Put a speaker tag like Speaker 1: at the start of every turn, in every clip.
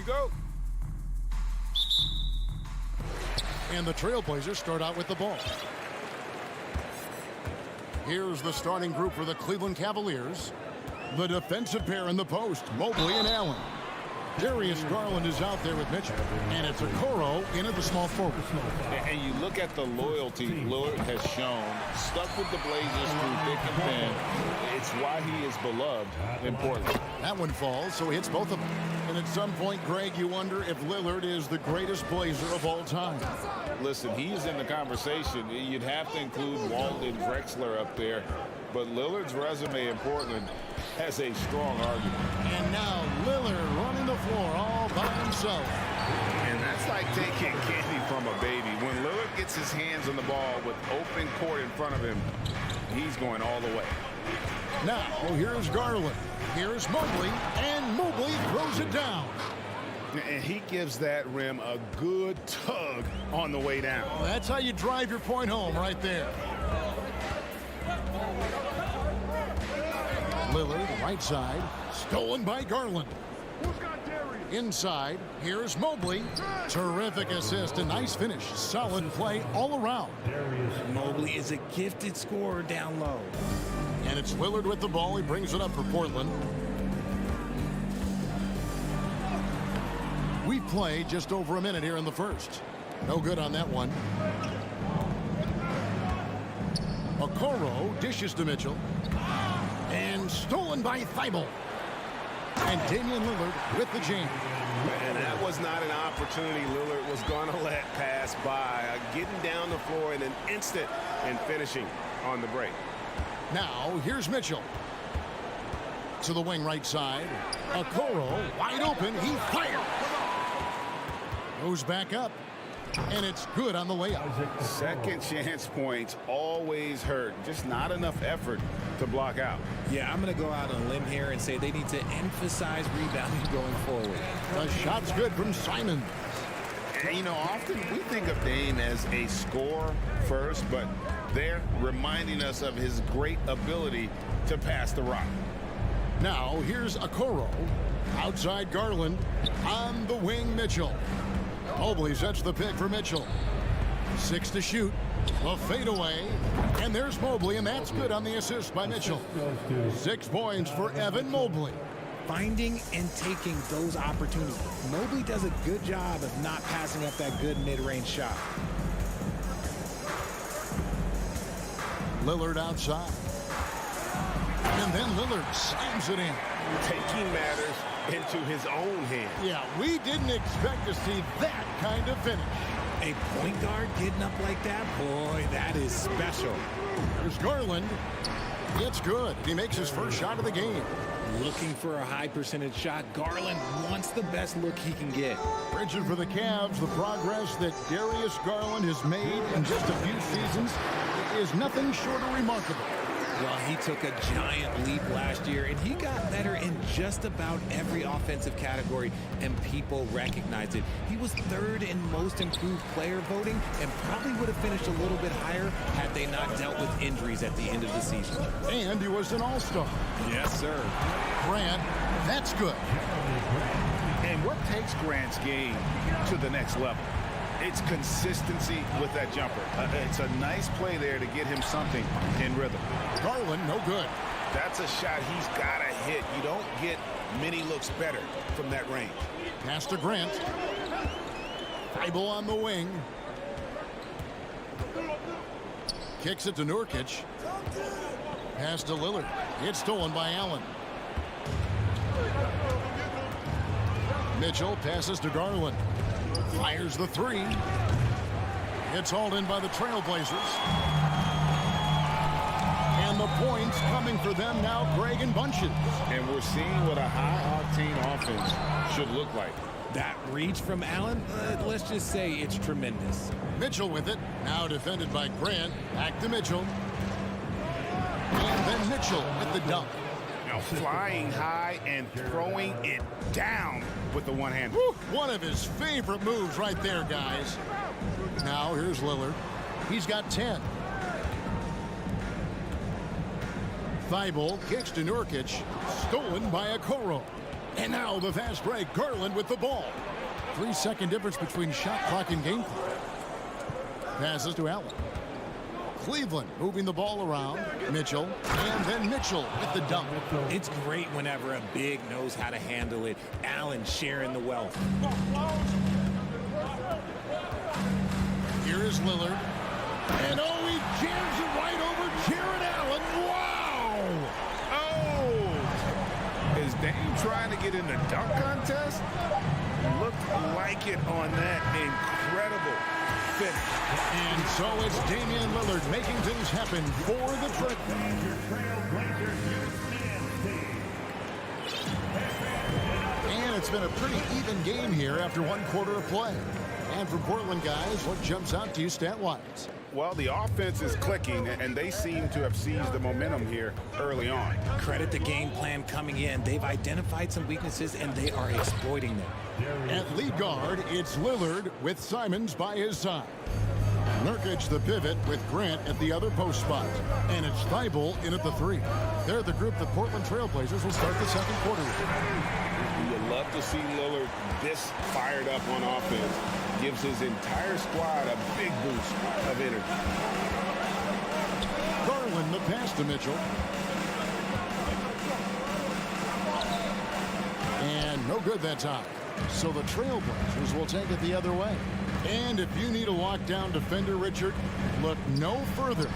Speaker 1: we go.
Speaker 2: And the Trailblazers start out with the ball. Here's the starting group for the Cleveland Cavaliers. The defensive pair in the post, Mobley and Allen. Darius Garland is out there with Mitchell, and it's Okoro in at the small forward.
Speaker 1: And you look at the loyalty Lillard has shown, stuck with the Blazers through thick and thin. It's why he is beloved in Portland.
Speaker 2: That one falls, so he hits both of them. And at some point, Greg, you wonder if Lillard is the greatest Blazer of all time.
Speaker 1: Listen, he's in the conversation. You'd have to include Walton Drexler up there, but Lillard's resume in Portland has a strong argument.
Speaker 2: And now Lillard running the floor all by himself.
Speaker 1: And that's like taking candy from a baby. When Lillard gets his hands on the ball with open court in front of him, he's going all the way.
Speaker 2: Now, here's Garland. Here's Mobley, and Mobley throws it down.
Speaker 1: And he gives that rim a good tug on the way down.
Speaker 2: Well, that's how you drive your point home right there. Lillard, right side, stolen by Garland. Inside, here's Mobley. Terrific assist, a nice finish. Solid play all around.
Speaker 3: Mobley is a gifted scorer down low.
Speaker 2: And it's Lillard with the ball. He brings it up for Portland. We play just over a minute here in the first. No good on that one. Okoro dishes to Mitchell. And stolen by Thibault. And Damian Lillard with the jam.
Speaker 1: And that was not an opportunity Lillard was going to let pass by. Getting down the floor in an instant and finishing on the break.
Speaker 2: Now, here's Mitchell. To the wing right side. Okoro wide open. He fires. Goes back up. And it's good on the layup.
Speaker 1: Second chance points always hurt. Just not enough effort to block out.
Speaker 3: Yeah, I'm going to go out on a limb here and say they need to emphasize rebounding going forward.
Speaker 2: The shot's good from Simon.
Speaker 1: And, you know, often we think of Dame as a scorer first, but they're reminding us of his great ability to pass the rock.
Speaker 2: Now, here's Okoro. Outside Garland. On the wing, Mitchell. Mobley sets the pick for Mitchell. 6 to shoot. A fadeaway. And there's Mobley, and that's good on the assist by Mitchell. 6 points for Evan Mobley.
Speaker 3: Finding and taking those opportunities. Mobley does a good job of not passing up that good mid-range shot.
Speaker 2: Lillard outside. And then Lillard slams it in.
Speaker 1: Taking matters into his own hand.
Speaker 2: Yeah, we didn't expect to see that kind of finish.
Speaker 3: A point guard getting up like that? Boy, that is special.
Speaker 2: There's Garland. It's good. He makes his first shot of the game.
Speaker 3: Looking for a high percentage shot. Garland wants the best look he can get.
Speaker 2: Bridging for the Cavs, the progress that Darius Garland has made in just a few seasons is nothing short of remarkable.
Speaker 3: Well, he took a giant leap last year, and he got better in just about every offensive category, and people recognized it. He was 3rd in most improved player voting and probably would have finished a little bit higher had they not dealt with injuries at the end of the season.
Speaker 2: And he was an all-star.
Speaker 3: Yes, sir.
Speaker 2: Grant, that's good.
Speaker 1: And what takes Grant's game to the next level? It's consistency with that jumper. It's a nice play there to get him something in rhythm.
Speaker 2: Garland, no good.
Speaker 1: That's a shot he's got to hit. You don't get many looks better from that range.
Speaker 2: Pass to Grant. Thibault on the wing. Kicks it to Nurkic. Pass to Lillard. It's stolen by Allen. Mitchell passes to Garland. Fires the 3. It's hauled in by the Trailblazers. And the points coming for them now, Greg, in bunches.
Speaker 1: And we're seeing what a high-octane offense should look like.
Speaker 3: That reach from Allen, let's just say it's tremendous.
Speaker 2: Mitchell with it. Now defended by Grant. Back to Mitchell. And then Mitchell with the dunk.
Speaker 1: Now flying high and throwing it down with the one hand.
Speaker 2: One of his favorite moves right there, guys. Now here's Lillard. He's got 10. Thibault kicks to Nurkic. Stolen by Okoro. And now the fast break. Garland with the ball. 3-second difference between shot clock and game clock. Passes to Allen. Cleveland moving the ball around. Mitchell. And then Mitchell with the dunk.
Speaker 3: It's great whenever a big knows how to handle it. Allen sharing the wealth.
Speaker 2: Here is Lillard. And oh, he jams it right over Jared Allen. Wow!
Speaker 1: Oh! Is Dame trying to get in the dunk contest? Looked like it on that incredible finish.
Speaker 2: And so it's Damian Lillard making things happen for the Trick. And it's been a pretty even game here after 1 quarter of play. And from Portland, guys, what jumps out to you stat-wise?
Speaker 1: Well, the offense is clicking, and they seem to have seized the momentum here early on.
Speaker 3: Credit the game plan coming in. They've identified some weaknesses, and they are exploiting them.
Speaker 2: At lead guard, it's Lillard with Simons by his side. Nurkic the pivot with Grant at the other post spot. And it's Thibault in at the 3. They're the group the Portland Trailblazers will start the second quarter with.
Speaker 1: You love to see Lillard this fired up on offense. Gives his entire squad a big boost of energy.
Speaker 2: Garland the pass to Mitchell. And no good that time. So the Trailblazers will take it the other way. And if you need a lockdown defender, Richard, look no further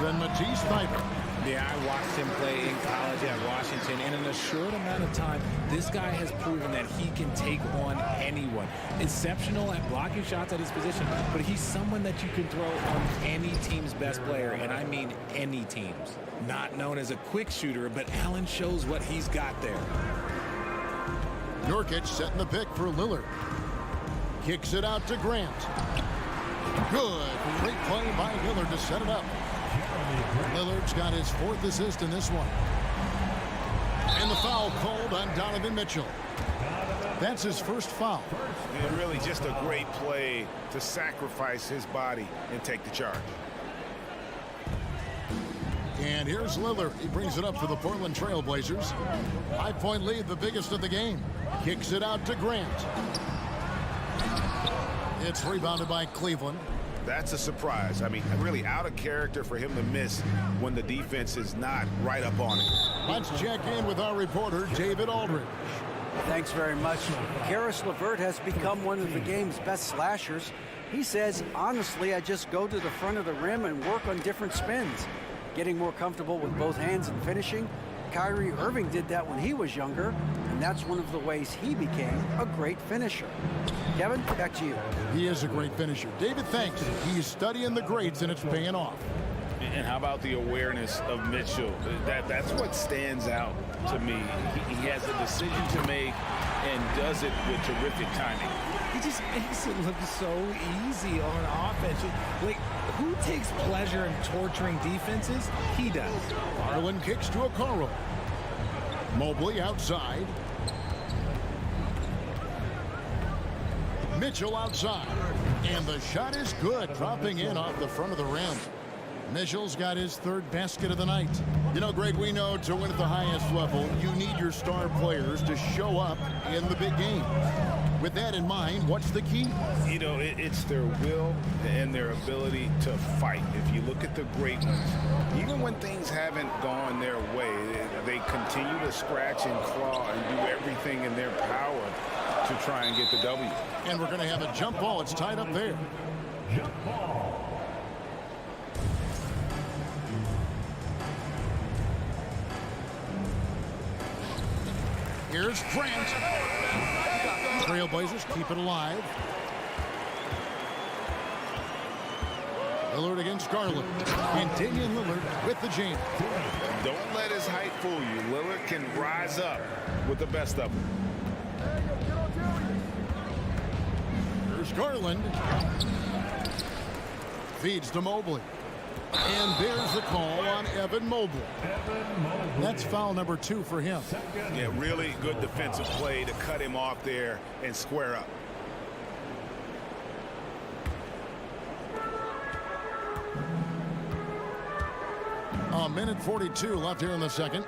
Speaker 2: than Matisse Thybulle.
Speaker 3: Yeah, I watched him play in college at Washington, and in a short amount of time, this guy has proven that he can take on anyone. Exceptional at blocking shots at his position, but he's someone that you can throw on any team's best player, and I mean any team's. Not known as a quick shooter, but Allen shows what he's got there.
Speaker 2: Nurkic setting the pick for Lillard. Kicks it out to Grant. Good. Great play by Lillard to set it up. Lillard's got his 4th assist in this one. And the foul called on Donovan Mitchell. That's his first foul.
Speaker 1: And really just a great play to sacrifice his body and take the charge.
Speaker 2: And here's Lillard. He brings it up for the Portland Trailblazers. 5-point lead, the biggest of the game. Kicks it out to Grant. It's rebounded by Cleveland.
Speaker 1: That's a surprise. I mean, really out of character for him to miss when the defense is not right up on it.
Speaker 2: Let's check in with our reporter, David Aldridge.
Speaker 4: Thanks very much. Karis LeVert has become one of the game's best slashers. He says, honestly, I just go to the front of the rim and work on different spins. Getting more comfortable with both hands and finishing. Kyrie Irving did that when he was younger, and that's one of the ways he became a great finisher. Kevin, back to you.
Speaker 2: He is a great finisher. David, thanks. He's studying the greats, and it's paying off.
Speaker 1: And how about the awareness of Mitchell? That's what stands out to me. He has a decision to make and does it with terrific timing.
Speaker 3: He just makes it look so easy on offense. Like, who takes pleasure in torturing defenses? He does.
Speaker 2: Garland kicks to Okoro. Mobley outside. Mitchell outside. And the shot is good, dropping in off the front of the rim. Mitchell's got his 3rd basket of the night. You know, Greg, we know to win at the highest level, you need your star players to show up in the big game. With that in mind, what's the key?
Speaker 1: You know, it's their will and their ability to fight. If you look at the great ones, even when things haven't gone their way, they continue to scratch and claw and do everything in their power to try and get the W.
Speaker 2: And we're going to have a jump ball. It's tied up there.
Speaker 5: Jump ball.
Speaker 2: Here's Grant. Trailblazers keep it alive. Lillard against Garland. And Damian Lillard with the jam.
Speaker 1: Don't let his height fool you. Lillard can rise up with the best of them.
Speaker 2: Here's Garland. Feeds to Mobley. And there's the call on Evan Mobley. That's foul number 2 for him.
Speaker 1: Yeah, really good defensive play to cut him off there and square up.
Speaker 2: A minute 42 left here in the second.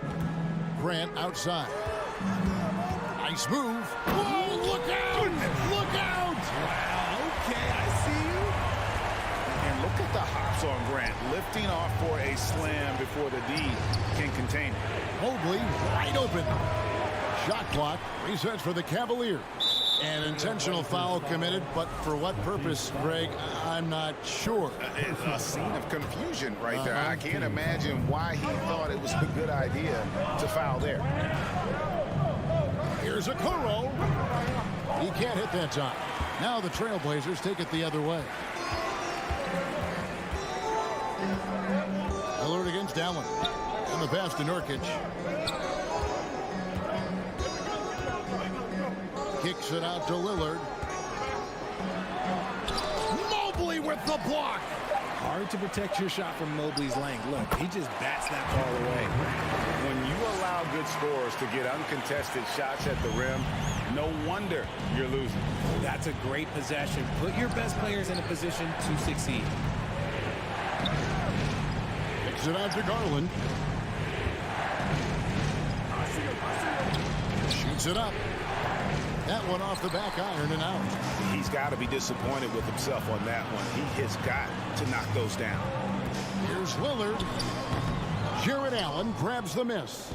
Speaker 2: Grant outside. Nice move. Whoa, look out! Look out!
Speaker 3: Wow, okay, I see you.
Speaker 1: And look at the hops on Grant, lifting off for a slam before the D can contain it.
Speaker 2: Mobley wide open. Shot clock resets for the Cavaliers. An intentional foul committed, but for what purpose, Greg? I'm not sure.
Speaker 1: It's a scene of confusion right there. I can't imagine why he thought it was a good idea to foul there.
Speaker 2: Here's a Okoro. He can't hit that time. Now the Trailblazers take it the other way. Lillard against Allen. And the pass to Nurkic. Kicks it out to Lillard. Mobley with the block.
Speaker 3: Hard to protect your shot from Mobley's length. Look, he just bats that ball away.
Speaker 1: When you allow good scorers to get uncontested shots at the rim, no wonder you're losing.
Speaker 3: That's a great possession. Put your best players in a position to succeed.
Speaker 2: Kicks it out to Garland. Shoots it up. That one off the back iron and out.
Speaker 1: He's got to be disappointed with himself on that one. He has got to knock those down.
Speaker 2: Here's Lillard. Jared Allen grabs the miss.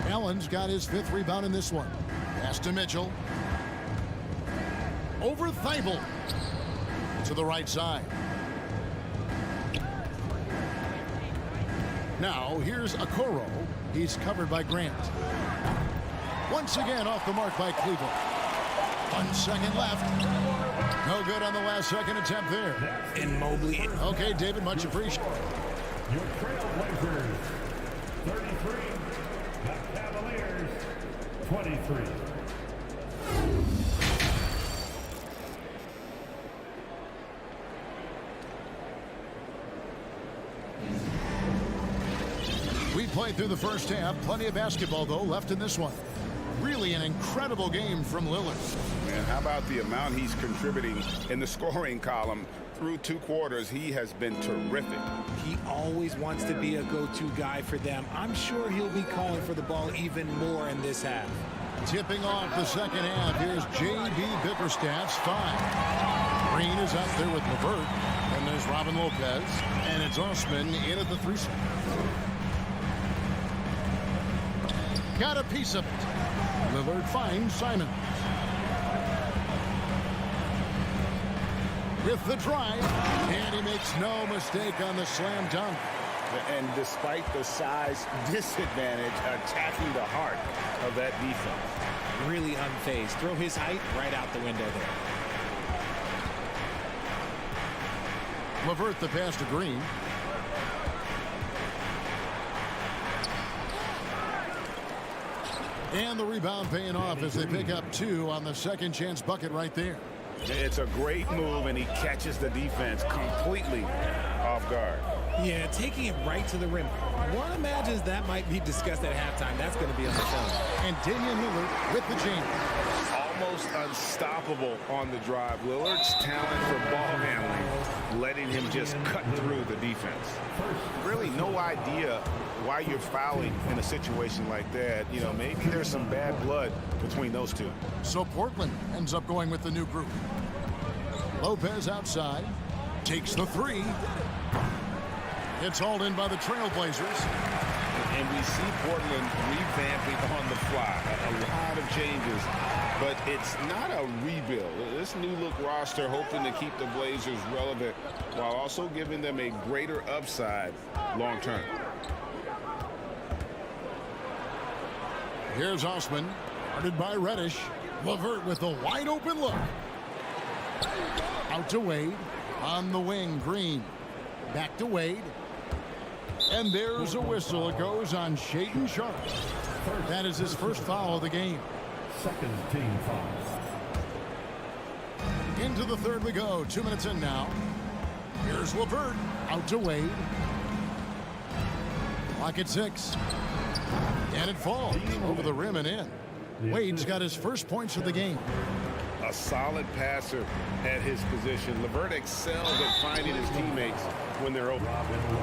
Speaker 2: Allen's got his 5th rebound in this one. Pass to Mitchell. Over Thibault. To the right side. Now here's Okoro. He's covered by Grant. Once again off the mark by Cleveland. 1 second left. No good on the last second attempt there.
Speaker 3: And Mobley.
Speaker 2: Okay, David, much appreciated.
Speaker 5: Your Trailblazers, 33. The Cavaliers, 23.
Speaker 2: We played through the first half. Plenty of basketball, though, left in this one. Really an incredible game from Lillard.
Speaker 1: Man, how about the amount he's contributing in the scoring column? Through 2 quarters, he has been terrific.
Speaker 3: He always wants to be a go-to guy for them. I'm sure he'll be calling for the ball even more in this half.
Speaker 2: Tipping off the second half, here's J.B. Bickerstaff's 5. Green is up there with LeVert. And there's Robin Lopez. And it's Osman in at the 3. Got a piece of it. Lillard finds Simons. With the drive, and he makes no mistake on the slam dunk.
Speaker 1: And despite the size disadvantage, attacking the heart of that defense.
Speaker 3: Really unfazed. Throw his height right out the window there.
Speaker 2: LeVert the pass to Green. And the rebound paying off as they pick up 2 on the second chance bucket right there.
Speaker 1: It's a great move, and he catches the defense completely off guard.
Speaker 3: Yeah, taking it right to the rim. One imagines that might be discussed at halftime. That's going to be on the phone.
Speaker 2: And Damian Lillard with the jam.
Speaker 1: Almost unstoppable on the drive. Lillard's talent for ball handling, letting him just cut through the defense. Really no idea why you're fouling in a situation like that. You know, maybe there's some bad blood between those two.
Speaker 2: So Portland ends up going with the new group. Lopez outside. Takes the 3. It's hauled in by the Trailblazers.
Speaker 1: And we see Portland revamping on the fly. A lot of changes, but it's not a rebuild. This new look roster hoping to keep the Blazers relevant while also giving them a greater upside long term.
Speaker 2: Here's Osman, guarded by Reddish. LeVert with a wide open look. Out to Wade. On the wing, Green. Back to Wade. And there's a whistle. It goes on Shaedon Sharpe. That is his first foul of the game.
Speaker 5: Second team foul.
Speaker 2: Into the third we go. 2 minutes in now. Here's LeVert. Out to Wade. Clock at 6. And it falls over the rim and in. Wade's got his first points of the game.
Speaker 1: A a solid passer at his position. LeVert excels at finding his teammates when they're open.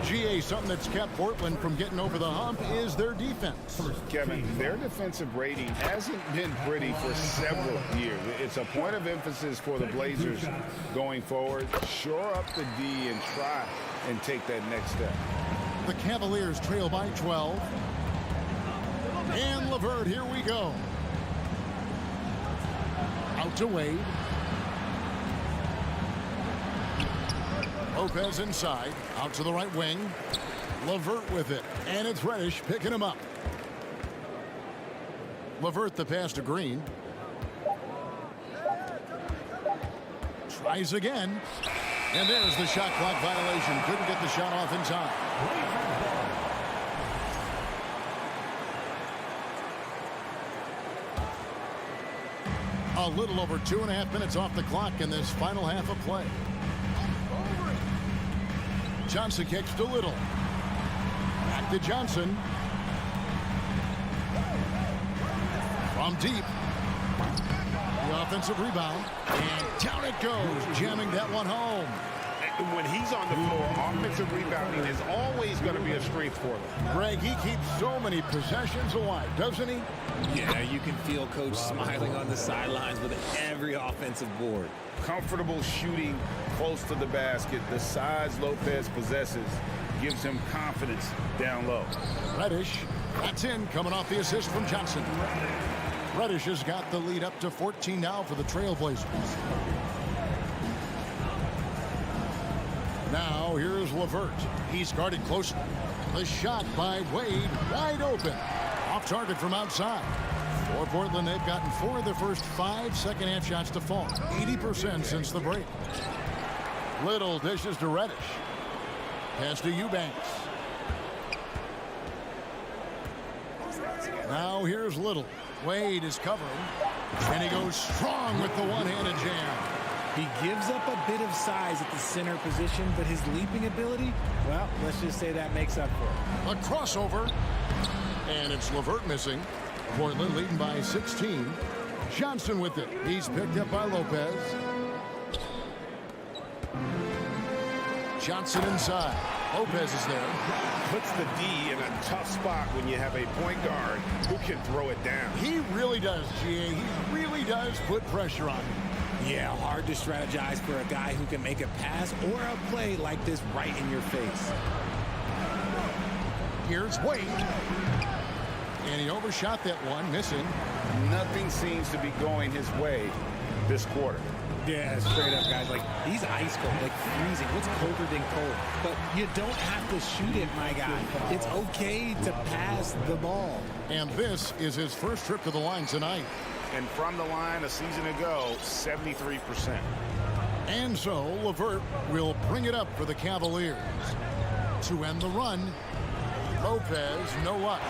Speaker 2: GA, something that's kept Portland from getting over the hump is their defense.
Speaker 1: Kevin, their defensive rating hasn't been pretty for several years. It's a point of emphasis for the Blazers going forward. Shore up the D and try and take that next step.
Speaker 2: The Cavaliers trail by 12. And LeVert, here we go. Out to Wade. Lopez inside. Out to the right wing. LeVert with it. And it's Reddish picking him up. LeVert the pass to Green. Tries again. And there's the shot clock violation. Couldn't get the shot off in time. A little over 2.5 minutes off the clock in this final half of play. Johnson kicks to Little. Back to Johnson. From deep. The offensive rebound. And down it goes. Jamming that one home.
Speaker 1: When he's on the floor, offensive rebounding is always going to be a strength for them.
Speaker 2: Greg, he keeps so many possessions alive, doesn't he?
Speaker 3: Yeah, you can feel Coach smiling on the sidelines with every offensive board.
Speaker 1: Comfortable shooting close to the basket. The size Lopez possesses gives him confidence down low.
Speaker 2: Reddish, that's in, coming off the assist from Johnson. Reddish has got the lead up to 14 now for the Trailblazers. Now here's LeVert. He's guarded closely. The shot by Wade, wide open. Off target from outside. For Portland, they've gotten 4 of their first 5 second-half shots to fall. 80% since the break. Little dishes to Reddish. Pass to Eubanks. Now here's Little. Wade is covering. And he goes strong with the one-handed jam.
Speaker 3: He gives up a bit of size at the center position, but his leaping ability, well, let's just say that makes up for it.
Speaker 2: A crossover. And it's LeVert missing. Portland leading by 16. Johnson with it. He's picked up by Lopez. Johnson inside. Lopez is there.
Speaker 1: Puts the D in a tough spot when you have a point guard who can throw it down.
Speaker 2: He really does, GA. He really does put pressure on him.
Speaker 3: Yeah, hard to strategize for a guy who can make a pass or a play like this right in your face.
Speaker 2: Here's Wade. And he overshot that one, missing.
Speaker 1: Nothing seems to be going his way this quarter.
Speaker 3: Yeah, straight up, guys. Like, he's ice cold, like freezing. What's colder than cold? But you don't have to shoot it, my guy. It's okay to pass the ball.
Speaker 2: And this is his first trip to the line tonight.
Speaker 1: And from the line a season ago, 73%.
Speaker 2: And so LeVert will bring it up for the Cavaliers. To end the run, Lopez, no luck.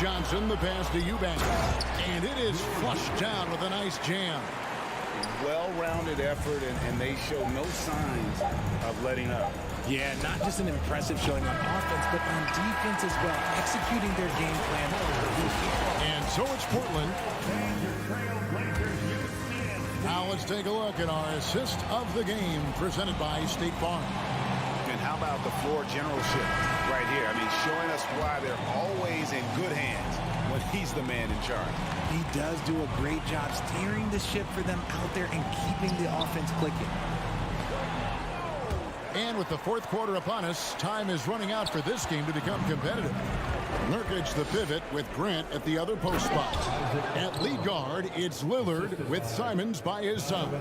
Speaker 2: Johnson, the pass to Eubanks. And it is flushed down with a nice jam.
Speaker 1: Well-rounded effort, and they show no signs of letting up.
Speaker 3: Yeah, not just an impressive showing on offense, but on defense as well, executing their game plan.
Speaker 2: And so it's Portland. Now let's take a look at our assist of the game presented by State Farm.
Speaker 1: And how about the floor generalship right here? I mean, showing us why they're always in good hands when he's the man in charge.
Speaker 3: He does do a great job steering the ship for them out there and keeping the offense clicking.
Speaker 2: And with the fourth quarter upon us, time is running out for this game to become competitive. Nurkic the pivot with Grant at the other post spot. At lead guard, it's Lillard with Simons by his side.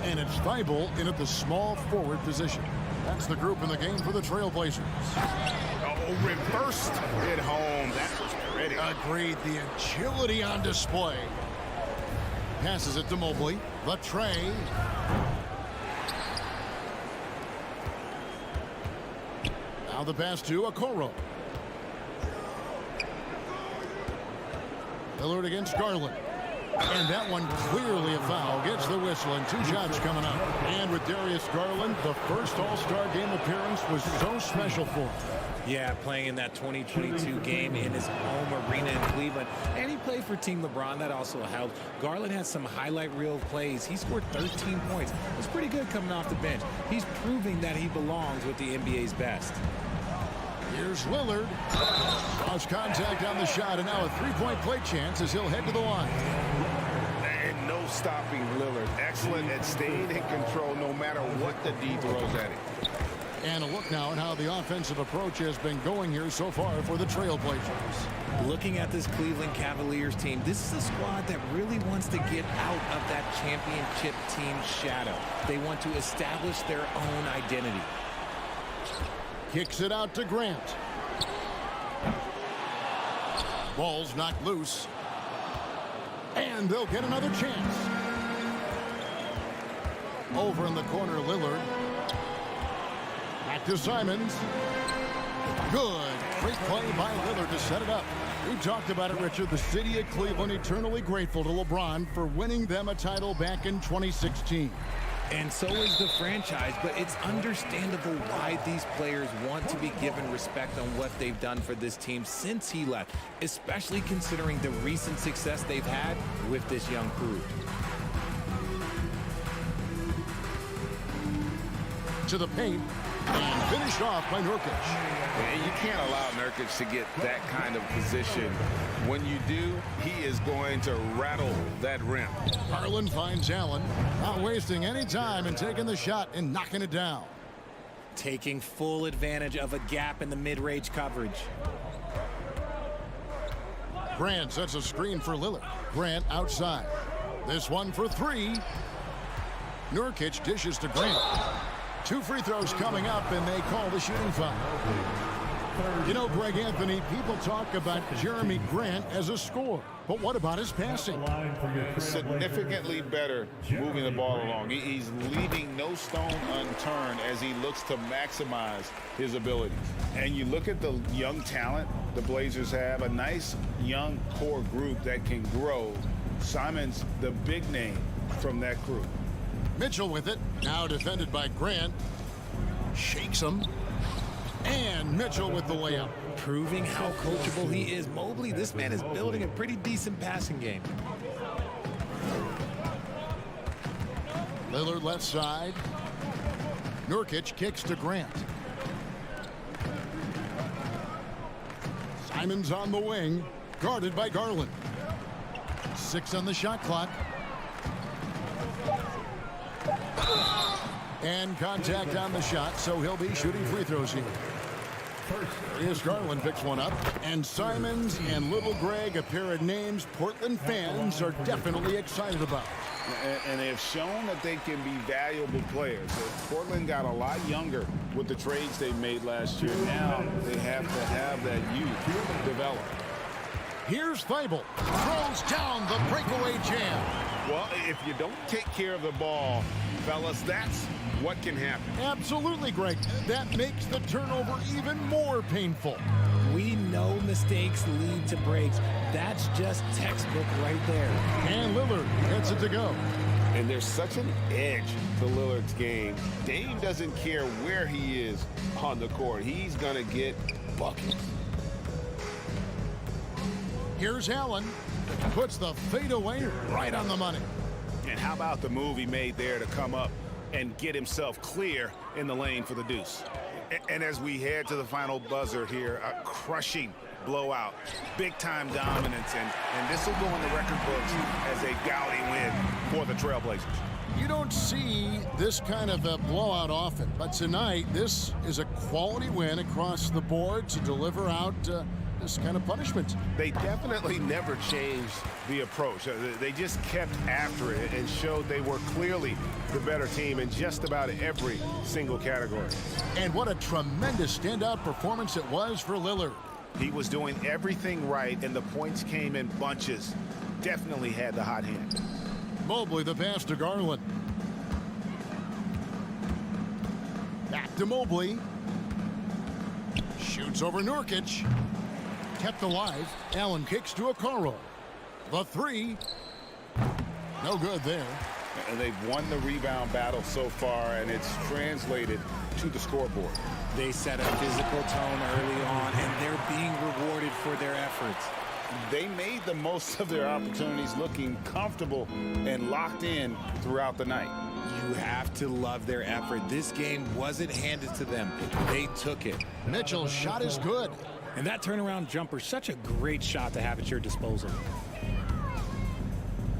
Speaker 2: And it's Thibault in at the small forward position. That's the group in the game for the Trailblazers.
Speaker 1: Oh, reversed it home. That was pretty.
Speaker 2: Agreed. The agility on display. Passes it to Mobley. The tray. Now the pass to Okoro. Lillard against Garland. And that one clearly a foul. Gets the whistle and 2 shots coming up. And with Darius Garland, the first All-Star game appearance was so special for him.
Speaker 3: Yeah, playing in that 2022 game in his home arena in Cleveland. And he played for Team LeBron. That also helped. Garland had some highlight reel plays. He scored 13 points. It's pretty good coming off the bench. He's proving that he belongs with the NBA's best.
Speaker 2: Here's Lillard. Lost contact on the shot, and now a three-point play chance as he'll head to the line.
Speaker 1: And no stopping Lillard. Excellent at staying in control no matter what the D throws at him.
Speaker 2: And a look now at how the offensive approach has been going here so far for the Trailblazers.
Speaker 3: Looking at this Cleveland Cavaliers team, this is a squad that really wants to get out of that championship team shadow. They want to establish their own identity.
Speaker 2: Kicks it out to Grant. Ball's knocked loose. And they'll get another chance. Over in the corner, Lillard. Back to Simons. Good. Great play by Lillard to set it up. We talked about it, Richard. The city of Cleveland eternally grateful to LeBron for winning them a title back in 2016.
Speaker 3: And so is the franchise, but it's understandable why these players want to be given respect on what they've done for this team since he left, especially considering the recent success they've had with this young crew.
Speaker 2: To the paint, and finished off by Nurkic.
Speaker 1: And you can't allow Nurkic to get that kind of position. When you do, he is going to rattle that rim.
Speaker 2: Garland finds Allen, not wasting any time and taking the shot and knocking it down.
Speaker 3: Taking full advantage of a gap in the mid-range coverage.
Speaker 2: Grant sets a screen for Lillard. Grant outside. This one for three. Nurkic dishes to Grant. 2 free throws coming up, and they call the shooting foul. You know, Greg Anthony, people talk about Jeremy Grant as a scorer, but what about his passing?
Speaker 1: Significantly better moving the ball along. He's leaving no stone unturned as he looks to maximize his abilities. And you look at the young talent the Blazers have, a nice young core group that can grow. Simon's the big name from that group.
Speaker 2: Mitchell with it, now defended by Grant. Shakes him. And Mitchell with the layup.
Speaker 3: Proving how coachable he is. Mobley, this man is building a pretty decent passing game.
Speaker 2: Lillard left side. Nurkic kicks to Grant. Simons on the wing, guarded by Garland. 6 on the shot clock. And contact on the shot, so he'll be shooting free throws here. Here's Garland, picks one up. And Simons and Little Greg, a pair of names Portland fans are definitely excited about.
Speaker 1: And they've shown that they can be valuable players. Portland got a lot younger with the trades they made last year. Now they have to have that youth develop.
Speaker 2: Here's Thibault. Throws down the breakaway jam.
Speaker 1: Well, if you don't take care of the ball, fellas, that's what can happen.
Speaker 2: Absolutely, Greg. That makes the turnover even more painful.
Speaker 3: We know mistakes lead to breaks. That's just textbook right there.
Speaker 2: And Lillard gets it to go.
Speaker 1: And there's such an edge to Lillard's game. Dame doesn't care where he is on the court. He's going to get buckets.
Speaker 2: Here's Allen. Puts the fadeaway right on the money.
Speaker 1: And how about the move he made there to come up and get himself clear in the lane for the deuce. And as we head to the final buzzer here, a crushing blowout, big-time dominance, and this will go in the record books as a gaudy win for the Trailblazers.
Speaker 2: You don't see this kind of a blowout often, but tonight this is a quality win across the board to deliver out this kind of punishment.
Speaker 1: They definitely never changed the approach. They just kept after it and showed they were clearly the better team in just about every single category.
Speaker 2: And what a tremendous standout performance it was for Lillard.
Speaker 1: He was doing everything right, and the points came in bunches. Definitely had the hot hand.
Speaker 2: Mobley the pass to Garland. Back to Mobley. Shoots over Nurkic. Kept alive. Allen kicks to Okoro. The three. No good there.
Speaker 1: And they've won the rebound battle so far, and it's translated to the scoreboard.
Speaker 3: They set a physical tone early on, and they're being rewarded for their efforts.
Speaker 1: They made the most of their opportunities, looking comfortable and locked in throughout the night.
Speaker 3: You have to love their effort. This game wasn't handed to them. They took it.
Speaker 2: Mitchell's shot is good.
Speaker 6: And that turnaround jumper, such a great shot to have at your disposal.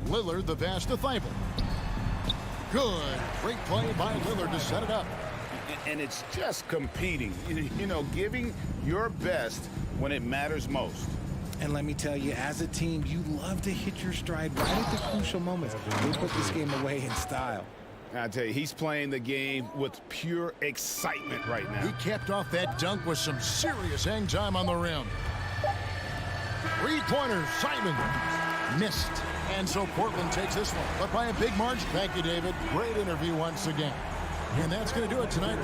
Speaker 2: Lillard the pass to Thibault. Good. Great play by Lillard to set it up.
Speaker 1: And it's just competing, you know, giving your best when it matters most.
Speaker 3: And let me tell you, as a team, you love to hit your stride right at the crucial moments. They put this game away in style.
Speaker 1: I tell you, he's playing the game with pure excitement right now.
Speaker 2: He capped off that dunk with some serious hang time on the rim. Three-pointer, Simon. Missed. And so Portland takes this one, but by a big margin. Thank you, David. Great interview once again. And that's going to do it tonight.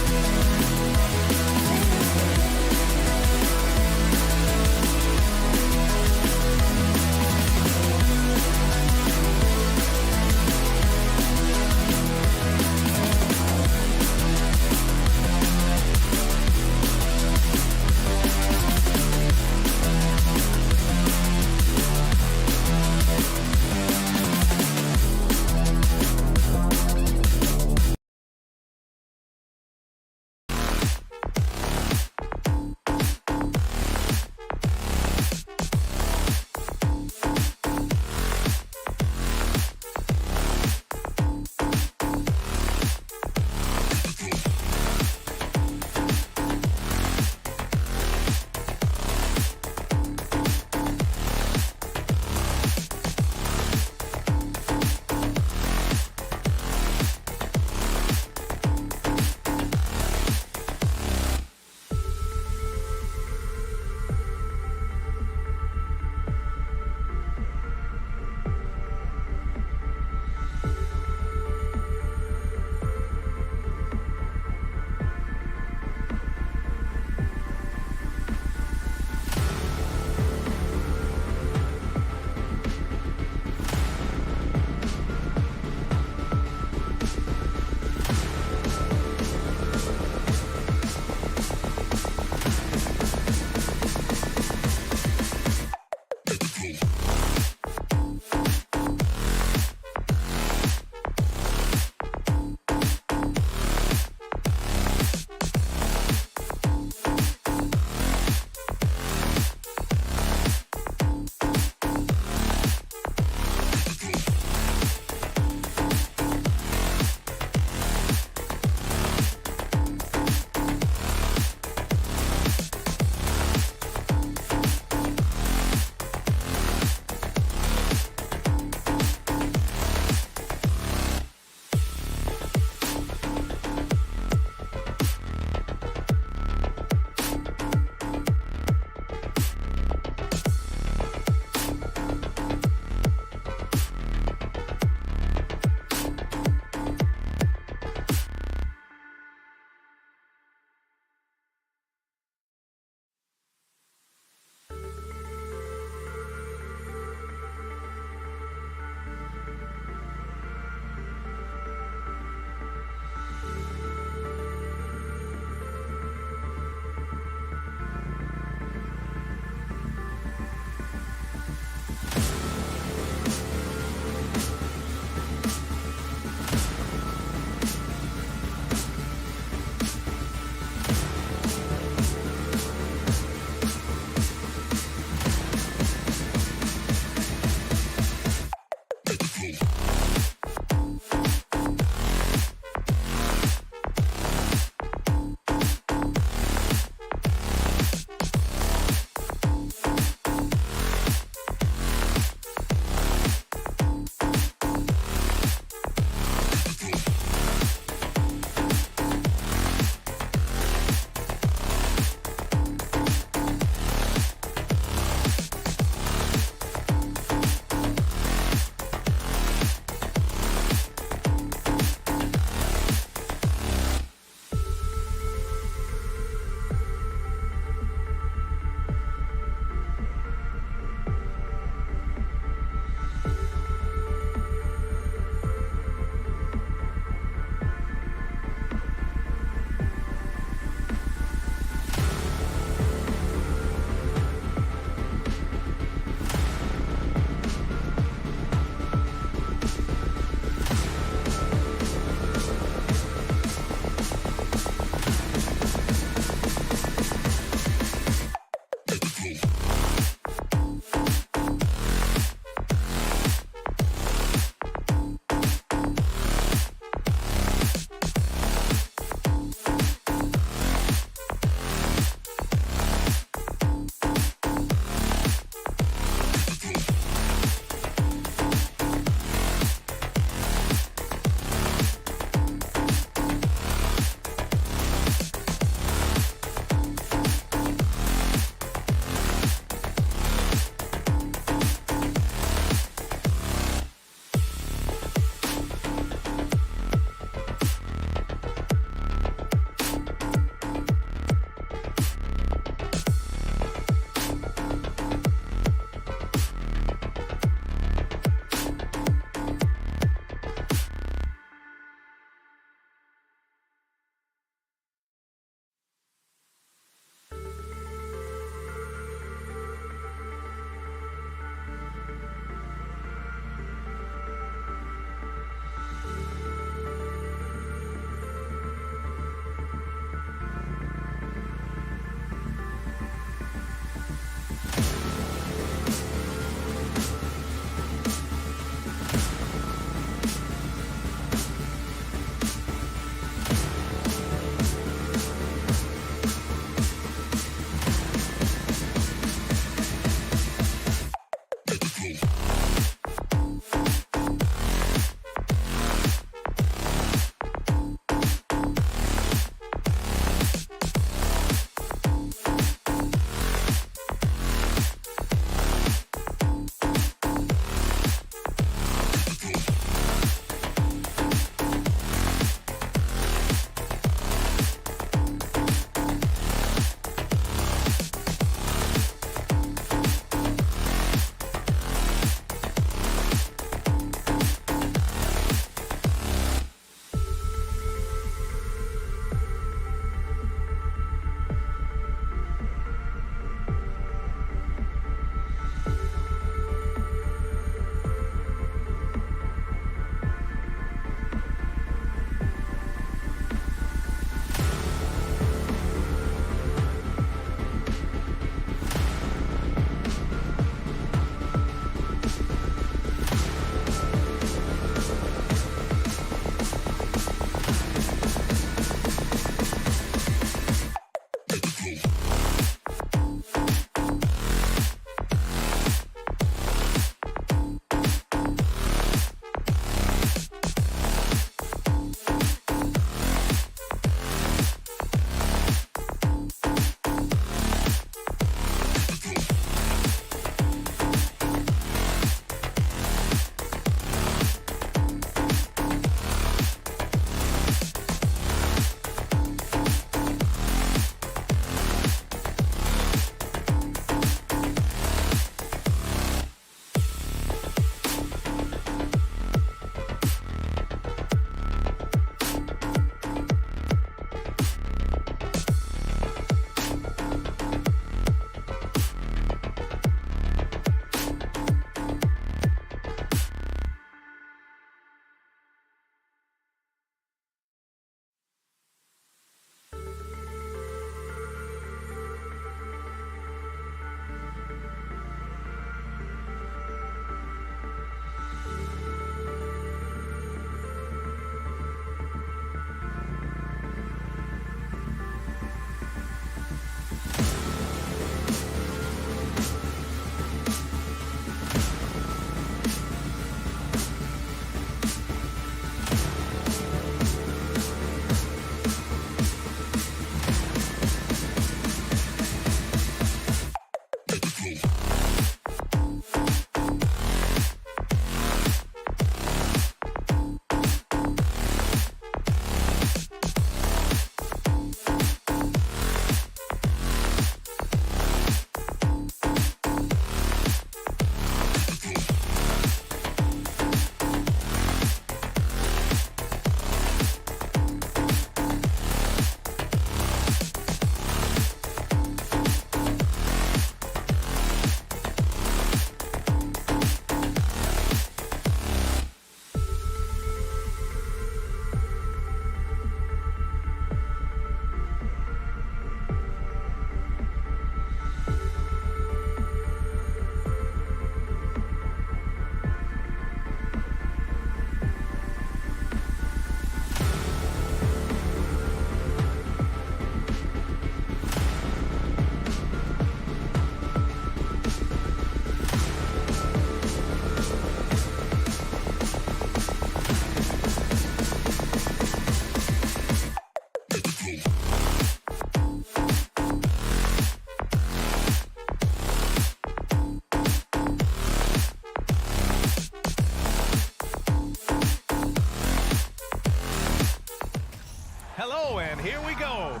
Speaker 7: go.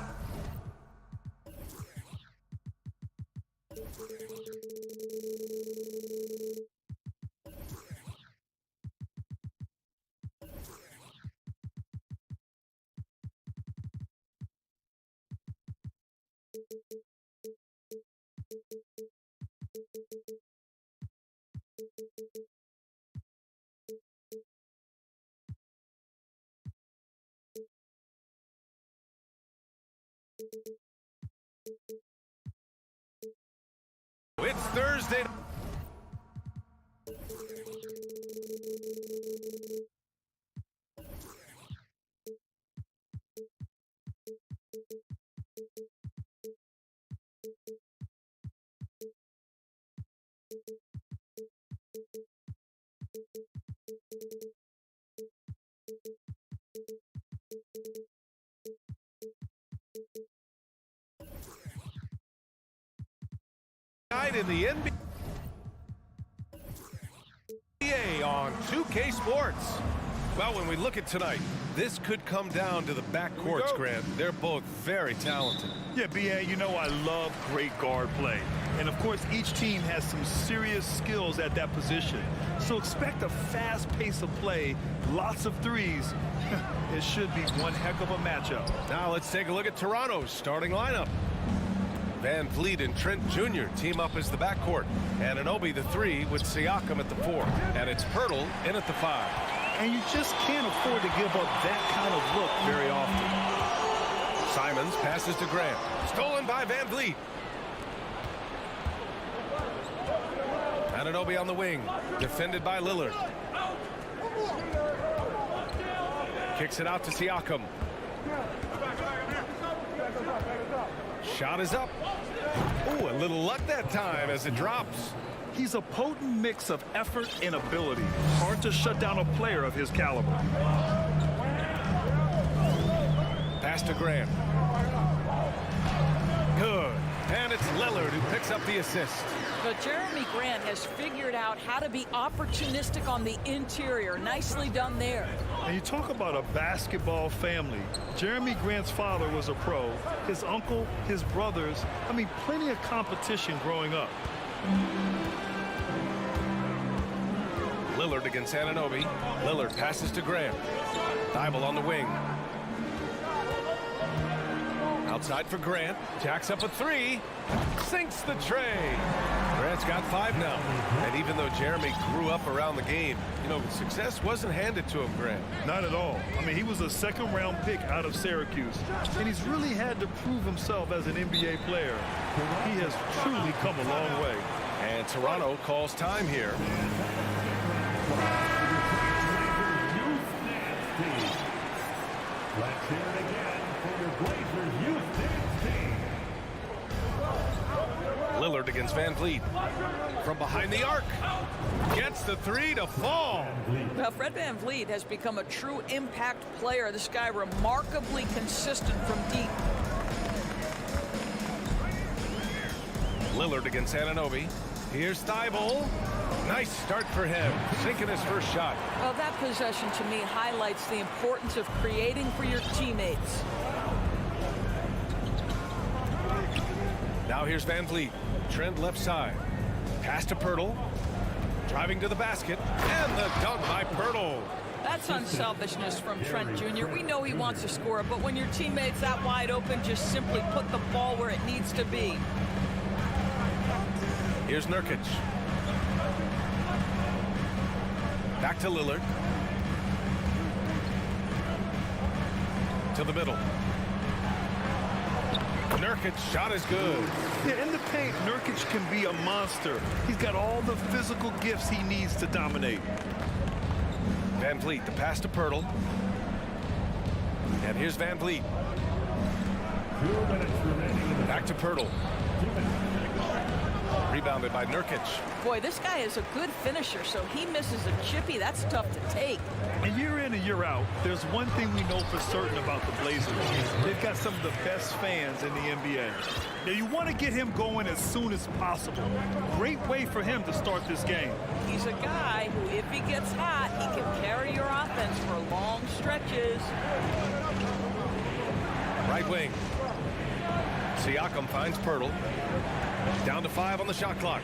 Speaker 7: It's Thursday. In the NBA on 2K Sports. Well, when we look at tonight, this could come down to the backcourts, Grant. They're both very talented.
Speaker 8: Yeah, B.A., you know I love great guard play. And, of course, each team has some serious skills at that position. So expect a fast pace of play, lots of threes. It should be one heck of a matchup.
Speaker 7: Now let's take a look at Toronto's starting lineup. Van Vliet and Trent Jr. team up as the backcourt. Anunoby the 3 with Siakam at the 4. And it's Pirtle in at the 5.
Speaker 8: And you just can't afford to give up that kind of look very often.
Speaker 7: Simons passes to Grant. Stolen by Van Vliet. Anunoby on the wing. Defended by Lillard. Kicks it out to Siakam. Shot is up. Ooh, a little luck that time as it drops.
Speaker 8: He's a potent mix of effort and ability. Hard to shut down a player of his caliber.
Speaker 7: Pass to Grant. Good. And it's Lillard who picks up the assist.
Speaker 9: But Jeremy Grant has figured out how to be opportunistic on the interior. Nicely done there.
Speaker 8: And you talk about a basketball family. Jeremy Grant's father was a pro. His uncle, his brothers. I mean, plenty of competition growing up.
Speaker 7: Lillard against Anunoby. Lillard passes to Grant. Thibault on the wing. Outside for Grant. Jacks up a 3. Sinks the tray. Grant's got 5 now. And even though Jeremy grew up around the game, you know, success wasn't handed to him, Grant.
Speaker 8: Not at all. I mean, he was a second-round pick out of Syracuse. And he's really had to prove himself as an NBA player. He has truly come a long way.
Speaker 7: And Toronto calls time here.
Speaker 5: Let's hear it again for your Blazers youth dance team.
Speaker 7: Lillard against Van Vliet. From behind the arc. Gets the 3 to fall.
Speaker 9: Well, Fred Van Vliet has become a true impact player. This guy remarkably consistent from deep.
Speaker 7: Lillard against Anunoby. Here's Thibault. Nice start for him. Sinking his first shot.
Speaker 9: Well, that possession to me highlights the importance of creating for your teammates.
Speaker 7: Now here's Van Vliet. Trend left side. Pass to Pirtle. Driving to the basket. And the dunk by Pirtle.
Speaker 9: That's unselfishness from Trent Jr. We know he wants to score, but when your teammate's that wide open, just simply put the ball where it needs to be.
Speaker 7: Here's Nurkic. Back to Lillard. To the middle. Nurkic shot is good.
Speaker 8: Yeah, in the paint, Nurkic can be a monster. He's got all the physical gifts he needs to dominate.
Speaker 7: Van Vliet, the pass to Pirtle. And here's Van Vliet.
Speaker 5: 2 minutes remaining.
Speaker 7: Back to Pirtle. Rebounded by Nurkic.
Speaker 9: Boy, this guy is a good finisher, so he misses a chippy. That's tough to take.
Speaker 8: And year in and year out, there's one thing we know for certain about the Blazers. They've got some of the best fans in the NBA. Now, you want to get him going as soon as possible. Great way for him to start this game.
Speaker 9: He's a guy who, if he gets hot, he can carry your offense for long stretches.
Speaker 7: Right wing. Siakam finds Pirtle. Down to 5 on the shot clock.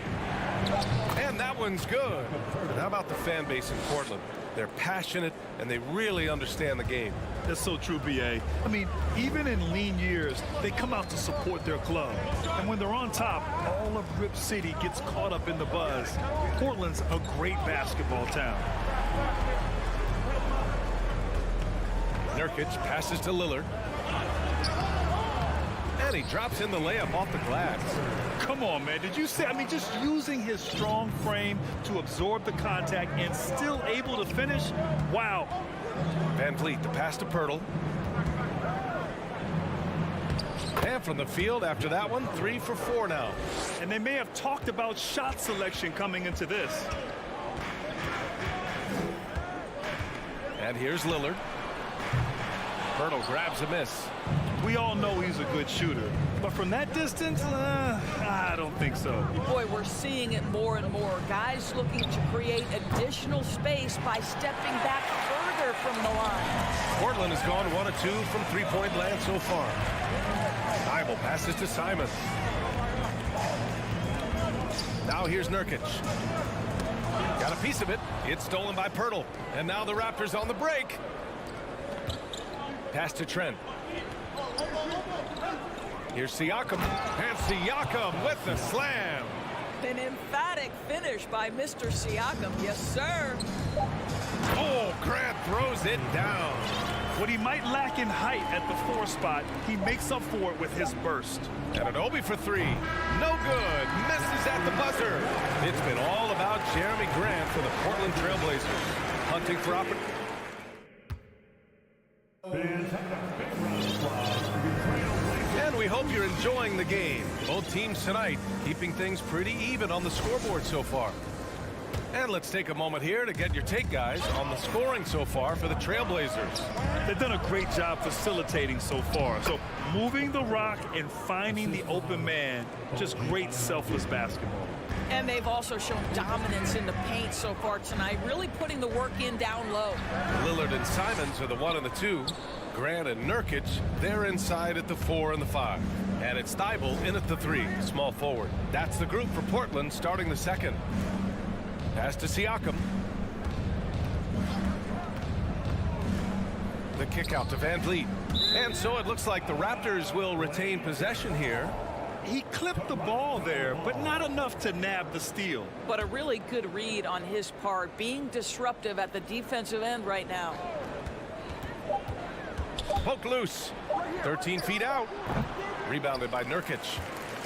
Speaker 7: And that one's good. And how about the fan base in Portland? They're passionate, and they really understand the game.
Speaker 8: That's so true, B.A. I mean, even in lean years, they come out to support their club. And when they're on top, all of Rip City gets caught up in the buzz. Portland's a great basketball town.
Speaker 7: Nurkic passes to Lillard. And he drops in the layup off the glass.
Speaker 8: Come on, man. Did you see? I mean, just using his strong frame to absorb the contact and still able to finish. Wow.
Speaker 7: Van Vliet, the pass to Pirtle. And from the field after that one, 3 for 4 now.
Speaker 8: And they may have talked about shot selection coming into this.
Speaker 7: And here's Lillard. Pirtle grabs a miss.
Speaker 8: We all know he's a good shooter, but from that distance, I don't think so.
Speaker 9: Boy, we're seeing it more and more. Guys looking to create additional space by stepping back further from the line.
Speaker 7: Portland has gone 1 of 2 from three-point land so far. Thibault passes to Simons. Now here's Nurkic. Got a piece of it. It's stolen by Pirtle. And now the Raptors on the break. Pass to Trent. Here's Siakam. And Siakam with the slam.
Speaker 9: An emphatic finish by Mr. Siakam. Yes, sir.
Speaker 7: Oh, Grant throws it down.
Speaker 8: What he might lack in height at the 4 spot, he makes up for it with his burst.
Speaker 7: Anunoby for 3. No good. Misses at the buzzer. It's been all about Jeremy Grant for the Portland Trailblazers. Hunting for opportunity. And we hope you're enjoying the game. Both teams tonight keeping things pretty even on the scoreboard so far. And let's take a moment here to get your take, guys, on the scoring so far for the Trailblazers.
Speaker 8: They've done a great job facilitating so far. So moving the rock and finding the open man, just great selfless basketball.
Speaker 9: And they've also shown dominance in the paint so far tonight, really putting the work in down low.
Speaker 7: Lillard and Simons are the 1 and the 2. Grant and Nurkic, they're inside at the 4 and the 5. And it's Thibault in at the 3, small forward. That's the group for Portland starting the second. Pass to Siakam. The kick out to Van Vliet. And so it looks like the Raptors will retain possession here.
Speaker 8: He clipped the ball there, but not enough to nab the steal.
Speaker 9: But a really good read on his part, being disruptive at the defensive end right now.
Speaker 7: Poke loose. 13 feet out. Rebounded by Nurkic.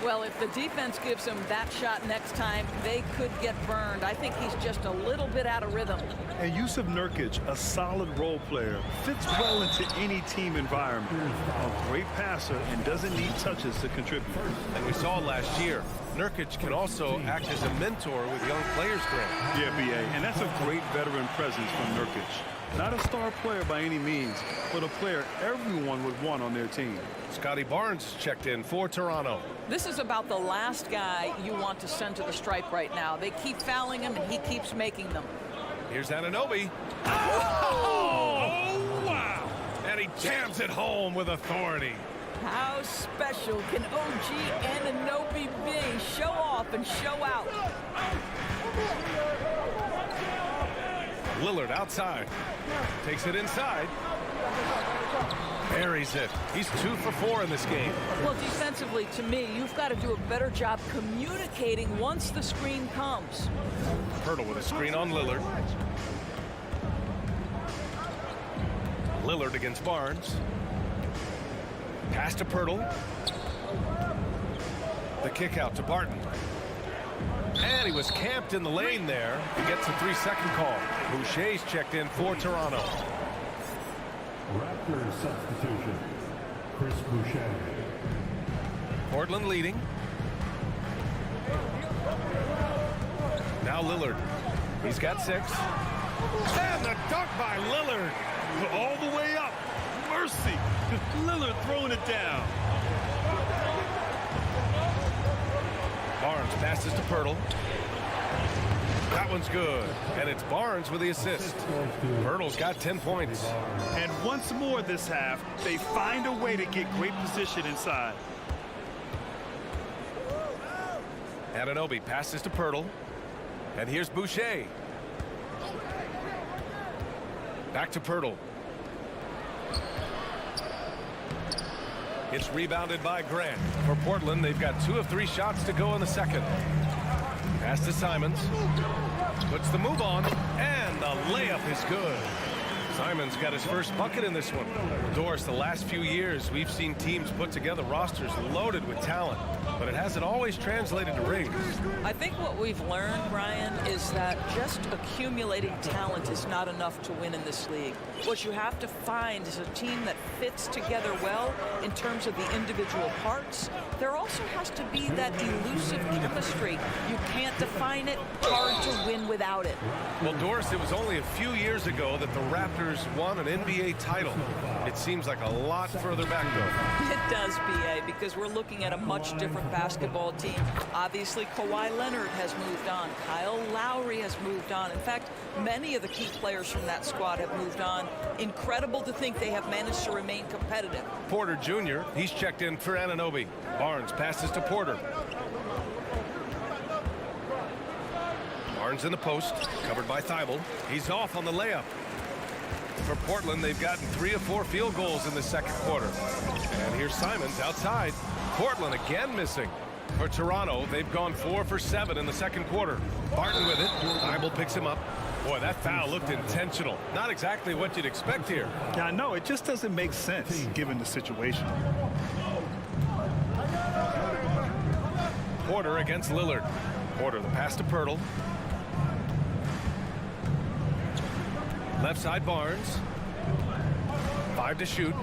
Speaker 9: Well, if the defense gives him that shot next time, they could get burned. I think he's just a little bit out of rhythm.
Speaker 8: And Yusuf Nurkic, a solid role player, fits well into any team environment. A great passer and doesn't need touches to contribute.
Speaker 7: And we saw last year, Nurkic can also act as a mentor with young players, Grant.
Speaker 8: Yeah, B.A., and that's a great veteran presence from Nurkic. Not a star player by any means, but a player everyone would want on their team.
Speaker 7: Scotty Barnes checked in for Toronto.
Speaker 9: This is about the last guy you want to send to the stripe right now. They keep fouling him, and he keeps making them.
Speaker 7: Here's Anunoby. Oh, wow! And he jams it home with authority.
Speaker 9: How special can OG Anunoby be? Show off and show out.
Speaker 7: Lillard outside. Takes it inside. Buries it. He's 2 for 4 in this game.
Speaker 9: Well, defensively, to me, you've got to do a better job communicating once the screen comes.
Speaker 7: Pirtle with a screen on Lillard. Lillard against Barnes. Pass to Pirtle. The kick out to Barton. And he was camped in the lane there. He gets a 3-second call. Boucher's checked in for Toronto.
Speaker 5: Raptors substitution. Chris Boucher.
Speaker 7: Portland leading. Now Lillard. He's got 6. And the dunk by Lillard.
Speaker 8: All the way up. Mercy. Lillard throwing it down.
Speaker 7: Barnes passes to Pirtle. That one's good. And it's Barnes with the assist. Pirtle's got 10 points.
Speaker 8: And once more this half, they find a way to get great position inside.
Speaker 7: Anunoby passes to Pirtle. And here's Boucher. Back to Pirtle. It's rebounded by Grant. For Portland, they've got 2 of 3 shots to go in the second. Pass to Simons. Puts the move on, and the layup is good. Simons got his first bucket in this one. Doris, the last few years, we've seen teams put together rosters loaded with talent, but it hasn't always translated to rings.
Speaker 9: I think what we've learned, Brian, is that just accumulating talent is not enough to win in this league. What you have to find is a team that fits together well in terms of the individual parts. There also has to be that elusive chemistry. You can't define it, hard to win without it.
Speaker 7: Well, Doris, it was only a few years ago that the Raptors won an NBA title. It seems like a lot further back, though.
Speaker 9: It does, BA, because we're looking at a much different basketball team. Obviously, Kawhi Leonard has moved on. Kyle Lowry has moved on. In fact, many of the key players from that squad have moved on. Incredible to think they have managed to remain competitive.
Speaker 7: Porter Jr., he's checked in for Anunoby. Barnes passes to Porter. Barnes in the post, covered by Thibault. He's off on the layup. For Portland, they've gotten 3 of 4 field goals in the second quarter. And here's Simons outside. Portland again missing. For Toronto, they've gone 4 for 7 in the second quarter. Barton with it. Thibault picks him up. Boy, that foul looked intentional. Not exactly what you'd expect here.
Speaker 8: Yeah, I know. It just doesn't make sense given the situation.
Speaker 7: Porter against Lillard. Porter, the pass to Pirtle. Left side Barnes. 5 to shoot.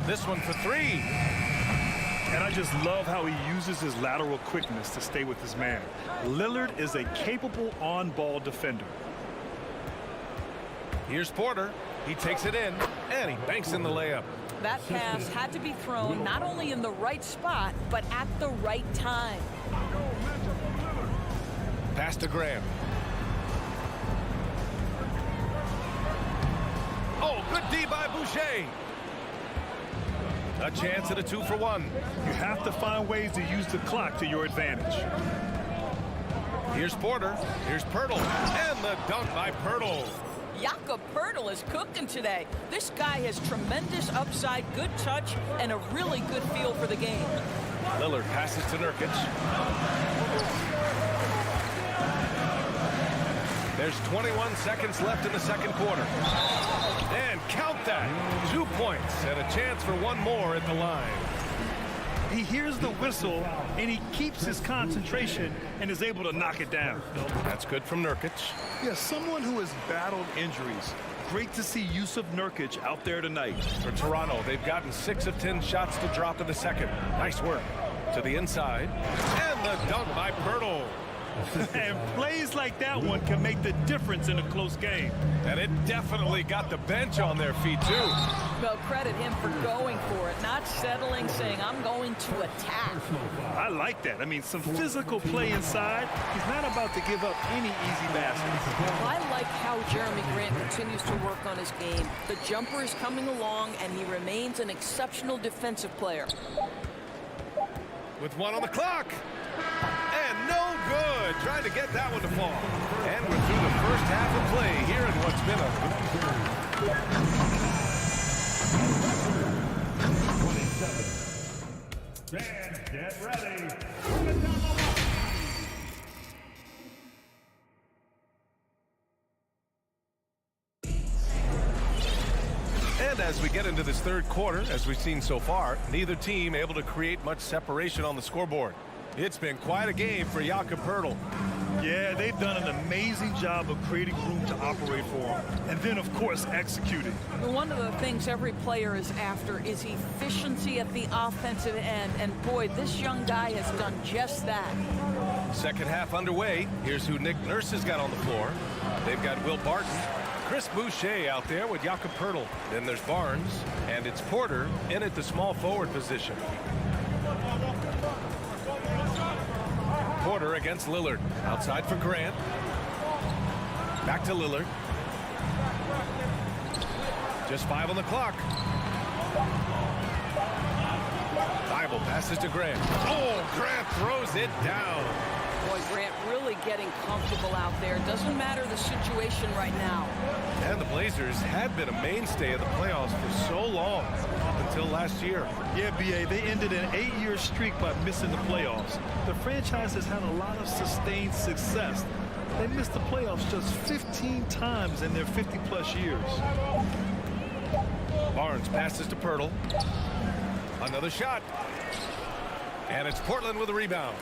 Speaker 7: This one for 3.
Speaker 8: And I just love how he uses his lateral quickness to stay with his man. Lillard is a capable on-ball defender.
Speaker 7: Here's Porter. He takes it in, and he banks in the layup.
Speaker 9: That pass had to be thrown not only in the right spot, but at the right time.
Speaker 7: Pass to Graham. Oh, good D by Boucher. A chance at a 2-for-1.
Speaker 8: You have to find ways to use the clock to your advantage.
Speaker 7: Here's Porter. Here's Pirtle. And the dunk by Pirtle.
Speaker 9: Jakob Pirtle is cooking today. This guy has tremendous upside, good touch, and a really good feel for the game.
Speaker 7: Lillard passes to Nurkic. There's 21 seconds left in the second quarter. And count that. 2 points and a chance for one more at the line.
Speaker 8: He hears the whistle, and he keeps his concentration and is able to knock it down.
Speaker 7: That's good from Nurkic.
Speaker 8: Yeah, someone who has battled injuries. Great to see Yusuf Nurkic out there tonight.
Speaker 7: For Toronto, they've gotten 6 of 10 shots to drop in the second. Nice work. To the inside. And the dunk by Pirtle.
Speaker 8: And plays like that one can make the difference in a close game.
Speaker 7: And it definitely got the bench on their feet, too.
Speaker 9: Well, credit him for going for it, not settling, saying, I'm going to attack.
Speaker 8: I like that. I mean, some physical play inside. He's not about to give up any easy baskets.
Speaker 9: I like how Jeremy Grant continues to work on his game. The jumper is coming along, and he remains an exceptional defensive player.
Speaker 7: With 1 on the clock. And no good. Trying to get that one to fall. And we're through the first half of play here in what's been a...
Speaker 5: 27. Fans, get ready.
Speaker 7: And as we get into this third quarter, as we've seen so far, neither team able to create much separation on the scoreboard. It's been quite a game for Jakob Pirtle.
Speaker 8: Yeah, they've done an amazing job of creating room to operate for him. And then, of course, executing.
Speaker 9: One of the things every player is after is efficiency at the offensive end. And boy, this young guy has done just that.
Speaker 7: Second half underway. Here's who Nick Nurse has got on the floor. They've got Will Barton, Chris Boucher out there with Jakob Pirtle. Then there's Barnes, and it's Porter in at the small forward position. Porter against Lillard. Outside for Grant. Back to Lillard. Just 5 on the clock. Thibault passes to Grant. Oh, Grant throws it down.
Speaker 9: Boy, Grant really getting comfortable out there. Doesn't matter the situation right now.
Speaker 7: And the Blazers had been a mainstay of the playoffs for so long, up until last year.
Speaker 8: Yeah, B.A., they ended an 8-year streak by missing the playoffs. The franchise has had a lot of sustained success. They missed the playoffs just 15 times in their 50-plus years.
Speaker 7: Barnes passes to Pirtle. Another shot. And it's Portland with a rebound.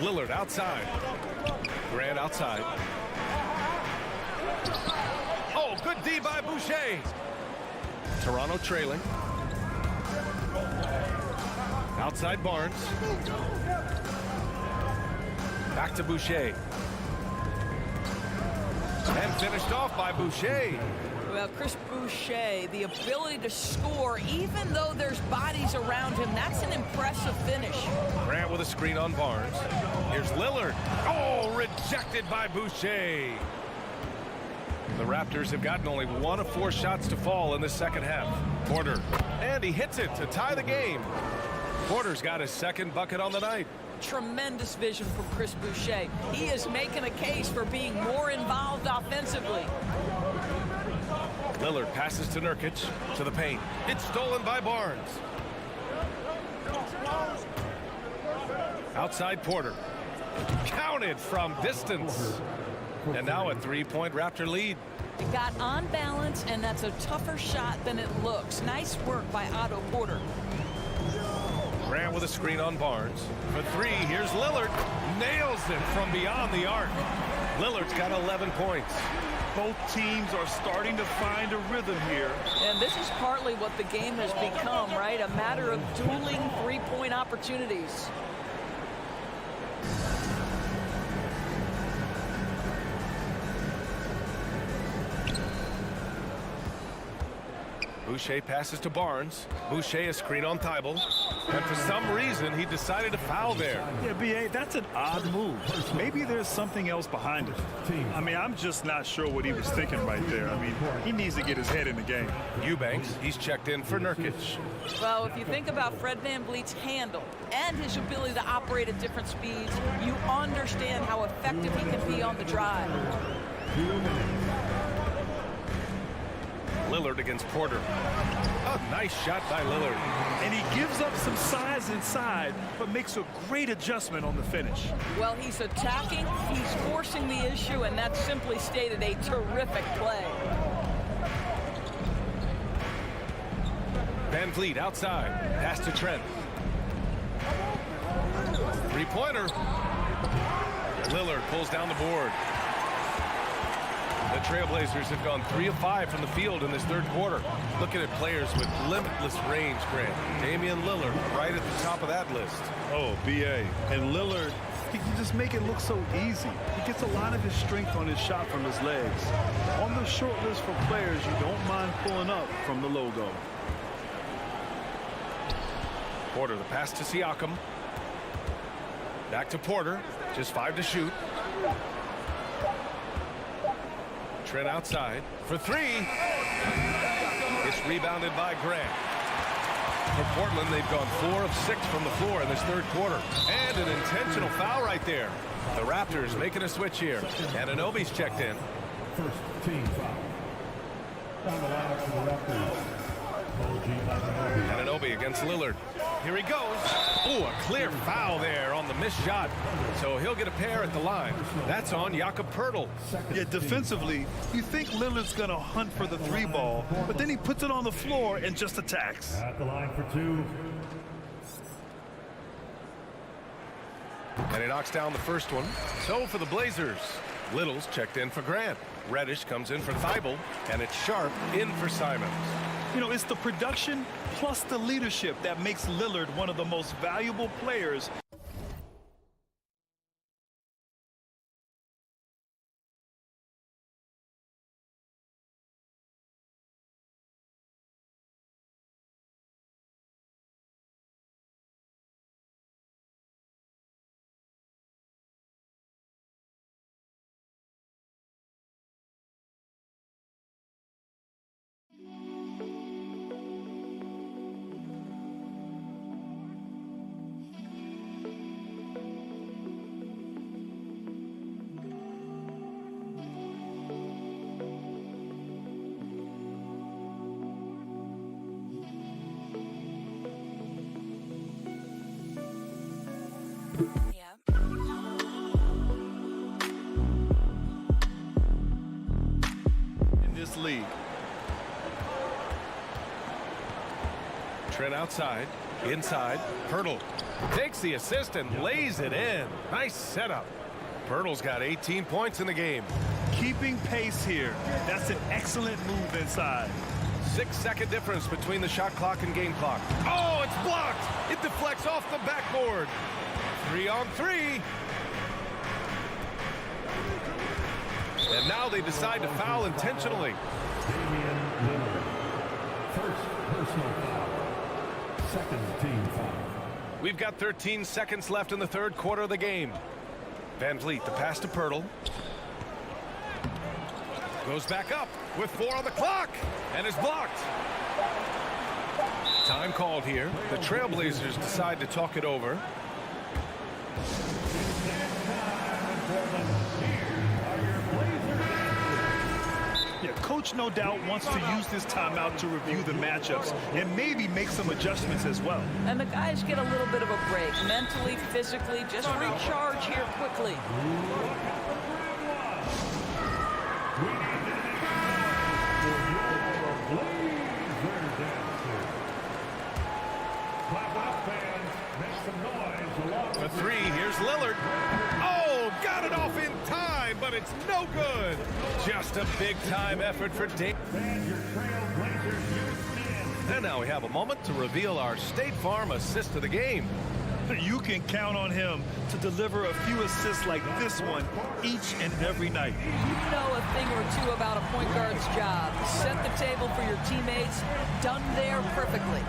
Speaker 7: Lillard outside. Grant outside. Oh, good D by Boucher. Toronto trailing. Outside Barnes. Back to Boucher. And finished off by Boucher.
Speaker 9: Well, Chris Boucher, the ability to score even though there's bodies around him, that's an impressive finish.
Speaker 7: Grant with a screen on Barnes. Here's Lillard. Oh, rejected by Boucher. The Raptors have gotten only 1 of 4 shots to fall in the second half. Porter. And he hits it to tie the game. Porter's got his second bucket on the night.
Speaker 9: Tremendous vision from Chris Boucher. He is making a case for being more involved offensively.
Speaker 7: Lillard passes to Nurkic to the paint. It's stolen by Barnes. Outside Porter. Counted from distance. And now a 3-point Raptor lead.
Speaker 9: It got on balance, and that's a tougher shot than it looks. Nice work by Otto Porter.
Speaker 7: Grant with a screen on Barnes. For 3, here's Lillard. Nails it from beyond the arc. Lillard's got 11 points.
Speaker 8: Both teams are starting to find a rhythm here.
Speaker 9: And this is partly what the game has become, right? A matter of dueling 3-point opportunities.
Speaker 7: Boucher passes to Barnes. Boucher a screen on Thibault. And for some reason, he decided to foul there.
Speaker 8: Yeah, B.A., that's an odd move. Maybe there's something else behind it. I mean, I'm just not sure what he was thinking right there. I mean, he needs to get his head in the game.
Speaker 7: Eubanks, he's checked in for Nurkic.
Speaker 9: Well, if you think about Fred VanVleet's handle and his ability to operate at different speeds, you understand how effective he can be on the drive.
Speaker 7: Lillard against Porter. A nice shot by Lillard.
Speaker 8: And he gives up some size inside, but makes a great adjustment on the finish.
Speaker 9: Well, he's attacking, he's forcing the issue, and that's simply stated a terrific play.
Speaker 7: VanVleet outside. Pass to Trent. 3-pointer. Lillard pulls down the board. The Trailblazers have gone 3 of 5 from the field in this third quarter. Looking at players with limitless range, Grant. Damian Lillard right at the top of that list.
Speaker 8: Oh, B.A. And Lillard, he can just make it look so easy. He gets a lot of his strength on his shot from his legs. On the short list for players you don't mind pulling up from the logo.
Speaker 7: Porter, the pass to Siakam. Back to Porter. Just 5 to shoot. Trent outside for 3. It's rebounded by Grant. For Portland, they've gone 4 of 6 from the floor in this third quarter. And an intentional foul right there. The Raptors making a switch here. And Anunoby's checked in.
Speaker 5: First team foul. Down the line for the Raptors.
Speaker 7: Anunoby against Lillard. Here he goes. Ooh, a clear foul there on the missed shot. So he'll get a pair at the line. That's on Jakob Poeltl.
Speaker 8: Yeah, defensively, you think Lillard's going to hunt for the 3 ball, but then he puts it on the floor and just attacks.
Speaker 5: At the line for 2.
Speaker 7: And he knocks down the first one. So for the Blazers, Little's checked in for Grant. Reddish comes in for Thibault, and it's Sharp in for Simons.
Speaker 8: You know, it's the production plus the leadership that makes Lillard one of the most valuable players this league.
Speaker 7: Trent outside, inside, Pirtle takes the assist and lays it in. Nice setup. Pirtle's got 18 points in the game.
Speaker 8: Keeping pace here. That's an excellent move inside.
Speaker 7: 6-second difference between the shot clock and game clock. Oh, it's blocked. It deflects off the backboard. 3-on-3. And now they decide to foul intentionally.
Speaker 5: Damian Lillard. First personal foul. Second team foul.
Speaker 7: We've got 13 seconds left in the third quarter of the game. Van Vliet, the pass to Pirtle. Goes back up with 4 on the clock and is blocked. Time called here. The Trailblazers decide to talk it over.
Speaker 8: Yeah, coach no doubt wants to use this timeout to review the matchups and maybe make some adjustments as well.
Speaker 9: And the guys get a little bit of a break, mentally, physically, just recharge here quickly.
Speaker 7: The 3, here's Lillard. Oh, got it off in time, but it's no good. Just a big-time effort for Dave. And now we have a moment to reveal our State Farm assist of the game.
Speaker 8: You can count on him to deliver a few assists like this one each and every night.
Speaker 9: You know a thing or two about a point guard's job. Set the table for your teammates. Done there perfectly.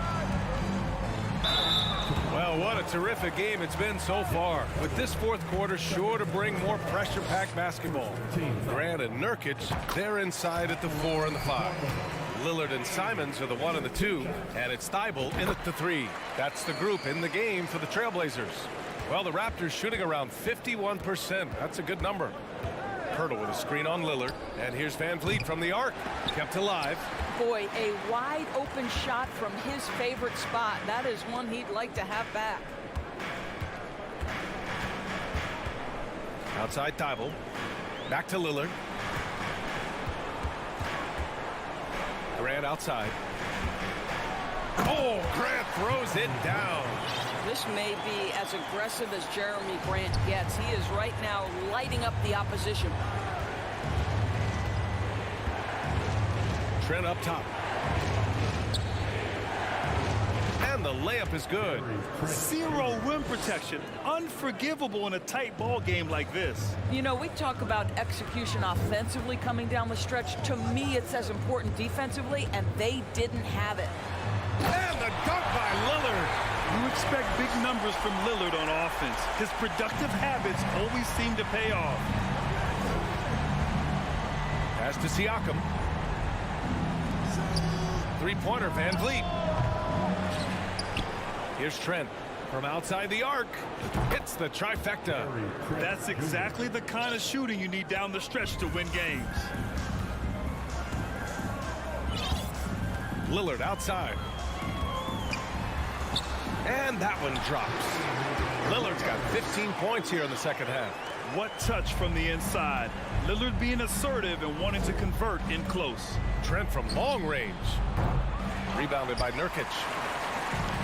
Speaker 7: Well, what a terrific game it's been so far. With this fourth quarter sure to bring more pressure-packed basketball. Grant and Nurkic, they're inside at the 4 and the 5. Lillard and Simons are the 1 and the 2, and it's Thibault in at the 3. That's the group in the game for the Trailblazers. Well, the Raptors shooting around 51%. That's a good number. Pirtle with a screen on Lillard, and here's Van Vliet from the arc, kept alive.
Speaker 9: Boy, a wide open shot from his favorite spot. That is one he'd like to have back.
Speaker 7: Outside Thibault, back to Lillard. Grant outside. Oh, Grant throws it down.
Speaker 9: This may be as aggressive as Jeremy Grant gets. He is right now lighting up the opposition.
Speaker 7: Trent up top. And the layup is good.
Speaker 8: Zero rim protection. Unforgivable in a tight ball game like this.
Speaker 9: You know, we talk about execution offensively coming down the stretch. To me, it's as important defensively, and they didn't have it.
Speaker 7: And the dunk by Lillard.
Speaker 8: You expect big numbers from Lillard on offense. His productive habits always seem to pay off.
Speaker 7: Pass to Siakam. Three-pointer, Van Vliet. Here's Trent from outside the arc. Hits the trifecta.
Speaker 8: That's exactly the kind of shooting you need down the stretch to win games.
Speaker 7: Lillard outside. And that one drops. Lillard's got 15 points here in the second half.
Speaker 8: What touch from the inside. Lillard being assertive and wanting to convert in close.
Speaker 7: Trent from long range. Rebounded by Nurkic.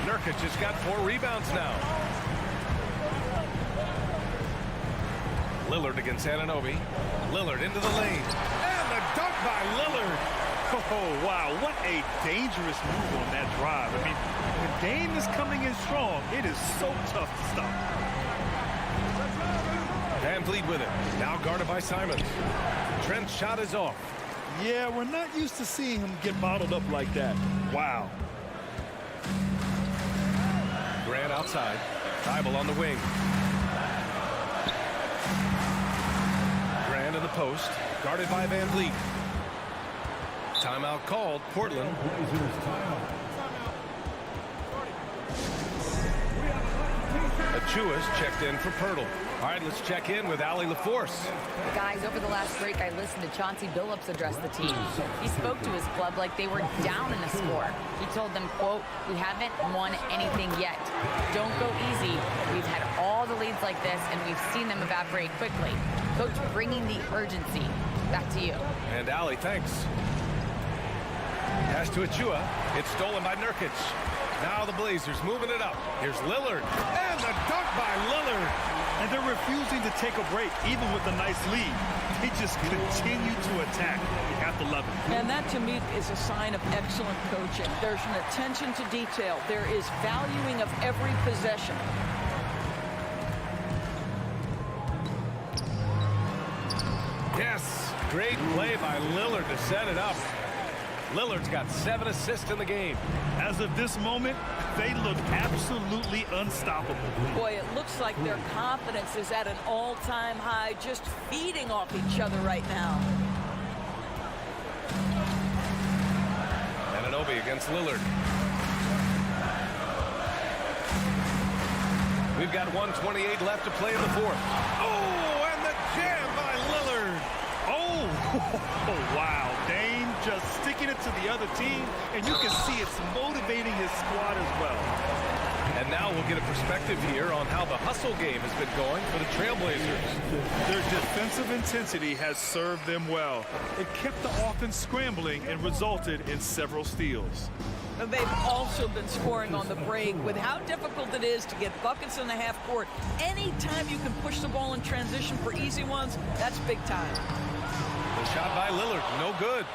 Speaker 7: Nurkic has got 4 rebounds now. Lillard against Anunoby. Lillard into the lane. And the dunk by Lillard.
Speaker 8: Oh, wow. What a dangerous move on that drive. I mean, when Dame is coming in strong, it is so tough to stop.
Speaker 7: Van Vliet with it. Now guarded by Simons. Trent's shot is off.
Speaker 8: Yeah, we're not used to seeing him get bottled up like that. Wow.
Speaker 7: Grant outside. Thibault on the wing. Grant in the post. Guarded by Van Vliet. Timeout called. Portland. Achua's checked in for Pirtle. All right, let's check in with Allie LaForce.
Speaker 10: Guys, over the last break, I listened to Chauncey Billups address the team. He spoke to his club like they were down in the score. He told them, quote, "We haven't won anything yet. Don't go easy. We've had all the leads like this, and we've seen them evaporate quickly." Coach bringing the urgency. Back to you.
Speaker 7: And Allie, thanks. Pass to Achua. It's stolen by Nurkic. Now the Blazers moving it up. Here's Lillard. And the dunk by Lillard.
Speaker 8: And they're refusing to take a break, even with a nice lead. They just continue to attack. You have to love it.
Speaker 9: And that, to me, is a sign of excellent coaching. There's an attention to detail. There is valuing of every possession.
Speaker 7: Yes, great play by Lillard to set it up. Lillard's got 7 assists in the game.
Speaker 8: As of this moment, they look absolutely unstoppable.
Speaker 9: Boy, it looks like their confidence is at an all-time high, just feeding off each other right now.
Speaker 7: Anunoby against Lillard. We've got 1:28 left to play in the fourth. Oh, and the jam by Lillard.
Speaker 8: Oh, wow. Dame just sticking it to the other team, and you can see it's motivating his squad as well.
Speaker 7: And now we'll get a perspective here on how the hustle game has been going for the Trailblazers.
Speaker 8: Their defensive intensity has served them well. It kept the offense scrambling and resulted in several steals.
Speaker 9: And they've also been scoring on the break. With how difficult it is to get buckets in the half court, anytime you can push the ball in transition for easy ones, that's big time.
Speaker 7: The shot by Lillard, no good.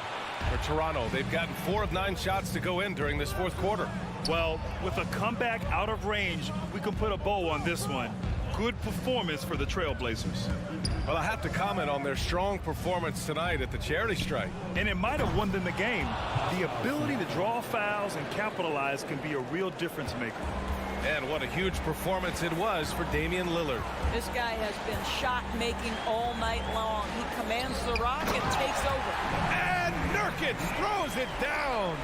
Speaker 7: For Toronto, they've gotten 4 of 9 shots to go in during this fourth quarter.
Speaker 8: Well, with a comeback out of range, we can put a bow on this one. Good performance for the Trailblazers.
Speaker 7: Well, I have to comment on their strong performance tonight at the charity strike.
Speaker 8: And it might have won them the game. The ability to draw fouls and capitalize can be a real difference maker.
Speaker 7: And what a huge performance it was for Damian Lillard.
Speaker 9: This guy has been shot-making all night long. He commands the rock and takes over.
Speaker 7: And Nurkic throws it down.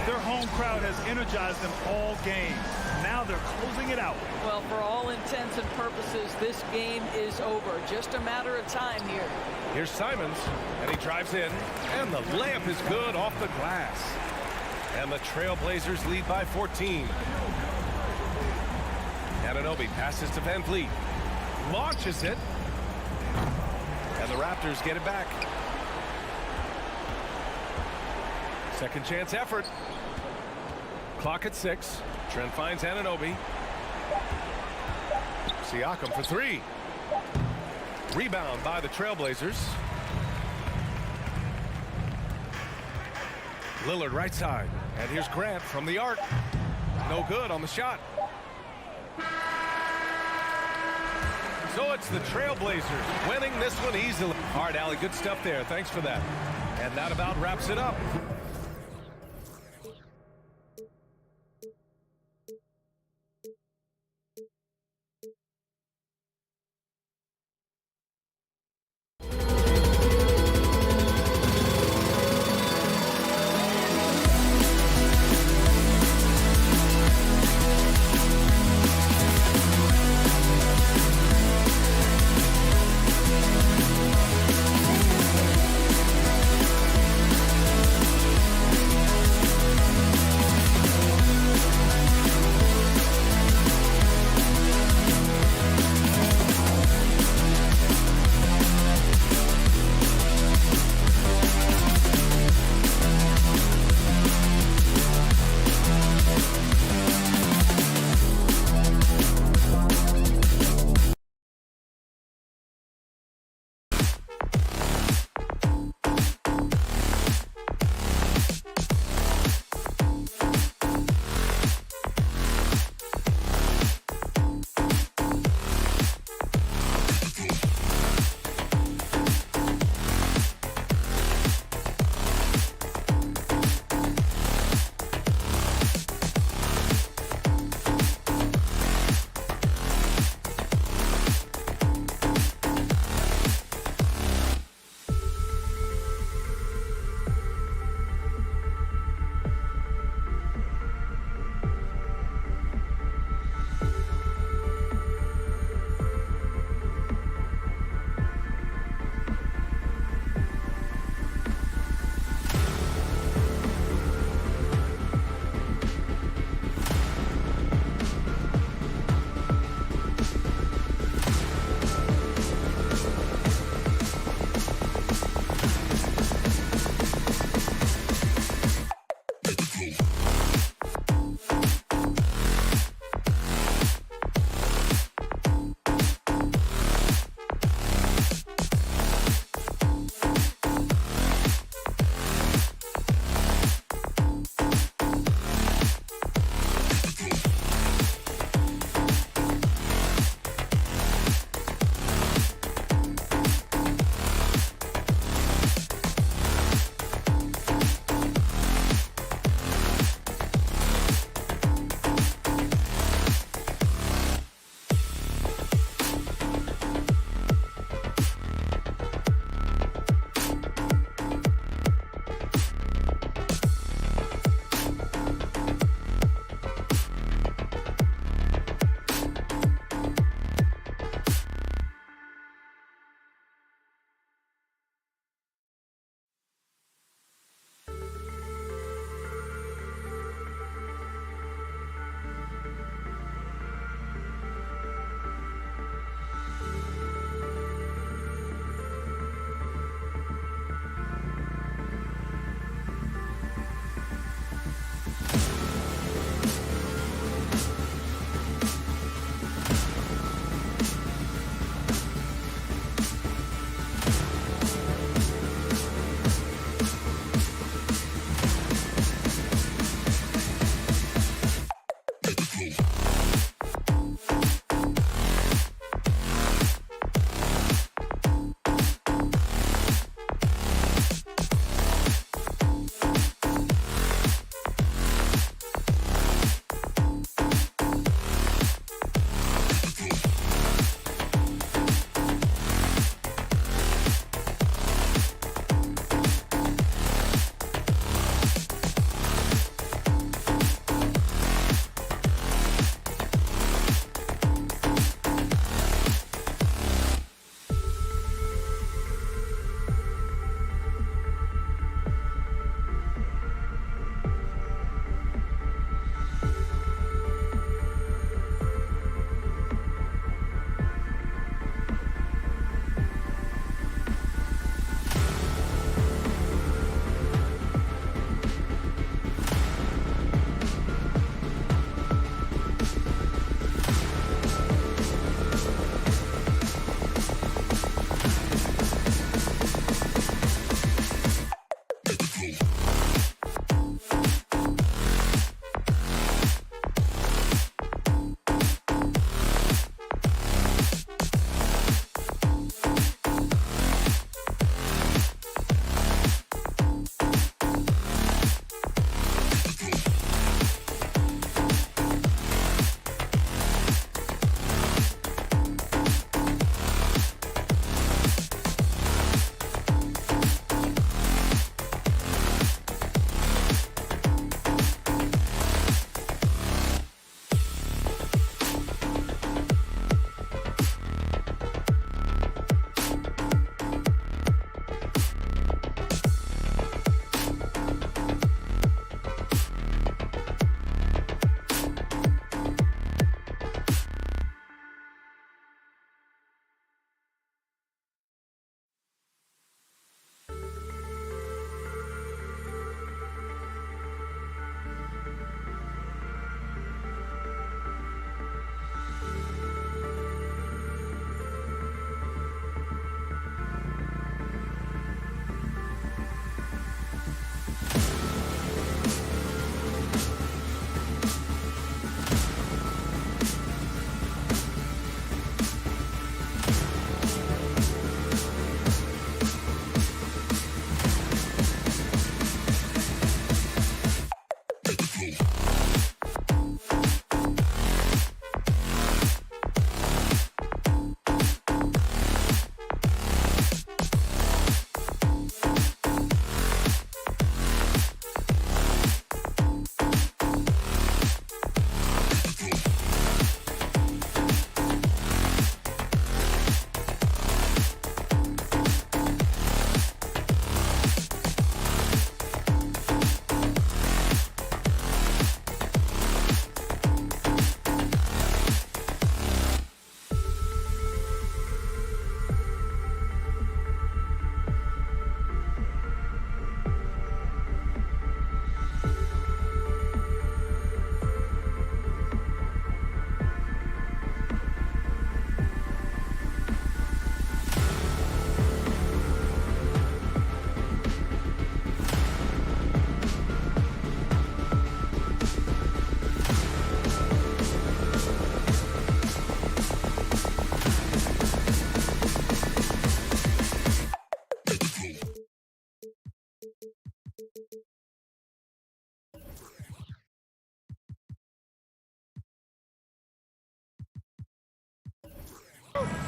Speaker 8: Their home crowd has energized them all game. Now they're closing it out.
Speaker 9: Well, for all intents and purposes, this game is over. Just a matter of time here.
Speaker 7: Here's Simons, and he drives in, and the layup is good off the glass. And the Trailblazers lead by 14. Anunoby passes to Van Vliet. Launches it. And the Raptors get it back. Second chance effort. Clock at 6. Trent finds Anunoby. Siakam for 3. Rebound by the Trailblazers. Lillard right side. And here's Grant from the arc. No good on the shot. So it's the Trailblazers winning this one easily. All right, Allie, good stuff there. Thanks for that. And that about wraps it up.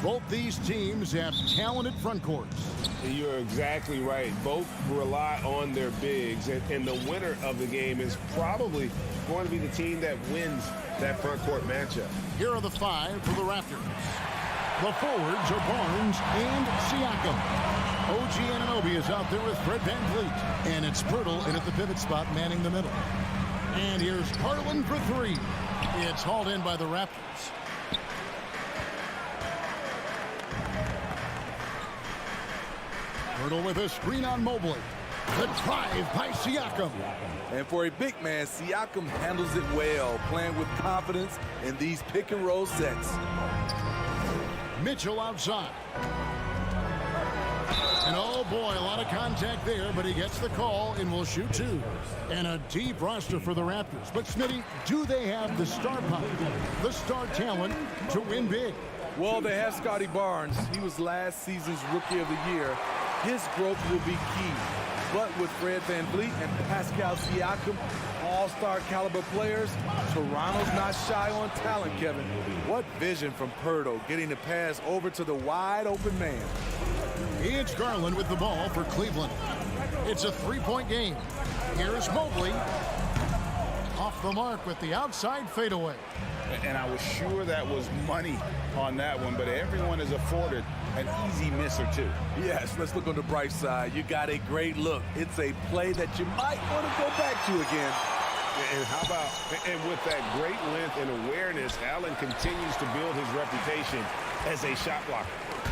Speaker 2: Both these teams have talented front courts.
Speaker 1: You're exactly right. Both rely on their bigs, and the winner of the game is probably going to be the team that wins that front court matchup.
Speaker 2: Here are the five for the Raptors. The forwards are Barnes and Siakam. OG Anunoby is out there with Fred VanVleet. And it's Pirtle in at the pivot spot, manning the middle. And here's Garland for three. It's hauled in by the Raptors. Pirtle with a screen on Mobley. The drive by Siakam.
Speaker 11: And for a big man, Siakam handles it well, playing with confidence in these pick and roll sets.
Speaker 2: Mitchell outside. And oh boy, a lot of contact there, but he gets the call and will shoot two. And a deep roster for the Raptors. But Smitty, do they have the star power, the star talent to win big?
Speaker 11: Well, they have Scotty Barnes. He was last season's Rookie of the Year. His growth will be key. But with Fred VanVleet and Pascal Siakam, all-star caliber players, Toronto's not shy on talent, Kevin. What vision from Pirtle, getting the pass over to the wide-open man.
Speaker 2: It's Garland with the ball for Cleveland. It's a three-point game. Here's Mobley. Off the mark with the outside fadeaway.
Speaker 1: And I was sure that was money on that one, but everyone is afforded an easy miss or two.
Speaker 11: Yes, let's look on the bright side. You got a great look. It's a play that you might want to go back to again.
Speaker 1: And how about, and with that great length and awareness, Allen continues to build his reputation as a shot blocker.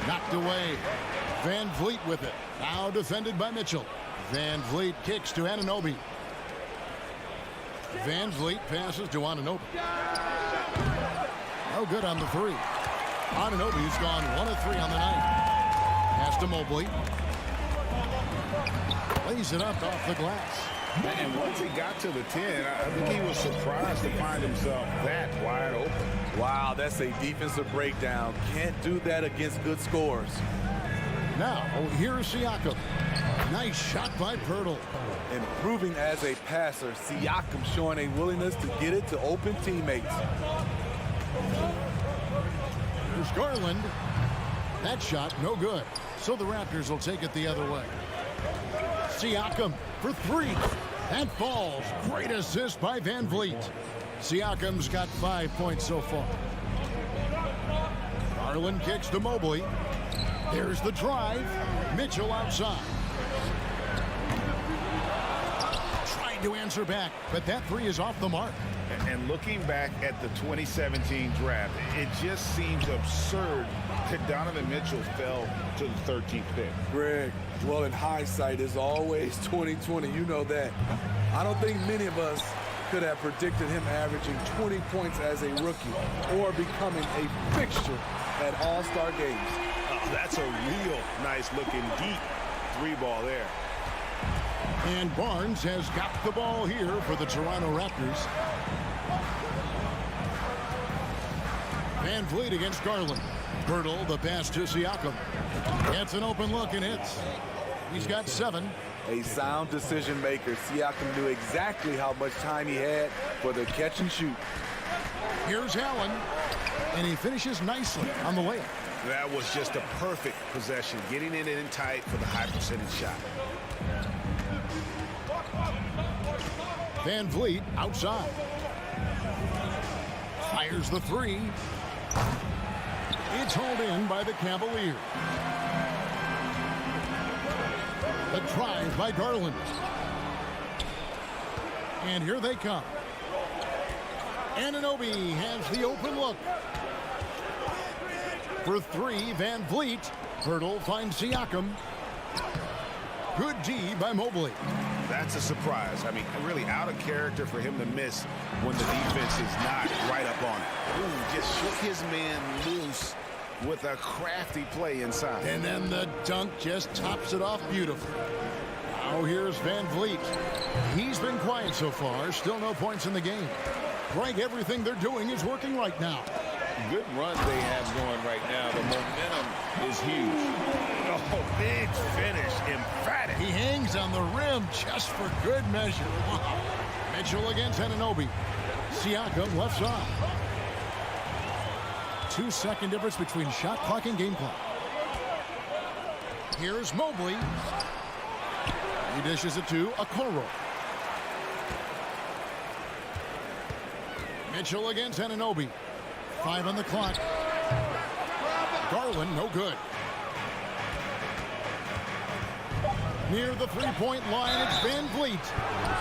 Speaker 2: Knocked away. VanVleet with it. Now defended by Mitchell. VanVleet kicks to Anunoby. VanVleet passes to Anunoby. No good on the three. Anunoby's gone 1 of 3 on the night. Pass to Mobley. lays it up off the glass.
Speaker 1: And once he got to the 10, I think he was surprised to find himself that wide open.
Speaker 11: Wow, that's a defensive breakdown. Can't do that against good scores.
Speaker 2: Now, here's Siakam. Nice shot by Pirtle.
Speaker 11: Improving as a passer, Siakam showing a willingness to get it to open teammates.
Speaker 2: Here's Garland. That shot, no good. So the Raptors will take it the other way. Siakam for three. That falls. Great assist by Van Vliet. Siakam's got 5 points so far. Garland kicks to Mobley. There's the drive. Mitchell outside. Trying to answer back, but that three is off the mark.
Speaker 1: And looking back at the 2017 draft, it just seems absurd that Donovan Mitchell fell to the 13th pick.
Speaker 11: Greg, well, in hindsight is always 2020. You know that. I don't think many of us could have predicted him averaging 20 points as a rookie or becoming a fixture at All-Star games.
Speaker 1: Oh, that's a real nice looking deep three ball there.
Speaker 2: And Barnes has got the ball here for the Toronto Raptors. Van Vliet against Garland. Pirtle, the pass to Siakam. Gets an open look and hits. He's got 7.
Speaker 11: A sound decision maker. Siakam knew exactly how much time he had for the catch and shoot.
Speaker 2: Here's Allen, and he finishes nicely on the layup.
Speaker 1: That was just a perfect possession, getting it in tight for the high percentage shot.
Speaker 2: Van Vliet outside. Fires the three. It's hauled in by the Cavaliers. The drive by Garland. And here they come. Anunoby has the open look. For three, Van Vliet. Pirtle finds Siakam. Good D by Mobley.
Speaker 1: That's a surprise. I mean, really out of character for him to miss when the defense is not right up on it. Ooh, just shook his man loose with a crafty play inside.
Speaker 2: And then the dunk just tops it off beautifully. Now here's Van Vliet. He's been quiet so far. Still no points in the game. Greg, everything they're doing is working right now.
Speaker 1: Good run they have going right now. The momentum is huge. Oh, big finish. Emphatic.
Speaker 2: He hangs on the rim just for good measure. Wow. Mitchell against Anunoby. Siakam left side. 2-second difference between shot clock and game clock. Here's Mobley. He dishes it to Okoro. Mitchell against Anunoby. 5 on the clock. Garland, no good. Near the three-point line, it's Van Vliet.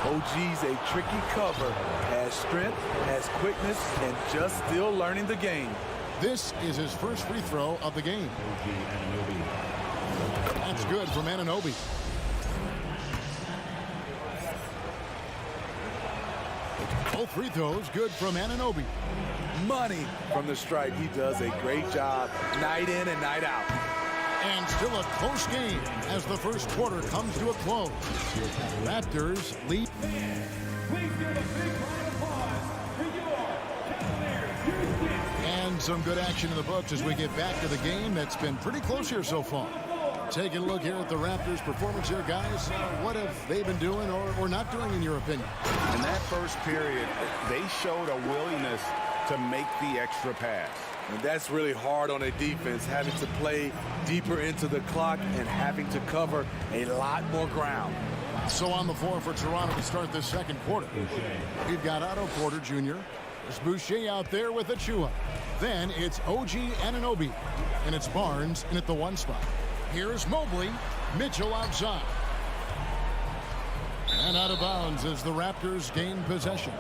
Speaker 11: OG's a tricky cover. Has strength, has quickness, and just still learning the game.
Speaker 2: This is his first free throw of the game. That's good from Anunoby. Both free throws good from Anunoby.
Speaker 11: Money from the stripe. He does a great job night in and night out.
Speaker 2: And still a close game as the first quarter comes to a close. Raptors lead. And some good action in the books as we get back to the game that's been pretty close here so far. Taking a look here at the Raptors' performance here, guys. What have they been doing or not doing, in your opinion?
Speaker 1: In that first period, they showed a willingness to make the extra pass.
Speaker 11: And that's really hard on a defense, having to play deeper into the clock and having to cover a lot more ground.
Speaker 2: So on the floor for Toronto to start this second quarter. We've got Otto Porter Jr. There's Boucher out there with Achua. Then it's OG Anunoby. And it's Barnes in at the 1 spot. Here's Mobley. Mitchell outside. And out of bounds as the Raptors gain possession.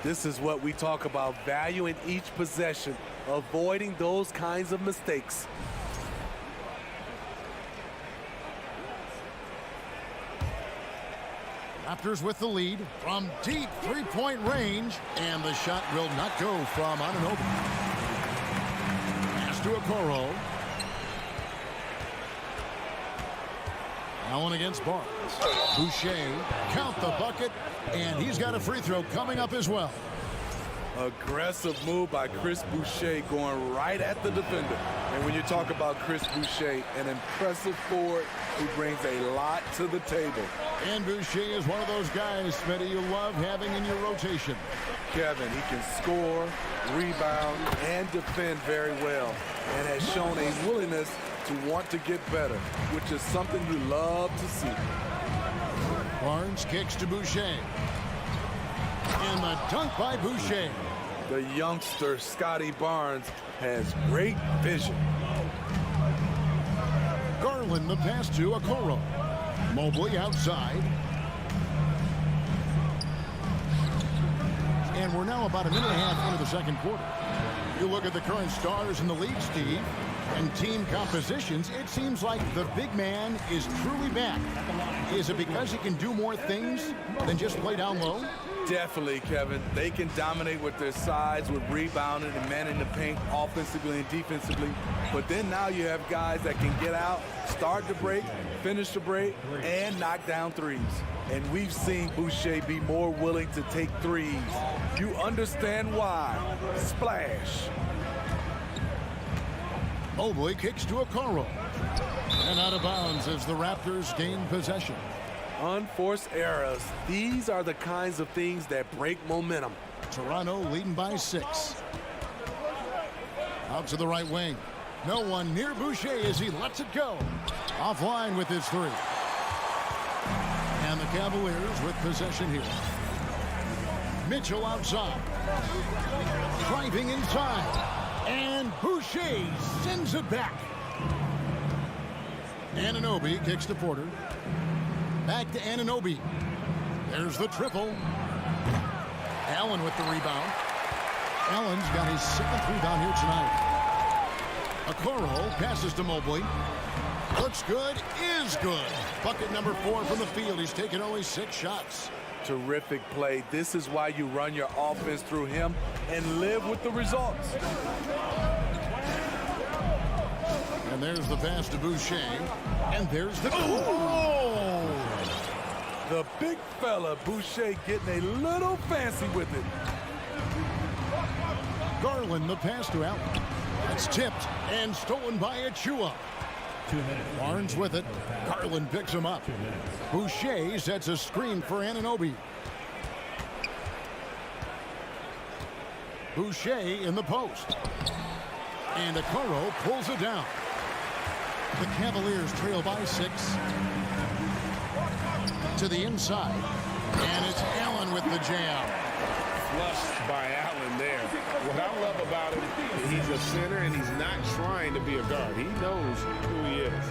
Speaker 11: This is what we talk about, value in each possession, avoiding those kinds of mistakes.
Speaker 2: Raptors with the lead from deep three-point range, and the shot will not go from Anunoby. Pass to Okoro. Allen against Barnes. Boucher, count the bucket, and he's got a free throw coming up as well.
Speaker 11: Aggressive move by Chris Boucher going right at the defender. And when you talk about Chris Boucher, an impressive forward who brings a lot to the table.
Speaker 2: And Boucher is one of those guys, Smitty, you love having in your rotation.
Speaker 11: Kevin, he can score, rebound, and defend very well, and has shown a willingness to want to get better, which is something you love to see.
Speaker 2: Barnes kicks to Boucher. And the dunk by Boucher.
Speaker 11: The youngster, Scotty Barnes, has great vision.
Speaker 2: Garland the pass to Okoro. Mobley outside. And we're now about a minute and a half into the second quarter. You look at the current stars in the league, Steve, and team compositions, it seems like the big man is truly back. Is it because he can do more things than just play down low?
Speaker 11: Definitely, Kevin. They can dominate with their size, with rebounding and manning the paint offensively and defensively. But then now you have guys that can get out, start the break, finish the break, and knock down threes. And we've seen Boucher be more willing to take threes. You understand why. Splash.
Speaker 2: Mobley kicks to Okoro. And out of bounds as the Raptors gain possession.
Speaker 11: Unforced errors. These are the kinds of things that break momentum.
Speaker 2: Toronto leading by 6. Out to the right wing. No one near Boucher as he lets it go. Offline with his 3. And the Cavaliers with possession here. Mitchell outside. Driving inside. And Boucher sends it back. Anunoby kicks to Porter. Back to Anunoby. There's the triple. Allen with the rebound. Allen's got his 7th rebound here tonight. Okoro passes to Mobley. Looks good, is good. Bucket number 4 from the field. He's taken only 6 shots.
Speaker 11: Terrific play. This is why you run your offense through him and live with the results.
Speaker 2: And there's the pass to Boucher. And there's the...
Speaker 11: The big fella, Boucher, getting a little fancy with it.
Speaker 2: Garland, the pass to Allen. It's tipped and stolen by Achua.
Speaker 5: 2 minutes.
Speaker 2: Barnes with it. Garland picks him up. Boucher sets a screen for Anunoby. Boucher in the post. And Okoro pulls it down. The Cavaliers trail by 6. To the inside. And it's Allen with the jam.
Speaker 1: Flushed by Allen there. What I love about him, he's a center and he's not trying to be a guard. He knows who he is.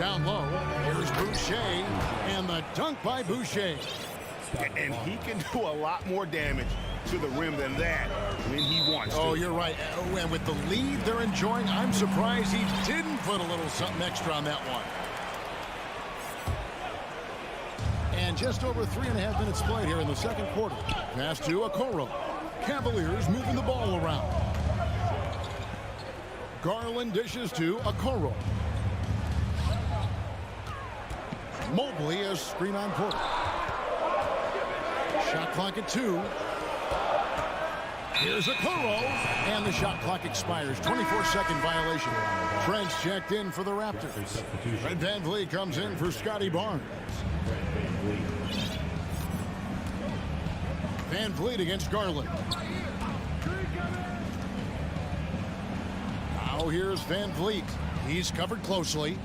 Speaker 2: Down low, here's Boucher, and the dunk by Boucher.
Speaker 1: And he can do a lot more damage to the rim than that when he wants to.
Speaker 2: Oh, you're right. And with the lead they're enjoying, I'm surprised he didn't put a little something extra on that one. And just over 3.5 minutes played here in the second quarter. Pass to Okoro. Cavaliers moving the ball around. Garland dishes to Okoro. Mobley a screen on Porter. Shot clock at 2. Here's Okoro. And the shot clock expires. 24-second violation. Trent's checked in for the Raptors. Fred VanVleet comes in for Scotty Barnes. VanVleet against Garland. Now here's VanVleet. He's covered closely.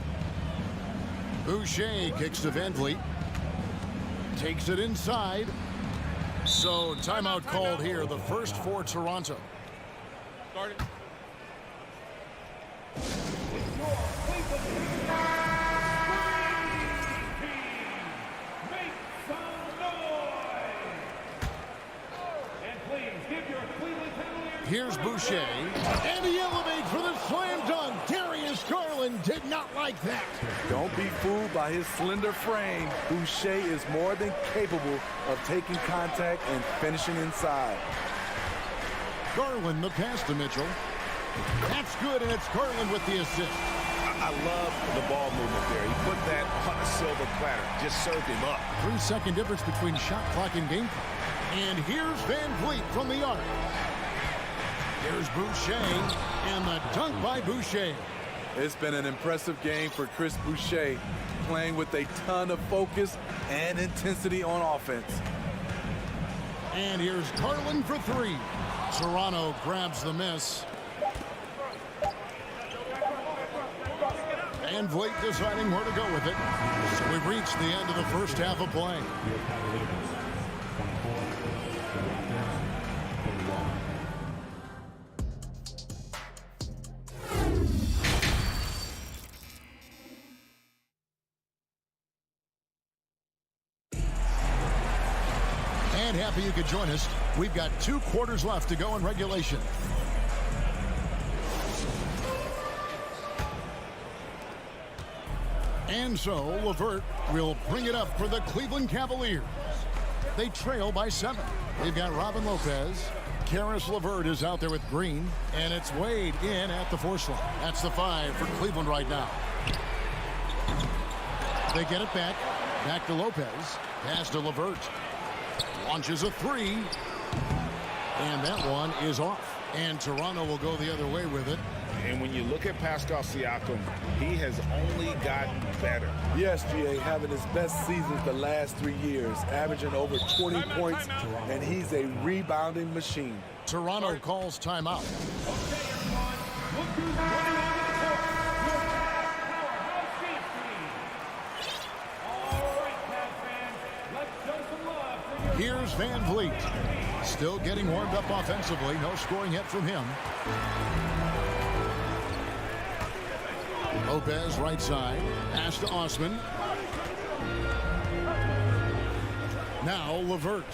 Speaker 2: Boucher kicks to VanVleet. Takes it inside. So timeout called here. The first for Toronto.
Speaker 7: Started.
Speaker 2: Here's Boucher, and he elevates for the slam dunk. Darius Garland did not like that.
Speaker 11: Don't be fooled by his slender frame. Boucher is more than capable of taking contact and finishing inside.
Speaker 2: Garland the pass to Mitchell. That's good, and it's Garland with the assist.
Speaker 1: I love the ball movement there. He put that on a silver platter. Just served him up.
Speaker 2: 3-second difference between shot clock and game clock. And here's Van Vliet from the arc. Here's Boucher, and the dunk by Boucher.
Speaker 11: It's been an impressive game for Chris Boucher, playing with a ton of focus and intensity on offense.
Speaker 2: And here's Garland for three. Toronto grabs the miss. Van Vliet deciding where to go with it. So we've reached the end of the first half of play. And happy you could join us. We've got 2 quarters left to go in regulation. And so LeVert will bring it up for the Cleveland Cavaliers. They trail by 7. They've got Robin Lopez. Caris LeVert is out there with Green, and it's Wade in at the 4 slot. That's the 5 for Cleveland right now. They get it back. Back to Lopez. Pass to LeVert. Launches a 3. And that one is off. And Toronto will go the other way with it.
Speaker 1: And when you look at Pascal Siakam, he has only gotten better.
Speaker 11: Yes, GA, having his best seasons the last 3 years, averaging over 20 points, and he's a rebounding machine.
Speaker 2: Toronto calls timeout. Here's Van Vliet. Still getting warmed up offensively. No scoring yet from him. Lopez right side. Pass to Osman. Now LeVert.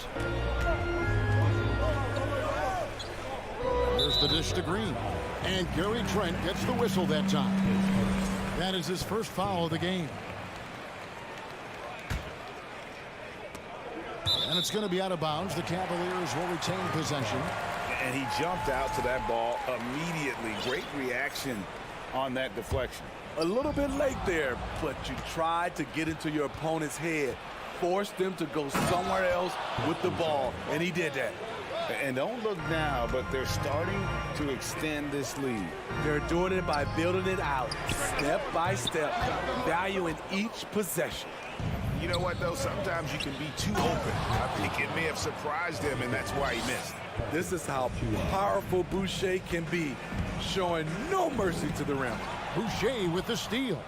Speaker 2: There's the dish to Green. And Gary Trent gets the whistle that time. That is his first foul of the game. And it's going to be out of bounds. The Cavaliers will retain possession.
Speaker 1: And he jumped out to that ball immediately. Great reaction on that deflection.
Speaker 11: A little bit late there, but you tried to get into your opponent's head. Forced them to go somewhere else with the ball, and he did that.
Speaker 1: And don't look now, but they're starting to extend this lead.
Speaker 11: They're doing it by building it out, step by step, valuing each possession.
Speaker 1: You know what, though? Sometimes you can be too open. I think it may have surprised him, and that's why he missed.
Speaker 11: This is how powerful Boucher can be, showing no mercy to the rim.
Speaker 2: Boucher with the steal.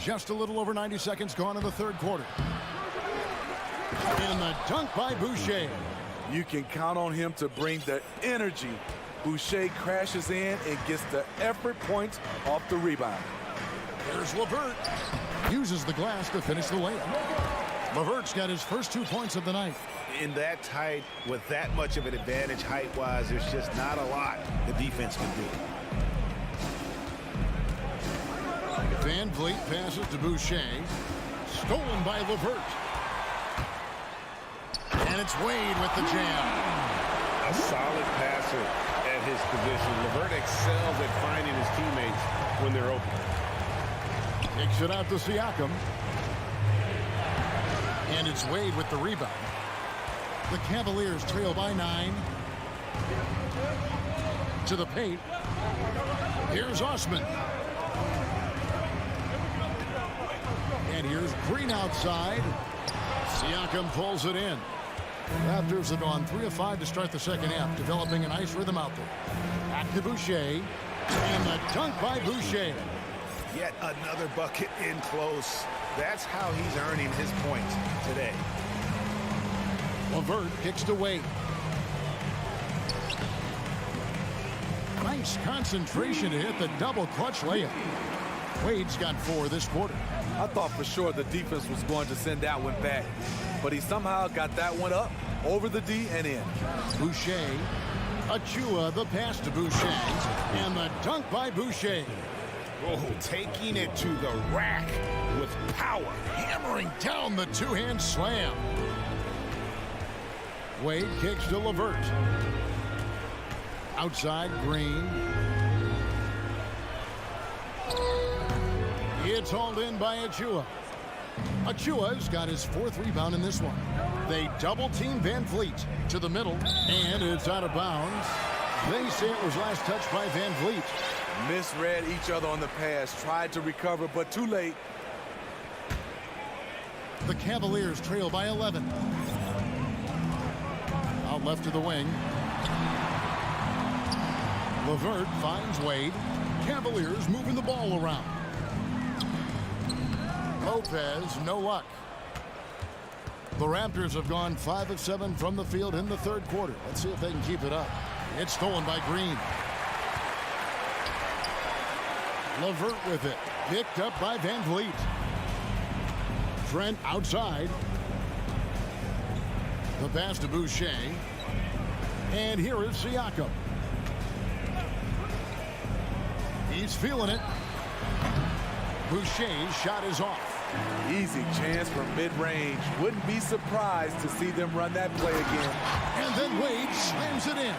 Speaker 2: Just a little over 90 seconds gone in the third quarter. And the dunk by Boucher.
Speaker 11: You can count on him to bring the energy. Boucher crashes in and gets the effort points off the rebound.
Speaker 2: There's LeVert. Uses the glass to finish the layup. LeVert's got his first 2 points of the night.
Speaker 1: In that tight, with that much of an advantage height-wise, there's just not a lot the defense can do.
Speaker 2: Van Vliet passes to Boucher. Stolen by LeVert. And it's Wade with the jam.
Speaker 1: A solid passer at his position. LeVert excels at finding his teammates when they're open.
Speaker 2: Takes it out to Siakam. And it's Wade with the rebound. The Cavaliers trail by 9. To the paint. Here's Osman. And here's Green outside. Siakam pulls it in. Raptors have gone 3 of 5 to start the second half, developing a nice rhythm out there. Back to Boucher. And the dunk by Boucher.
Speaker 1: Yet another bucket in close. That's how he's earning his points today.
Speaker 2: LeVert kicks to Wade. Nice concentration to hit the double clutch layup. Wade's got 4 this quarter.
Speaker 11: I thought for sure the defense was going to send that one back, but he somehow got that one up over the D and in.
Speaker 2: Boucher. Achua, the pass to Boucher. And the dunk by Boucher.
Speaker 1: Oh, taking it to the rack with power.
Speaker 2: Hammering down the two-hand slam. Wade kicks to LeVert. Outside, Green. It's hauled in by Achua. Achua's got his 4th rebound in this one. They double-team Van Vliet to the middle, and it's out of bounds. They say it was last touched by Van Vliet.
Speaker 11: Misread each other on the pass, tried to recover, but too late.
Speaker 2: The Cavaliers trail by 11. Out left to the wing. LeVert finds Wade. Cavaliers moving the ball around. Lopez, no luck. The Raptors have gone 5 of 7 from the field in the 3rd quarter. Let's see if they can keep it up. It's stolen by Green. LeVert with it. Picked up by Van Vliet. Trent outside. The pass to Boucher. And here is Siakam. He's feeling it. Boucher's shot is off.
Speaker 11: Easy chance from mid-range. Wouldn't be surprised to see them run that play again.
Speaker 2: And then Wade slams it in.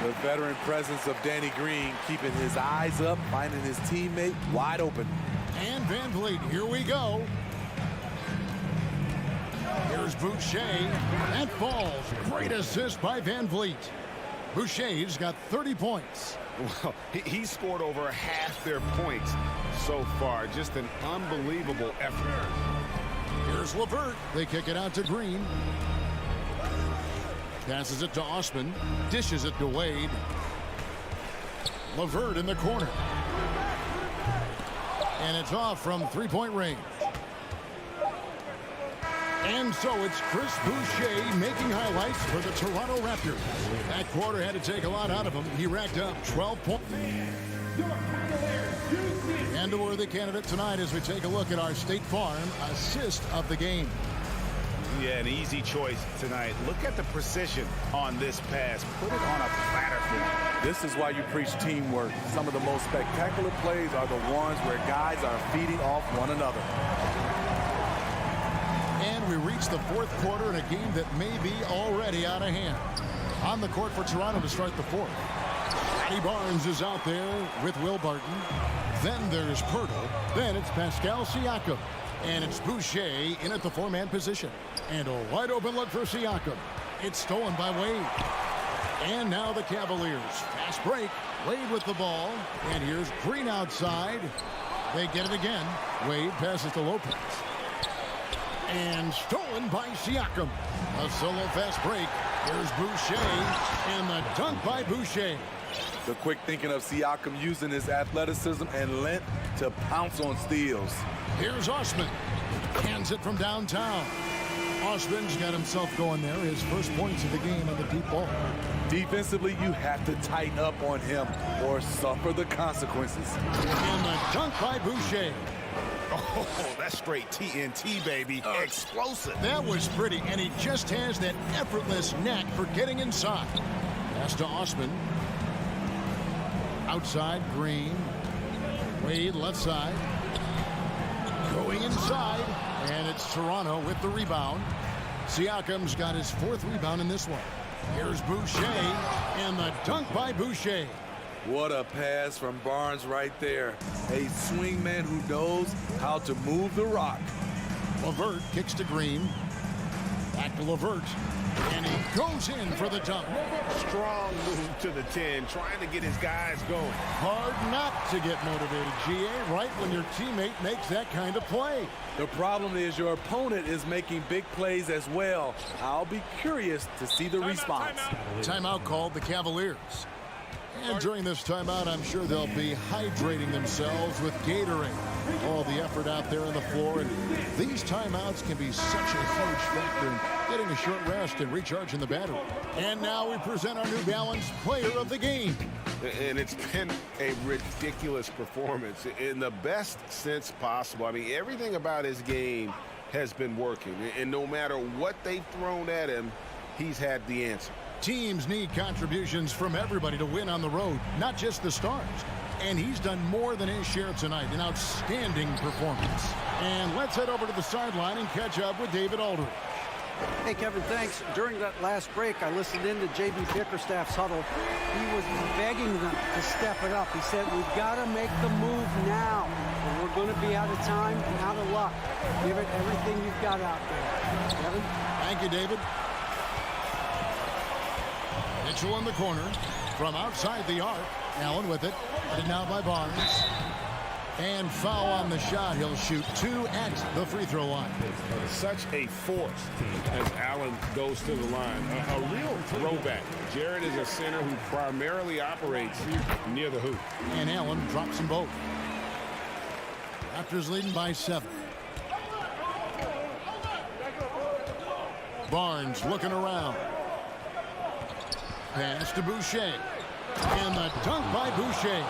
Speaker 11: The veteran presence of Danny Green keeping his eyes up, finding his teammate wide open.
Speaker 2: And Van Vliet, here we go. Here's Boucher. That falls. Great assist by Van Vliet. Boucher's got 30 points.
Speaker 1: Well, he scored over half their points so far. Just an unbelievable effort.
Speaker 2: Here's LeVert. They kick it out to Green. Passes it to Osman. Dishes it to Wade. LeVert in the corner. And it's off from 3-point range. And so it's Chris Boucher making highlights for the Toronto Raptors. That quarter had to take a lot out of him. He racked up 12 points. And a worthy candidate tonight as we take a look at our State Farm assist of the game.
Speaker 1: Yeah, an easy choice tonight. Look at the precision on this pass. Put it on a platter for him.
Speaker 11: This is why you preach teamwork. Some of the most spectacular plays are the ones where guys are feeding off one another.
Speaker 2: And we reach the 4th quarter in a game that may be already out of hand. On the court for Toronto to start the 4th. Scotty Barnes is out there with Will Barton. Then there's Pirtle. Then it's Pascal Siakam. And it's Boucher in at the 4-man position. And a wide open look for Siakam. It's stolen by Wade. And now the Cavaliers. Fast break. Wade with the ball. And here's Green outside. They get it again. Wade passes to Lopez. And stolen by Siakam. A solo fast break. There's Boucher. And the dunk by Boucher.
Speaker 11: The quick thinking of Siakam using his athleticism and length to pounce on steals.
Speaker 2: Here's Osman. Hands it from downtown. Osman's got himself going there. His first points of the game on the deep ball.
Speaker 11: Defensively, you have to tighten up on him or suffer the consequences.
Speaker 2: And the dunk by Boucher.
Speaker 1: Oh, that's straight TNT, baby. Explosive.
Speaker 2: That was pretty, and he just has that effortless knack for getting inside. Pass to Osman. Outside, Green. Wade, left side. Going inside, and it's Toronto with the rebound. Siakam's got his 4th rebound in this one. Here's Boucher, and the dunk by Boucher.
Speaker 11: What a pass from Barnes right there. A swingman who knows how to move the rock.
Speaker 2: LeVert kicks to Green. Back to LeVert. And he goes in for the dunk.
Speaker 1: Strong move to the 10, trying to get his guys going.
Speaker 2: Hard not to get motivated, GA, right when your teammate makes that kind of play.
Speaker 11: The problem is your opponent is making big plays as well. I'll be curious to see the response.
Speaker 2: Timeout called the Cavaliers. And during this timeout, I'm sure they'll be hydrating themselves with Gatorade. All the effort out there on the floor. And these timeouts can be such a huge factor in getting a short rest and recharging the battery. And now we present our New Balance Player of the Game.
Speaker 1: And it's been a ridiculous performance in the best sense possible. I mean, everything about his game has been working. And no matter what they've thrown at him, he's had the answer.
Speaker 2: Teams need contributions from everybody to win on the road, not just the stars. And he's done more than his share tonight. An outstanding performance. And let's head over to the sideline and catch up with David Aldridge.
Speaker 4: Hey, Kevin, thanks. During that last break, I listened in to J.B. Bickerstaff's huddle. He was begging them to step it up. He said, we've got to make the move now. Or we're going to be out of time and out of luck. Give it everything you've got out there. Kevin?
Speaker 2: Thank you, David. Mitchell in the corner. From outside the arc. Allen with it. Headed now by Barnes. And foul on the shot. He'll shoot 2 at the free throw line.
Speaker 1: Such a force as Allen goes to the line. A real throwback. Jared is a center who primarily operates near the hoop.
Speaker 2: And Allen drops them both. Raptors leading by 7. Barnes looking around. Pass to Boucher. And the dunk by Boucher.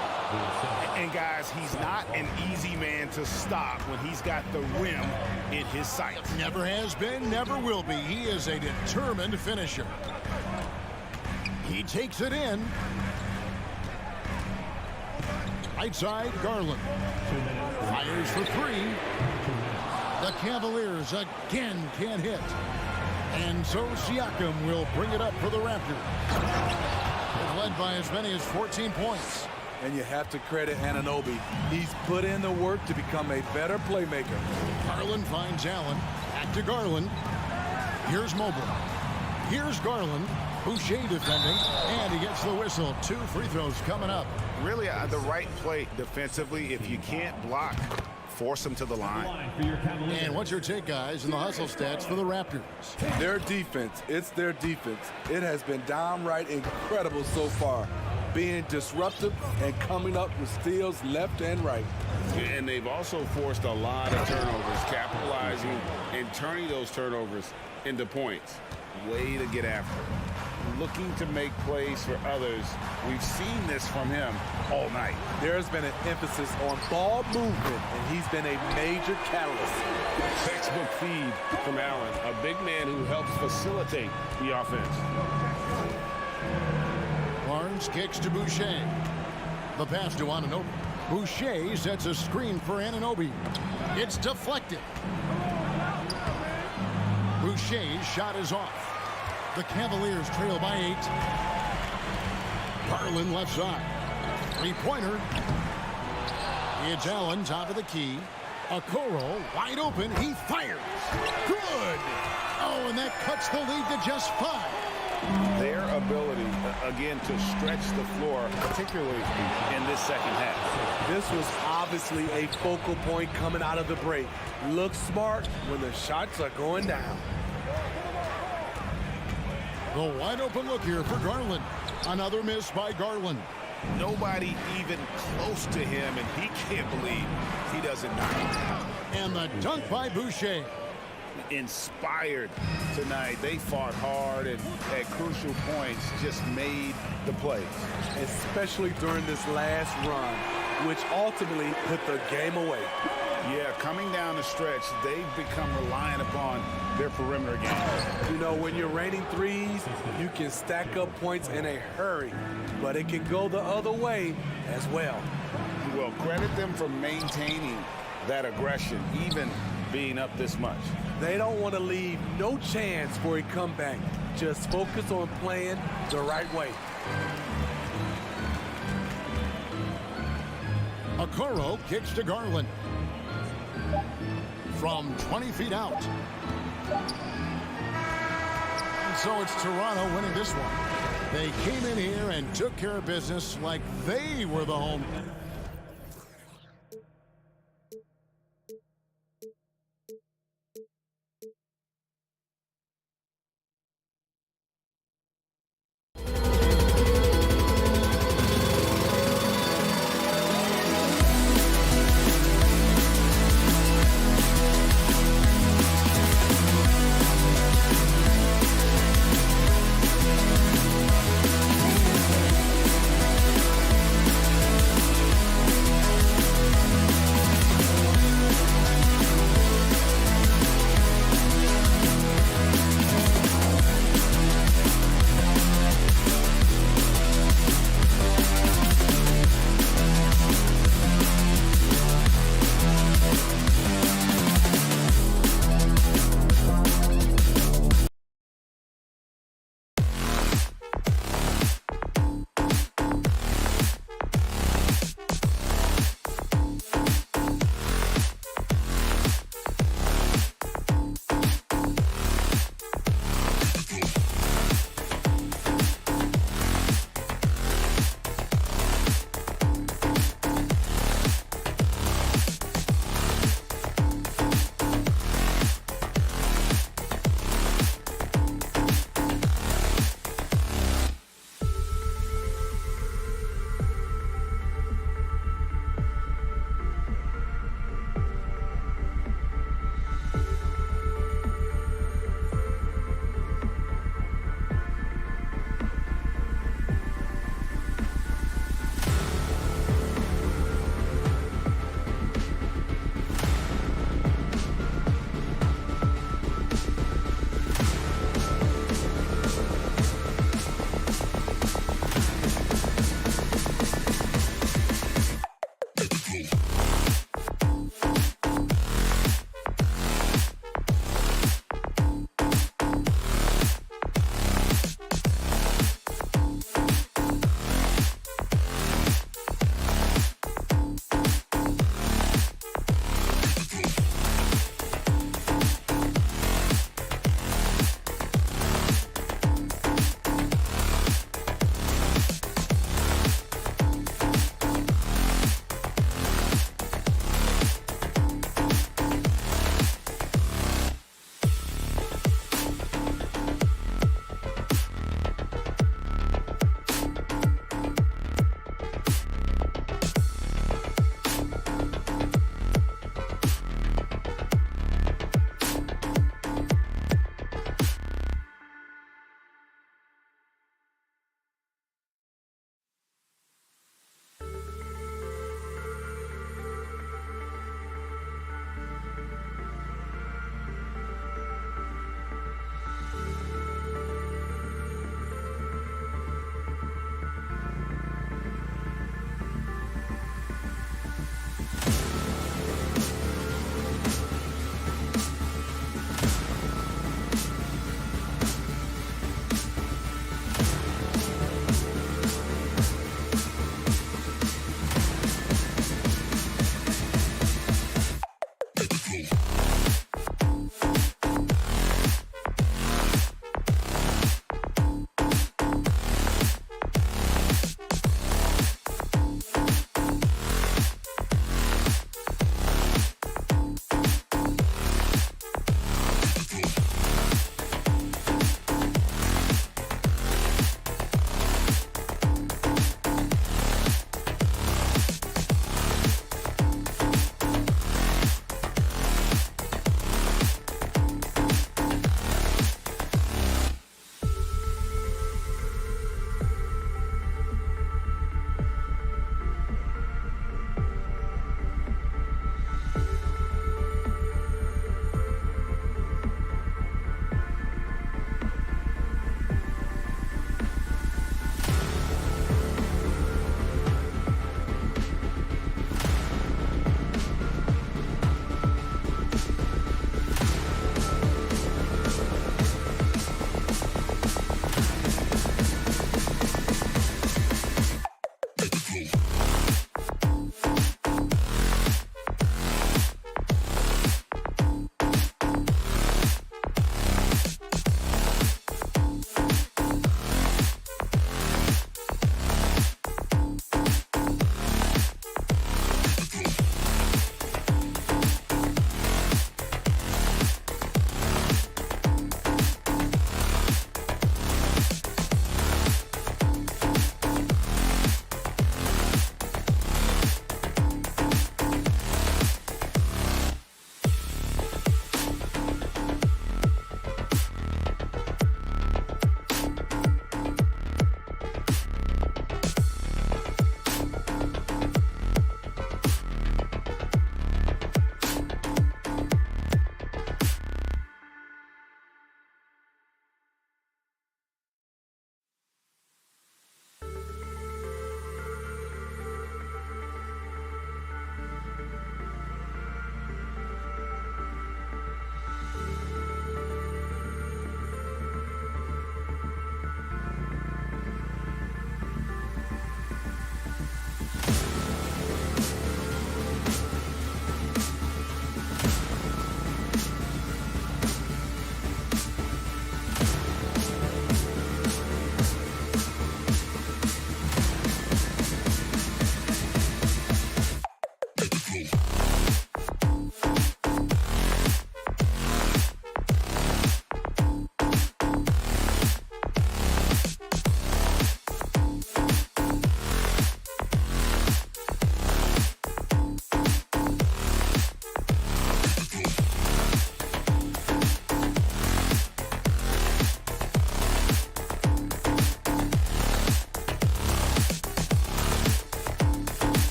Speaker 1: And guys, he's not an easy man to stop when he's got the rim in his sights.
Speaker 2: Never has been, never will be. He is a determined finisher. He takes it in. Right side, Garland. Fires for 3. The Cavaliers again can't hit. And so Siakam will bring it up for the Raptors. They've led by as many as 14 points.
Speaker 11: And you have to credit Anunoby. He's put in the work to become a better playmaker.
Speaker 2: Garland finds Allen. Back to Garland. Here's Mobile. Here's Garland. Boucher defending. And he gets the whistle. 2 free throws coming up.
Speaker 1: Really the right play defensively. If you can't block, force them to the line.
Speaker 2: And what's your take, guys, in the hustle stats for the Raptors?
Speaker 11: Their defense. It's their defense. It has been downright incredible so far. Being disruptive and coming up with steals left and right.
Speaker 1: And they've also forced a lot of turnovers, capitalizing and turning those turnovers into points. Way to get after it. Looking to make plays for others. We've seen this from him all night.
Speaker 11: There's been an emphasis on ball movement, and he's been a major catalyst.
Speaker 1: Textbook feed from Allen, a big man who helps facilitate the offense.
Speaker 2: Barnes kicks to Boucher. The pass to Anunoby. Boucher sets a screen for Anunoby. It's deflected. Boucher's shot is off. The Cavaliers trail by 8. Garland left side. 3-pointer. It's Allen, top of the key. Okoro wide open. He fires. Good. Oh, and that cuts the lead to just 5.
Speaker 1: Their ability, again, to stretch the floor, particularly in this second half.
Speaker 11: This was obviously a focal point coming out of the break. Look smart when the shots are going down.
Speaker 2: The wide open look here for Garland. Another miss by Garland.
Speaker 1: Nobody even close to him, and he can't believe he doesn't knock it down.
Speaker 2: And the dunk by Boucher.
Speaker 1: Inspired tonight. They fought hard and at crucial points just made the plays.
Speaker 11: Especially during this last run, which ultimately put the game away.
Speaker 1: Yeah, coming down the stretch, they've become reliant upon their perimeter game.
Speaker 11: You know, when you're raining threes, you can stack up points in a hurry, but it can go the other way as well.
Speaker 1: Well, credit them for maintaining that aggression, even being up this much.
Speaker 11: They don't want to leave no chance for a comeback. Just focus on playing the right way.
Speaker 2: Okoro kicks to Garland. From 20 feet out. And so it's Toronto winning this one. They came in here and took care of business like they were the home.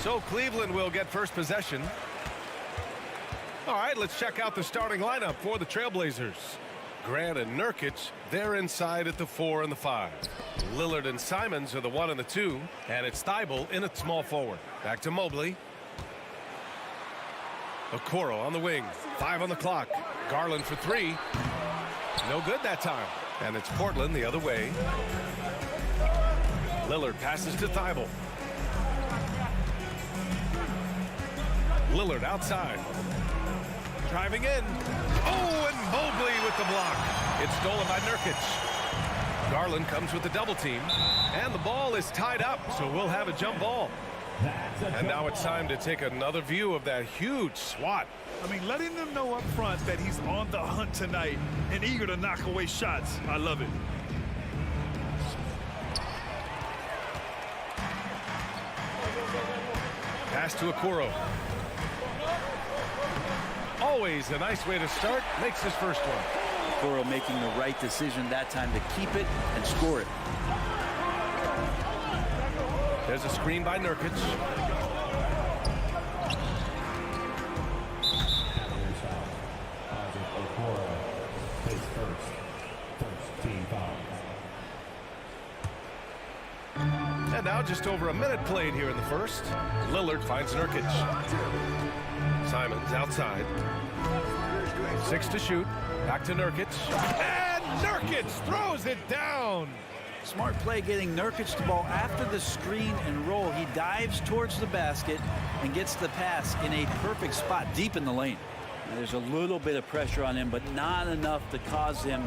Speaker 7: So Cleveland will get first possession. All right, let's check out the starting lineup for the Trailblazers. Grant and Nurkic, they're inside at the 4 and the 5. Lillard and Simons are the 1 and the 2. And it's Thibault in at small forward. Back to Mobley. Okoro on the wing. 5 on the clock. Garland for 3. No good that time. And it's Portland the other way. Lillard passes to Thibault. Lillard outside. Driving in. Oh, and Mobley with the block. It's stolen by Nurkic. Garland comes with the double team. And the ball is tied up, so we'll have a jump ball. And now it's time to take another view of that huge swat.
Speaker 8: I mean, letting them know up front that he's on the hunt tonight and eager to knock away shots. I love it.
Speaker 7: Pass to Okoro. Always a nice way to start. Makes his first one.
Speaker 4: Okoro making the right decision that time to keep it and score it.
Speaker 7: There's a screen by Nurkic. And now just over a minute played here in the first. Lillard finds Nurkic. Simons outside. 6 to shoot. Back to Nurkic. And Nurkic throws it down.
Speaker 4: Smart play getting Nurkic the ball after the screen and roll. He dives towards the basket and gets the pass in a perfect spot deep in the lane. Now, there's a little bit of pressure on him, but not enough to cause him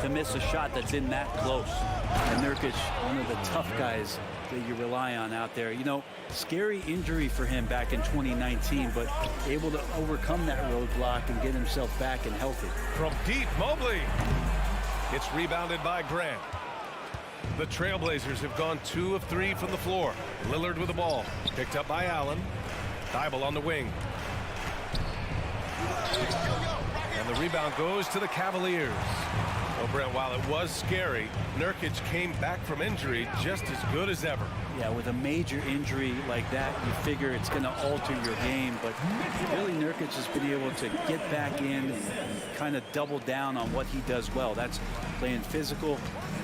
Speaker 4: to miss a shot that's in that close. And Nurkic, one of the tough guys that you rely on out there. You know, scary injury for him back in 2019, but able to overcome that roadblock and get himself back and healthy.
Speaker 7: From deep, Mobley. It's rebounded by Grant. The Trailblazers have gone 2 of 3 from the floor. Lillard with the ball. Picked up by Allen. Thibault on the wing. And the rebound goes to the Cavaliers. Well, Brent, while it was scary, Nurkic came back from injury just as good as ever.
Speaker 4: Yeah, with a major injury like that, you figure it's going to alter your game. But really, Nurkic has been able to get back in and kind of double down on what he does well. That's playing physical,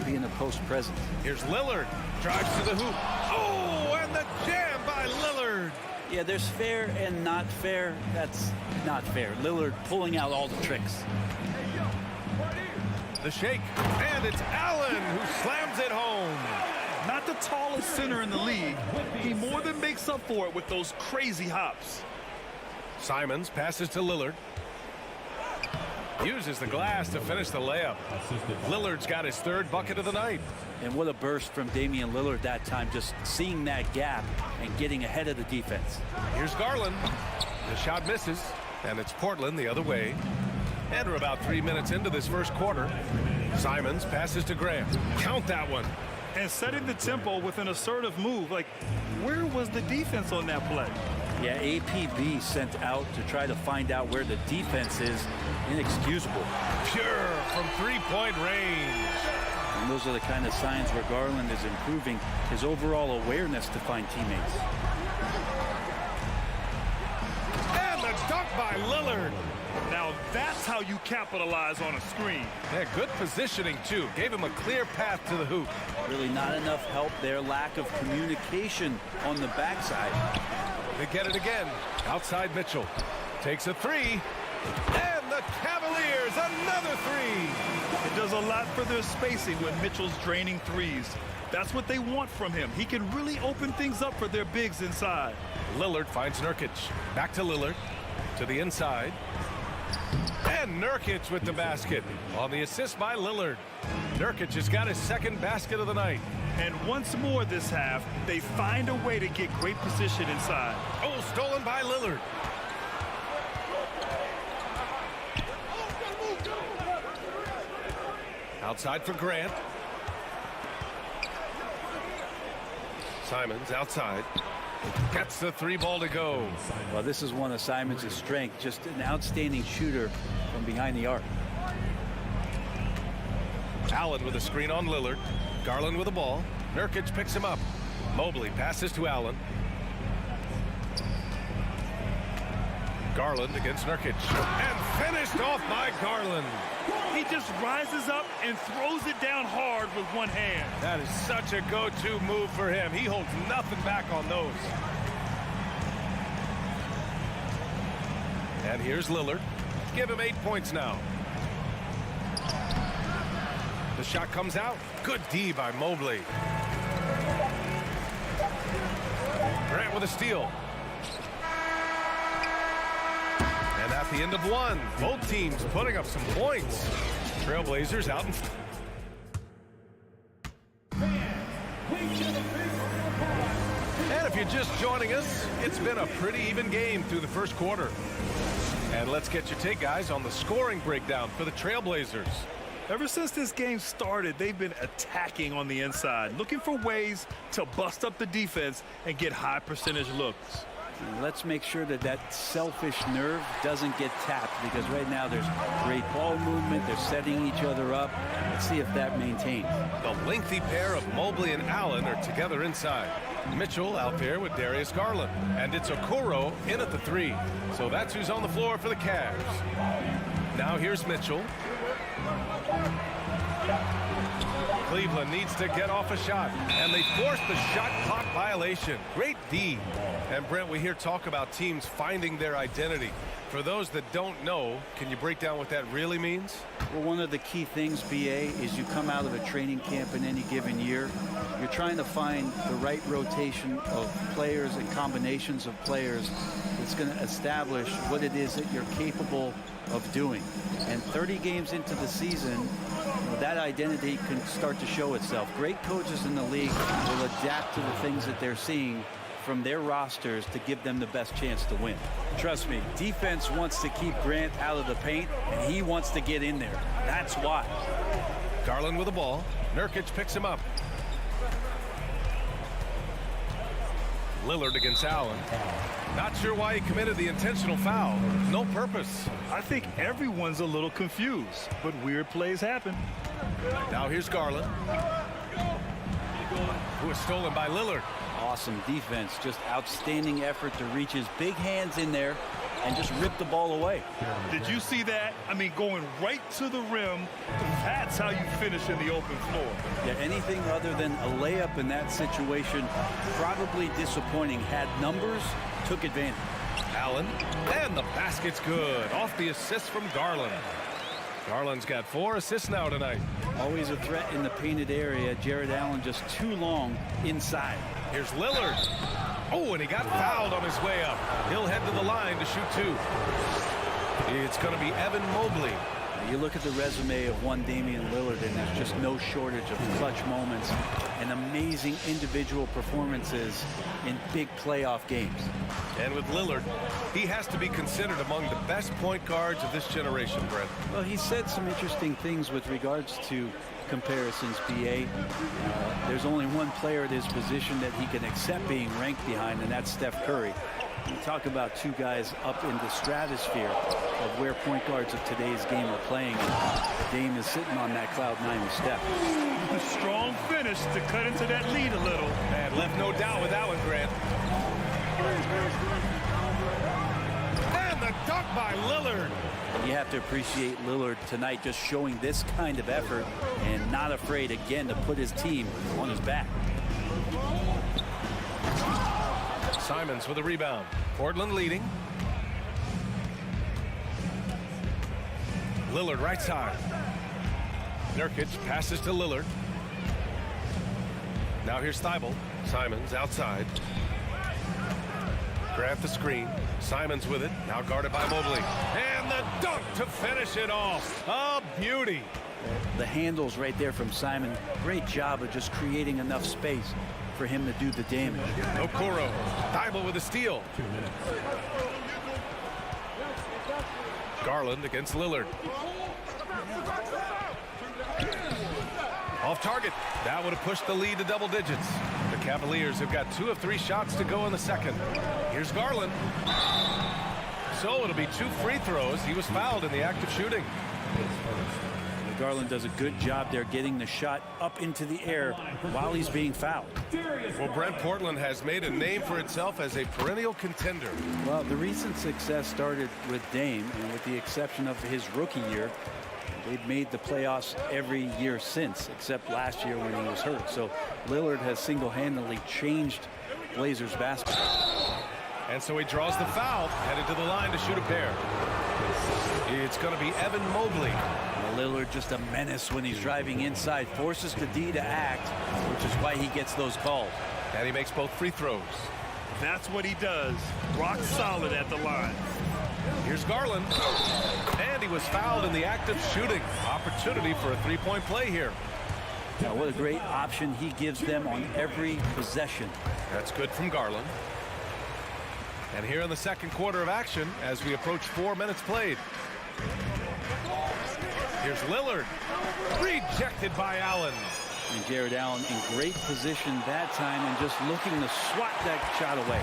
Speaker 4: being a post presence.
Speaker 7: Here's Lillard. Drives to the hoop. Oh, and the jam by Lillard.
Speaker 4: Yeah, there's fair and not fair. That's not fair. Lillard pulling out all the tricks.
Speaker 7: The shake, and it's Allen who slams it home.
Speaker 8: Not the tallest center in the league. He more than makes up for it with those crazy hops.
Speaker 7: Simons passes to Lillard. Uses the glass to finish the layup. Lillard's got his 3rd bucket of the night.
Speaker 4: And what a burst from Damian Lillard that time, just seeing that gap and getting ahead of the defense.
Speaker 7: Here's Garland. The shot misses, and it's Portland the other way. And we're about 3 minutes into this first quarter. Simons passes to Grant. Count that one.
Speaker 8: And setting the tempo with an assertive move. Like, where was the defense on that play?
Speaker 4: Yeah, APB sent out to try to find out where the defense is. Inexcusable.
Speaker 7: Pure from 3-point range.
Speaker 4: And those are the kind of signs where Garland is improving his overall awareness to find teammates.
Speaker 7: And the dunk by Lillard.
Speaker 8: Now that's how you capitalize on a screen.
Speaker 7: Yeah, good positioning, too. Gave him a clear path to the hoop.
Speaker 4: Really not enough help there. Lack of communication on the backside.
Speaker 7: They get it again. Outside Mitchell. Takes a 3. And the Cavaliers, another 3.
Speaker 8: It does a lot for their spacing when Mitchell's draining threes. That's what they want from him. He can really open things up for their bigs inside.
Speaker 7: Lillard finds Nurkic. Back to Lillard. To the inside. And Nurkic with the basket. On the assist by Lillard. Nurkic has got his 2nd basket of the night.
Speaker 8: And once more this half, they find a way to get great position inside.
Speaker 7: Oh, stolen by Lillard. Outside for Grant. Simons outside. Gets the 3 ball to go.
Speaker 4: Well, this is one of Simons' strengths. Just an outstanding shooter from behind the arc.
Speaker 7: Allen with a screen on Lillard. Garland with the ball. Nurkic picks him up. Mobley passes to Allen. Garland against Nurkic. And finished off by Garland.
Speaker 8: He just rises up and throws it down hard with one hand.
Speaker 7: That is such a go-to move for him. He holds nothing back on those. And here's Lillard. Give him 8 points now. The shot comes out. Good D by Mobley. Grant with a steal. And at the end of 1, both teams putting up some points. Trailblazers out in... And if you're just joining us, it's been a pretty even game through the first quarter. And let's get your take, guys, on the scoring breakdown for the Trailblazers.
Speaker 8: Ever since this game started, they've been attacking on the inside, looking for ways to bust up the defense and get high percentage looks.
Speaker 4: Let's make sure that that selfish nerve doesn't get tapped, because right now there's great ball movement. They're setting each other up. Let's see if that maintains.
Speaker 7: The lengthy pair of Mobley and Allen are together inside. Mitchell out there with Darius Garland. And it's Okoro in at the 3. So that's who's on the floor for the Cavs. Now here's Mitchell. Cleveland needs to get off a shot, and they forced the shot clock violation. Great D. And Brent, we hear talk about teams finding their identity. For those that don't know, can you break down what that really means?
Speaker 4: Well, one of the key things, BA, is you come out of a training camp in any given year. You're trying to find the right rotation of players and combinations of players that's going to establish what it is that you're capable of doing. And 30 games into the season, that identity can start to show itself. Great coaches in the league will adapt to the things that they're seeing from their rosters to give them the best chance to win. Trust me, defense wants to keep Grant out of the paint, and he wants to get in there. That's why.
Speaker 7: Garland with the ball. Nurkic picks him up. Lillard against Allen. Not sure why he committed the intentional foul. No purpose.
Speaker 8: I think everyone's a little confused, but weird plays happen.
Speaker 7: Now here's Garland, who is stolen by Lillard.
Speaker 4: Awesome defense, just outstanding effort to reach his big hands in there and just rip the ball away.
Speaker 8: Did you see that? I mean, going right to the rim, that's how you finish in the open floor.
Speaker 4: Yeah, anything other than a layup in that situation, probably disappointing. Had numbers, took advantage.
Speaker 7: Allen, and the basket's good. Off the assist from Garland. Garland's got 4 assists now tonight.
Speaker 4: Always a threat in the painted area. Jared Allen just too long inside.
Speaker 7: Here's Lillard. Oh, and he got fouled on his way up. He'll head to the line to shoot 2. It's going to be Evan Mobley.
Speaker 4: You look at the resume of one Damian Lillard, and there's just no shortage of clutch moments and amazing individual performances in big playoff games.
Speaker 7: And with Lillard, he has to be considered among the best point guards of this generation, Brent.
Speaker 4: Well, he said some interesting things with regards to comparisons, BA. There's only one player at his position that he can accept being ranked behind, and that's Steph Curry. You talk about two guys up in the stratosphere of where point guards of today's game are playing. Dame is sitting on that cloud 9 with Steph.
Speaker 8: A strong finish to cut into that lead a little.
Speaker 7: And left no doubt with that one, Grant. And the dunk by Lillard.
Speaker 4: You have to appreciate Lillard tonight just showing this kind of effort and not afraid again to put his team on his back.
Speaker 7: Simons with a rebound. Portland leading. Lillard right side. Nurkic passes to Lillard. Now here's Thibault. Simons outside. Grant the screen. Simons with it. Now guarded by Mobley. And the dunk to finish it off. A beauty.
Speaker 4: The handles right there from Simon. Great job of just creating enough space for him to do the damage.
Speaker 7: Okoro. Thibault with a steal. Garland against Lillard. Off target. That would have pushed the lead to double digits. The Cavaliers have got 2 of 3 shots to go in the second. Here's Garland. So it'll be 2 free throws. He was fouled in the act of shooting.
Speaker 4: Garland does a good job there getting the shot up into the air while he's being fouled.
Speaker 7: Well, Brent, Portland has made a name for itself as a perennial contender.
Speaker 4: Well, the recent success started with Dame, and with the exception of his rookie year, they've made the playoffs every year since, except last year when he was hurt. So Lillard has single-handedly changed Blazers basketball.
Speaker 7: And so he draws the foul, headed to the line to shoot a pair. It's going to be Evan Mobley.
Speaker 4: Lillard just a menace when he's driving inside, forces the D to act, which is why he gets those calls.
Speaker 7: And he makes both free throws.
Speaker 8: That's what he does. Rock solid at the line.
Speaker 7: Here's Garland. And he was fouled in the act of shooting. Opportunity for a three-point play here.
Speaker 4: Now, what a great option he gives them on every possession.
Speaker 7: That's good from Garland. And here in the second quarter of action, as we approach 4 minutes played. Here's Lillard. Rejected by Allen.
Speaker 4: And Jared Allen in great position that time and just looking to swat that shot away.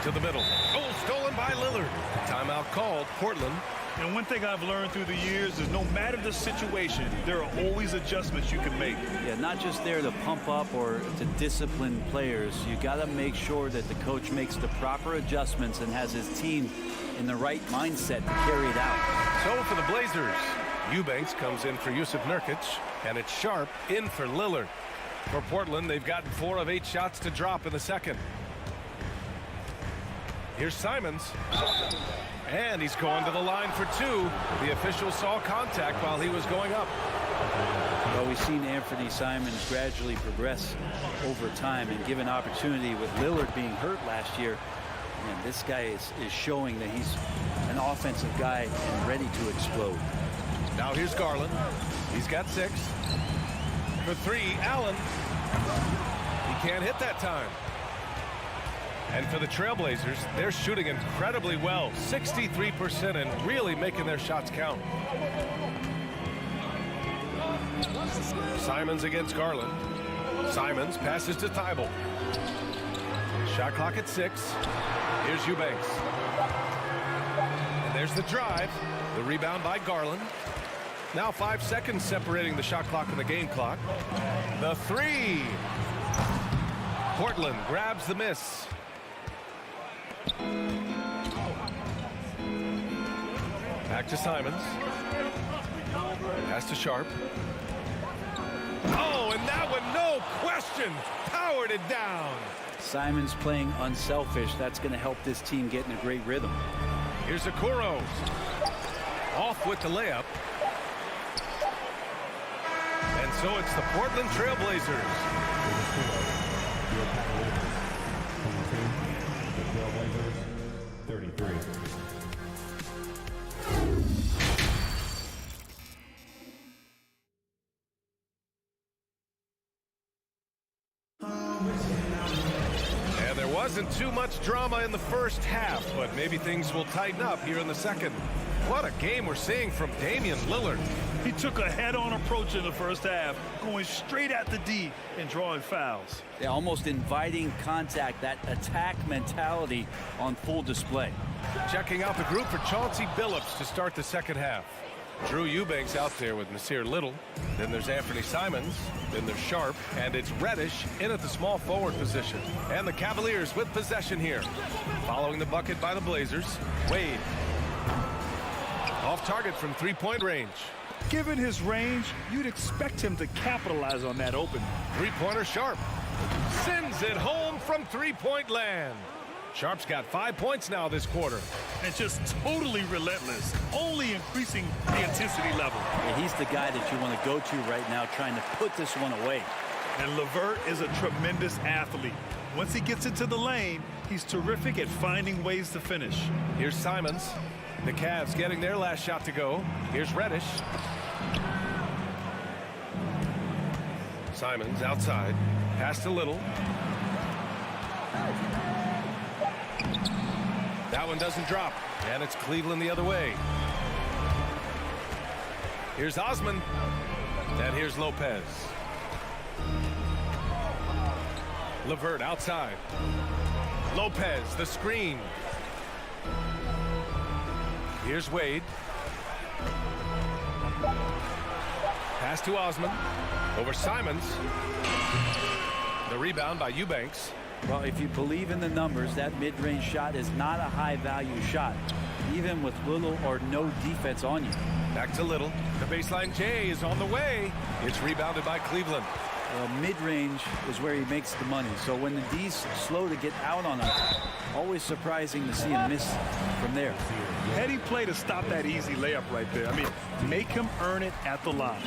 Speaker 7: To the middle. Goal stolen by Lillard. Timeout called. Portland.
Speaker 8: And one thing I've learned through the years is no matter the situation, there are always adjustments you can make.
Speaker 4: Yeah, not just there to pump up or to discipline players. You got to make sure that the coach makes the proper adjustments and has his team in the right mindset to carry it out.
Speaker 7: So for the Blazers, Eubanks comes in for Yusuf Nurkic, and it's Sharp in for Lillard. For Portland, they've gotten 4 of 8 shots to drop in the second. Here's Simons. And he's going to the line for 2. The official saw contact while he was going up.
Speaker 4: Well, we've seen Anthony Simons gradually progress over time and given opportunity with Lillard being hurt last year. And this guy is showing that he's an offensive guy and ready to explode.
Speaker 7: Now here's Garland. He's got 6. For 3, Allen. He can't hit that time. And for the Trailblazers, they're shooting incredibly well, 63%, and really making their shots count. Simons against Garland. Simons passes to Thibault. Shot clock at 6. Here's Eubanks. And there's the drive. The rebound by Garland. Now 5 seconds separating the shot clock and the game clock. The 3. Portland grabs the miss. Back to Simons. Pass to Sharp. Oh, and that one, no question, powered it down.
Speaker 4: Simons playing unselfish. That's going to help this team get in a great rhythm.
Speaker 7: Here's Okoro. Off with the layup. And so it's the Portland Trailblazers. And there wasn't too much drama in the first half, but maybe things will tighten up here in the second. What a game we're seeing from Damian Lillard.
Speaker 8: He took a head-on approach in the first half, going straight at the D and drawing fouls.
Speaker 4: Yeah, almost inviting contact, that attack mentality on full display.
Speaker 7: Checking out the group for Chauncey Billups to start the second half. Drew Eubanks out there with Nasir Little. Then there's Anthony Simons. Then there's Sharp. And it's Reddish in at the small forward position. And the Cavaliers with possession here. Following the bucket by the Blazers. Wade. Off target from three-point range.
Speaker 8: Given his range, you'd expect him to capitalize on that opening.
Speaker 7: Three-pointer Sharp. Sends it home from three-point land. Sharp's got 5 points now this quarter.
Speaker 8: And just totally relentless, only increasing the intensity level.
Speaker 4: Yeah, he's the guy that you want to go to right now, trying to put this one away.
Speaker 8: And LeVert is a tremendous athlete. Once he gets into the lane, he's terrific at finding ways to finish.
Speaker 7: Here's Simons. The Cavs getting their last shot to go. Here's Reddish. Simons outside. Pass to Little. That one doesn't drop. And it's Cleveland the other way. Here's Osman. And here's Lopez. LeVert outside. Lopez, the screen. Here's Wade. Pass to Osman. Over Simons. The rebound by Eubanks.
Speaker 4: Well, if you believe in the numbers, that mid-range shot is not a high-value shot, even with little or no defense on you.
Speaker 7: Back to Little. The baseline J is on the way. It's rebounded by Cleveland.
Speaker 4: Well, mid-range is where he makes the money. So when the D's slow to get out on him, always surprising to see him miss from there.
Speaker 8: Heady play to stop that easy layup right there. I mean, make him earn it at the line.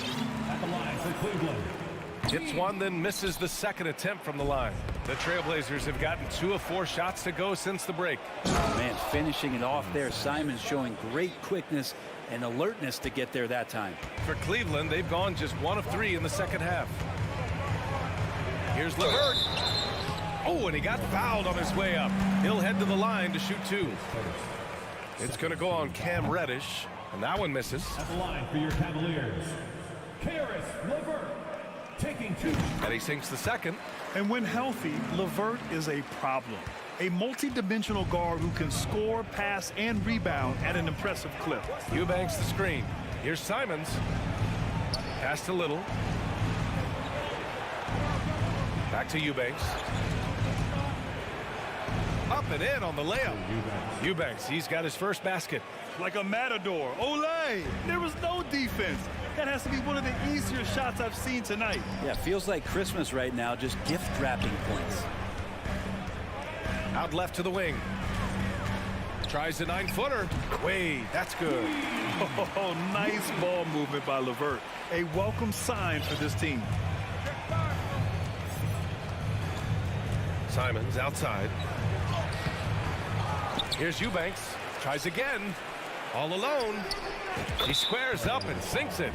Speaker 5: At the line for Cleveland.
Speaker 7: Hits one, then misses the second attempt from the line. The Trailblazers have gotten 2 of 4 shots to go since the break.
Speaker 4: Man, finishing it off there. Simons showing great quickness and alertness to get there that time.
Speaker 7: For Cleveland, they've gone just 1 of 3 in the second half. Here's LeVert. Oh, and he got fouled on his way up. He'll head to the line to shoot 2. It's going to go on Cam Reddish, and that one misses.
Speaker 5: At the line for your Cavaliers, Caris LeVert, taking 2.
Speaker 7: And he sinks the second.
Speaker 8: And when healthy, LeVert is a problem. A multi-dimensional guard who can score, pass, and rebound at an impressive clip.
Speaker 7: Eubanks the screen. Here's Simons. Pass to Little. Back to Eubanks. Up and in on the layup. Eubanks, he's got his first basket.
Speaker 8: Like a matador. Olay! There was no defense. That has to be one of the easier shots I've seen tonight.
Speaker 4: Yeah, feels like Christmas right now, just gift wrapping points.
Speaker 7: Out left to the wing. Tries a 9-footer. Wade, that's good.
Speaker 8: Oh, nice ball movement by LeVert. A welcome sign for this team.
Speaker 7: Simons outside. Here's Eubanks. Tries again. All alone. He squares up and sinks it.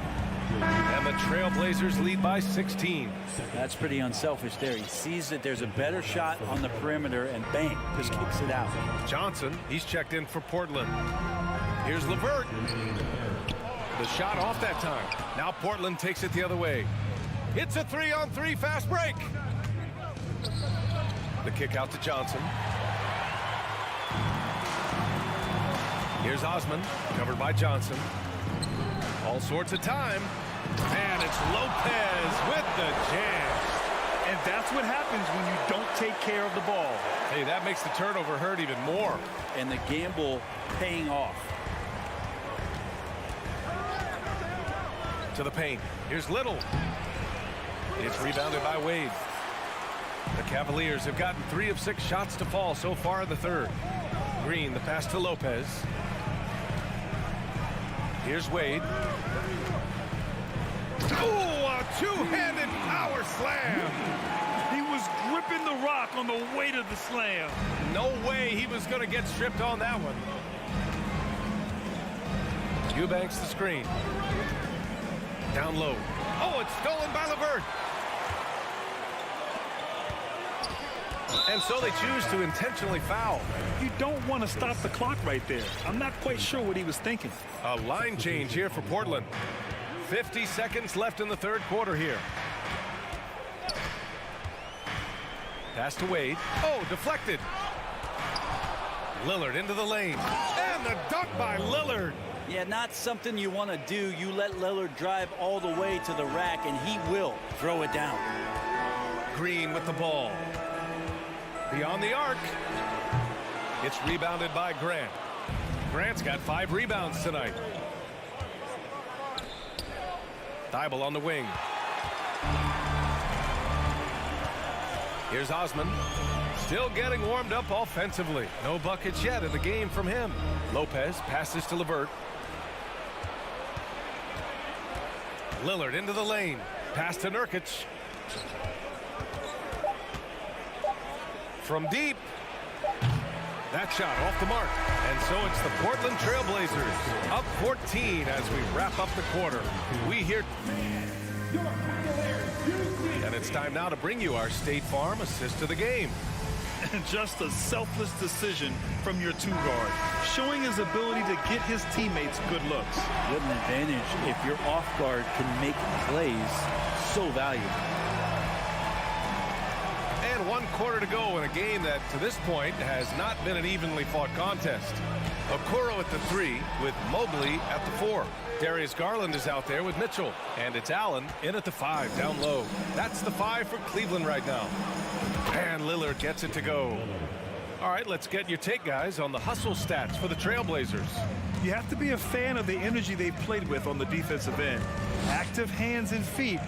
Speaker 7: And the Trailblazers lead by 16.
Speaker 4: That's pretty unselfish there. He sees that there's a better shot on the perimeter and bang, just kicks it out.
Speaker 7: Johnson, he's checked in for Portland. Here's LeVert. The shot off that time. Now Portland takes it the other way. It's a 3-on-3 fast break. The kick out to Johnson. Here's Osman, covered by Johnson. All sorts of time. And it's Lopez with the jam.
Speaker 8: And that's what happens when you don't take care of the ball.
Speaker 7: Hey, that makes the turnover hurt even more.
Speaker 4: And the gamble paying off.
Speaker 7: To the paint. Here's Little. It's rebounded by Wade. The Cavaliers have gotten 3 of 6 shots to fall so far in the third. Green, the pass to Lopez. Here's Wade. Oh, a two-handed power slam.
Speaker 8: He was gripping the rock on the weight of the slam.
Speaker 7: No way he was going to get stripped on that one. Eubanks the screen. Down low. Oh, it's stolen by LeVert. And so they choose to intentionally foul.
Speaker 8: You don't want to stop the clock right there. I'm not quite sure what he was thinking.
Speaker 7: A line change here for Portland. 50 seconds left in the third quarter here. Pass to Wade. Oh, deflected. Lillard into the lane. And the dunk by Lillard.
Speaker 4: Yeah, not something you want to do. You let Lillard drive all the way to the rack, and he will throw it down.
Speaker 7: Green with the ball. Beyond the arc. It's rebounded by Grant. Grant's got 5 rebounds tonight. Thibault on the wing. Here's Osman. Still getting warmed up offensively. No buckets yet in the game from him. Lopez passes to LeVert. Lillard into the lane. Pass to Nurkic. From deep. That shot off the mark. And so it's the Portland Trailblazers up 14 as we wrap up the quarter. We hear... And it's time now to bring you our State Farm assist to the game.
Speaker 8: And just a selfless decision from your 2-guard, showing his ability to get his teammates good looks.
Speaker 4: What an advantage if your off guard can make plays so valuable.
Speaker 7: And 1 quarter to go in a game that to this point has not been an evenly fought contest. Okoro at the 3 with Mobley at the 4. Darius Garland is out there with Mitchell. And it's Allen in at the 5 down low. That's the 5 for Cleveland right now. And Lillard gets it to go. All right, let's get your take, guys, on the hustle stats for the Trailblazers.
Speaker 8: You have to be a fan of the energy they've played with on the defensive end. Active hands and feet,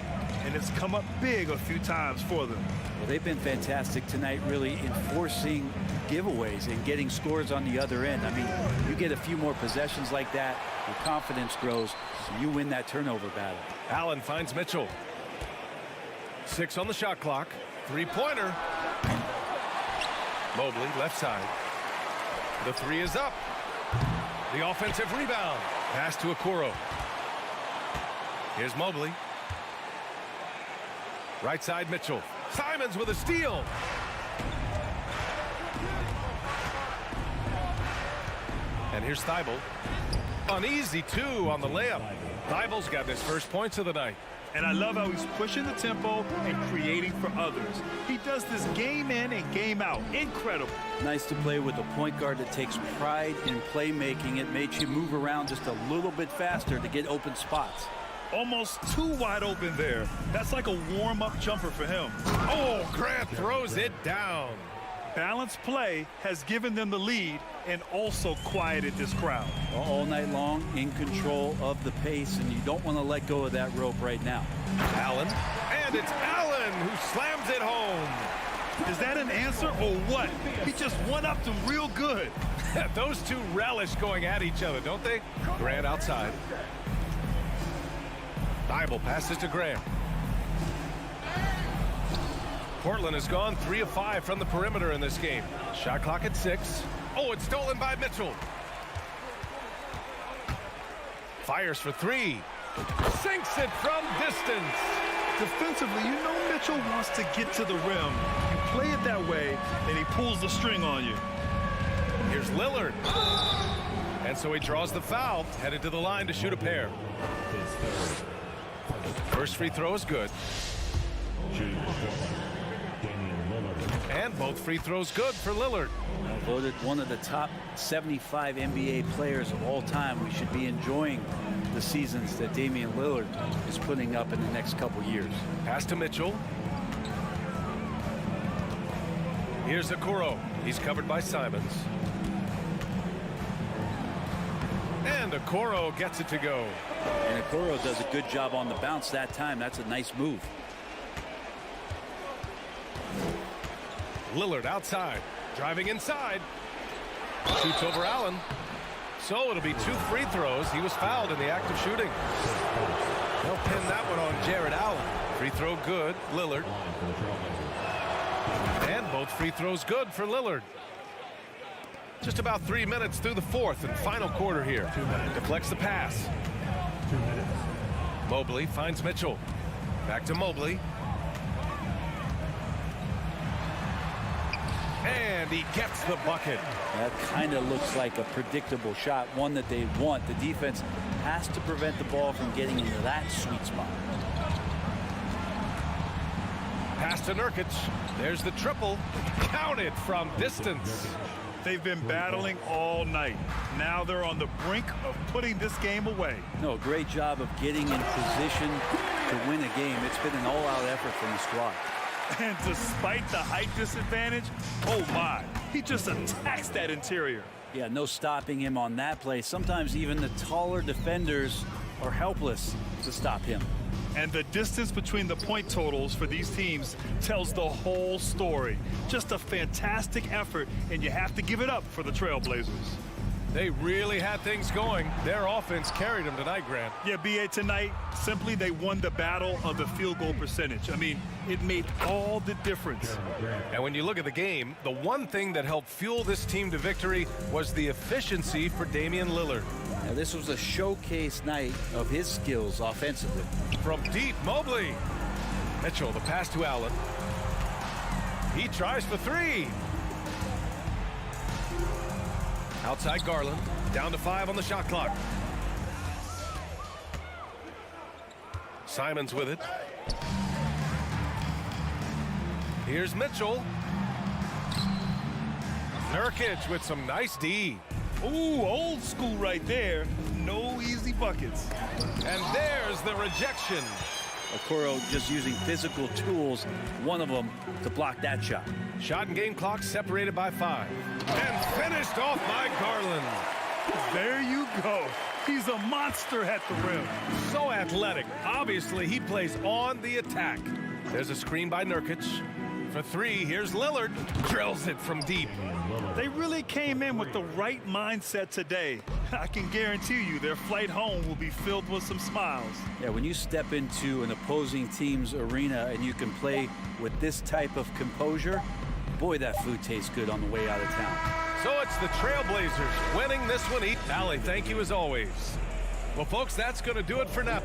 Speaker 8: and it's come up big a few times for them.
Speaker 4: Well, they've been fantastic tonight, really enforcing giveaways and getting scores on the other end. I mean, you get a few more possessions like that, your confidence grows, so you win that turnover battle.
Speaker 7: Allen finds Mitchell. 6 on the shot clock. 3-pointer. Mobley, left side. The 3 is up. The offensive rebound. Pass to Okoro. Here's Mobley. Right side, Mitchell. Simons with a steal. And here's Thibault. An easy 2 on the layup. Thibault's got his first points of the night.
Speaker 8: And I love how he's pushing the tempo and creating for others. He does this game in and game out. Incredible.
Speaker 4: Nice to play with a point guard that takes pride in playmaking. It makes you move around just a little bit faster to get open spots.
Speaker 8: Almost too wide open there. That's like a warm-up jumper for him.
Speaker 7: Oh, Grant throws it down.
Speaker 8: Balanced play has given them the lead and also quieted this crowd.
Speaker 4: All night long, in control of the pace, and you don't want to let go of that rope right now.
Speaker 7: Allen, and it's Allen who slams it home.
Speaker 8: Is that an answer or what? He just one-upped them real good.
Speaker 7: Those two relish going at each other, don't they? Grant outside. Bible passes to Grant. Portland has gone 3 of 5 from the perimeter in this game. Shot clock at 6. Oh, it's stolen by Mitchell. Fires for 3. Sinks it from distance.
Speaker 8: Defensively, you know Mitchell wants to get to the rim. You play it that way, and he pulls the string on you.
Speaker 7: Here's Lillard. And so he draws the foul, headed to the line to shoot a pair. First free throw is good. And both free throws good for Lillard.
Speaker 4: Voted one of the top 75 NBA players of all time. We should be enjoying the seasons that Damian Lillard is putting up in the next couple years.
Speaker 7: Pass to Mitchell. Here's Okoro. He's covered by Simons. And Okoro gets it to go.
Speaker 4: And Okoro does a good job on the bounce that time. That's a nice move.
Speaker 7: Lillard outside, driving inside. Shoots over Allen. So it'll be 2 free throws. He was fouled in the act of shooting. They'll pin that one on Jared Allen. Free throw good, Lillard. And both free throws good for Lillard. Just about 3 minutes through the fourth and final quarter here. Deflects the pass.
Speaker 5: 2 minutes.
Speaker 7: Mobley finds Mitchell. Back to Mobley. And he gets the bucket.
Speaker 4: That kind of looks like a predictable shot, one that they want. The defense has to prevent the ball from getting into that sweet spot.
Speaker 7: Pass to Nurkic. There's the triple. Counted from distance.
Speaker 8: They've been battling all night. Now they're on the brink of putting this game away.
Speaker 4: No, great job of getting in position to win a game. It's been an all-out effort from the squad.
Speaker 8: And despite the height disadvantage, oh my, he just attacks that interior.
Speaker 4: Yeah, no stopping him on that play. Sometimes even the taller defenders are helpless to stop him.
Speaker 8: And the distance between the point totals for these teams tells the whole story. Just a fantastic effort, and you have to give it up for the Trailblazers.
Speaker 7: They really had things going. Their offense carried them tonight, Grant.
Speaker 8: Yeah, B.A., tonight, simply they won the battle of the field goal percentage. I mean, it made all the difference.
Speaker 7: And when you look at the game, the one thing that helped fuel this team to victory was the efficiency for Damian Lillard.
Speaker 4: Now, this was a showcase night of his skills offensively.
Speaker 7: From deep, Mobley. Mitchell, the pass to Allen. He tries for 3. Outside Garland, down to 5 on the shot clock. Simons with it. Here's Mitchell. Nurkic with some nice D.
Speaker 8: Ooh, old school right there. No easy buckets.
Speaker 7: And there's the rejection.
Speaker 4: Okoro just using physical tools, one of them to block that shot.
Speaker 7: Shot and game clock separated by 5. And finished off by Garland.
Speaker 8: There you go. He's a monster at the rim.
Speaker 7: So athletic. Obviously, he plays on the attack. There's a screen by Nurkic. For 3, here's Lillard. Drills it from deep.
Speaker 8: They really came in with the right mindset today. I can guarantee you their flight home will be filled with some smiles.
Speaker 4: Yeah, when you step into an opposing team's arena and you can play with this type of composure, boy, that food tastes good on the way out of town.
Speaker 7: So it's the Trailblazers winning this one. Allie, thank you as always. Well, folks, that's going to do it for now.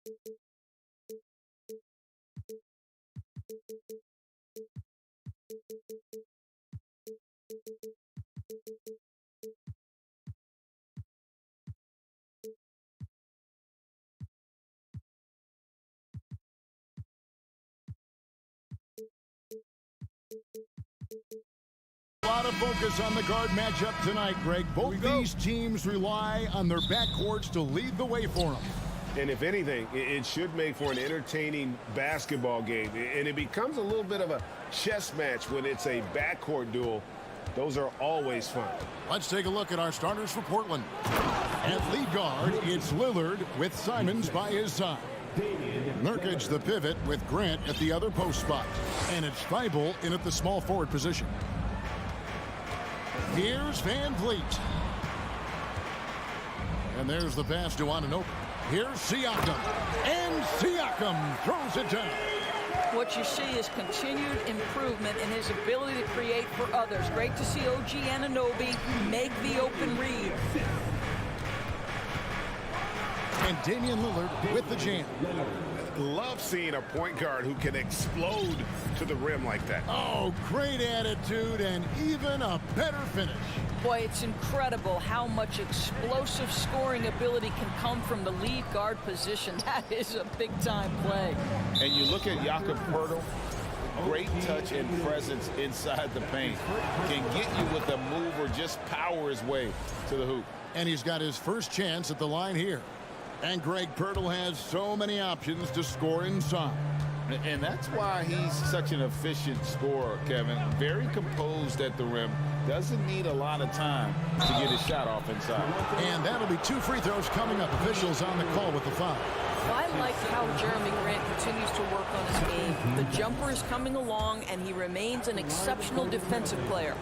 Speaker 2: A lot of focus on the guard matchup tonight, Greg. Both these teams rely on their backcourts to lead the way for them.
Speaker 1: And if anything, it should make for an entertaining basketball game. And it becomes a little bit of a chess match when it's a backcourt duel. Those are always fun.
Speaker 2: Let's take a look at our starters for Portland. At lead guard, it's Lillard with Simons by his side. Nurkic the pivot with Grant at the other post spot. And it's Thibault in at the small forward position. Here's Van Vliet. And there's the pass to Anunoby. Here's Siakam. And Siakam throws it down.
Speaker 9: What you see is continued improvement in his ability to create for others. Great to see OG Anunoby make the open read.
Speaker 2: And Damian Lillard with the jam.
Speaker 1: Love seeing a point guard who can explode to the rim like that.
Speaker 2: Oh, great attitude and even a better finish.
Speaker 9: Boy, it's incredible how much explosive scoring ability can come from the lead guard position. That is a big-time play.
Speaker 12: And you look at Jakob Poeltl, great touch and presence inside the paint. Can get you with a move or just power his way to the hoop.
Speaker 2: And he's got his first chance at the line here. And Greg Poeltl has so many options to score inside.
Speaker 12: And that's why he's such an efficient scorer, Kevin. Very composed at the rim. Doesn't need a lot of time to get his shot off inside.
Speaker 2: And that'll be 2 free throws coming up. Officials on the call with the foul.
Speaker 9: I like how Jeremy Grant continues to work on his game. The jumper is coming along, and he remains an exceptional defensive player.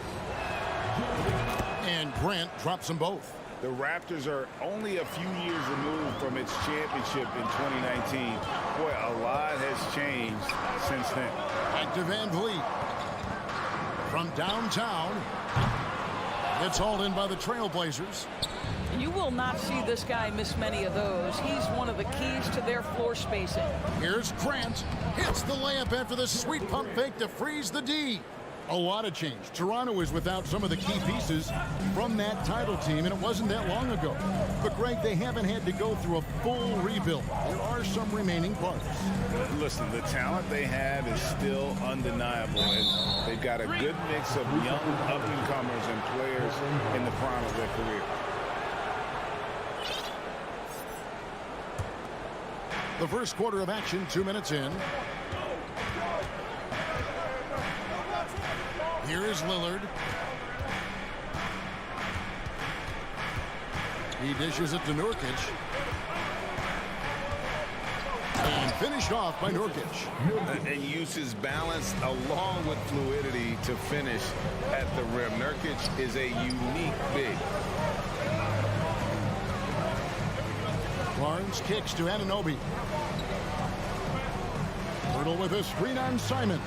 Speaker 2: And Grant drops them both.
Speaker 1: The Raptors are only a few years removed from its championship in 2019. Boy, a lot has changed since then.
Speaker 2: Back to Van Vliet. From downtown, it's hauled in by the Trailblazers.
Speaker 9: You will not see this guy miss many of those. He's one of the keys to their floor spacing.
Speaker 2: Here's Grant. Hits the layup after the sweet pump fake to freeze the D. A lot of change. Toronto is without some of the key pieces from that title team, and it wasn't that long ago. But, Greg, they haven't had to go through a full rebuild. There are some remaining parts.
Speaker 1: Listen, the talent they have is still undeniable, and they've got a good mix of young up-and-comers and players in the prime of their career.
Speaker 2: The first quarter of action, 2 minutes in. Here is Lillard. He dishes it to Nurkic. And finished off by Nurkic.
Speaker 12: And uses balance along with fluidity to finish at the rim. Nurkic is a unique big.
Speaker 2: Barnes kicks to Anunoby. Poeltl with a screen on Simon.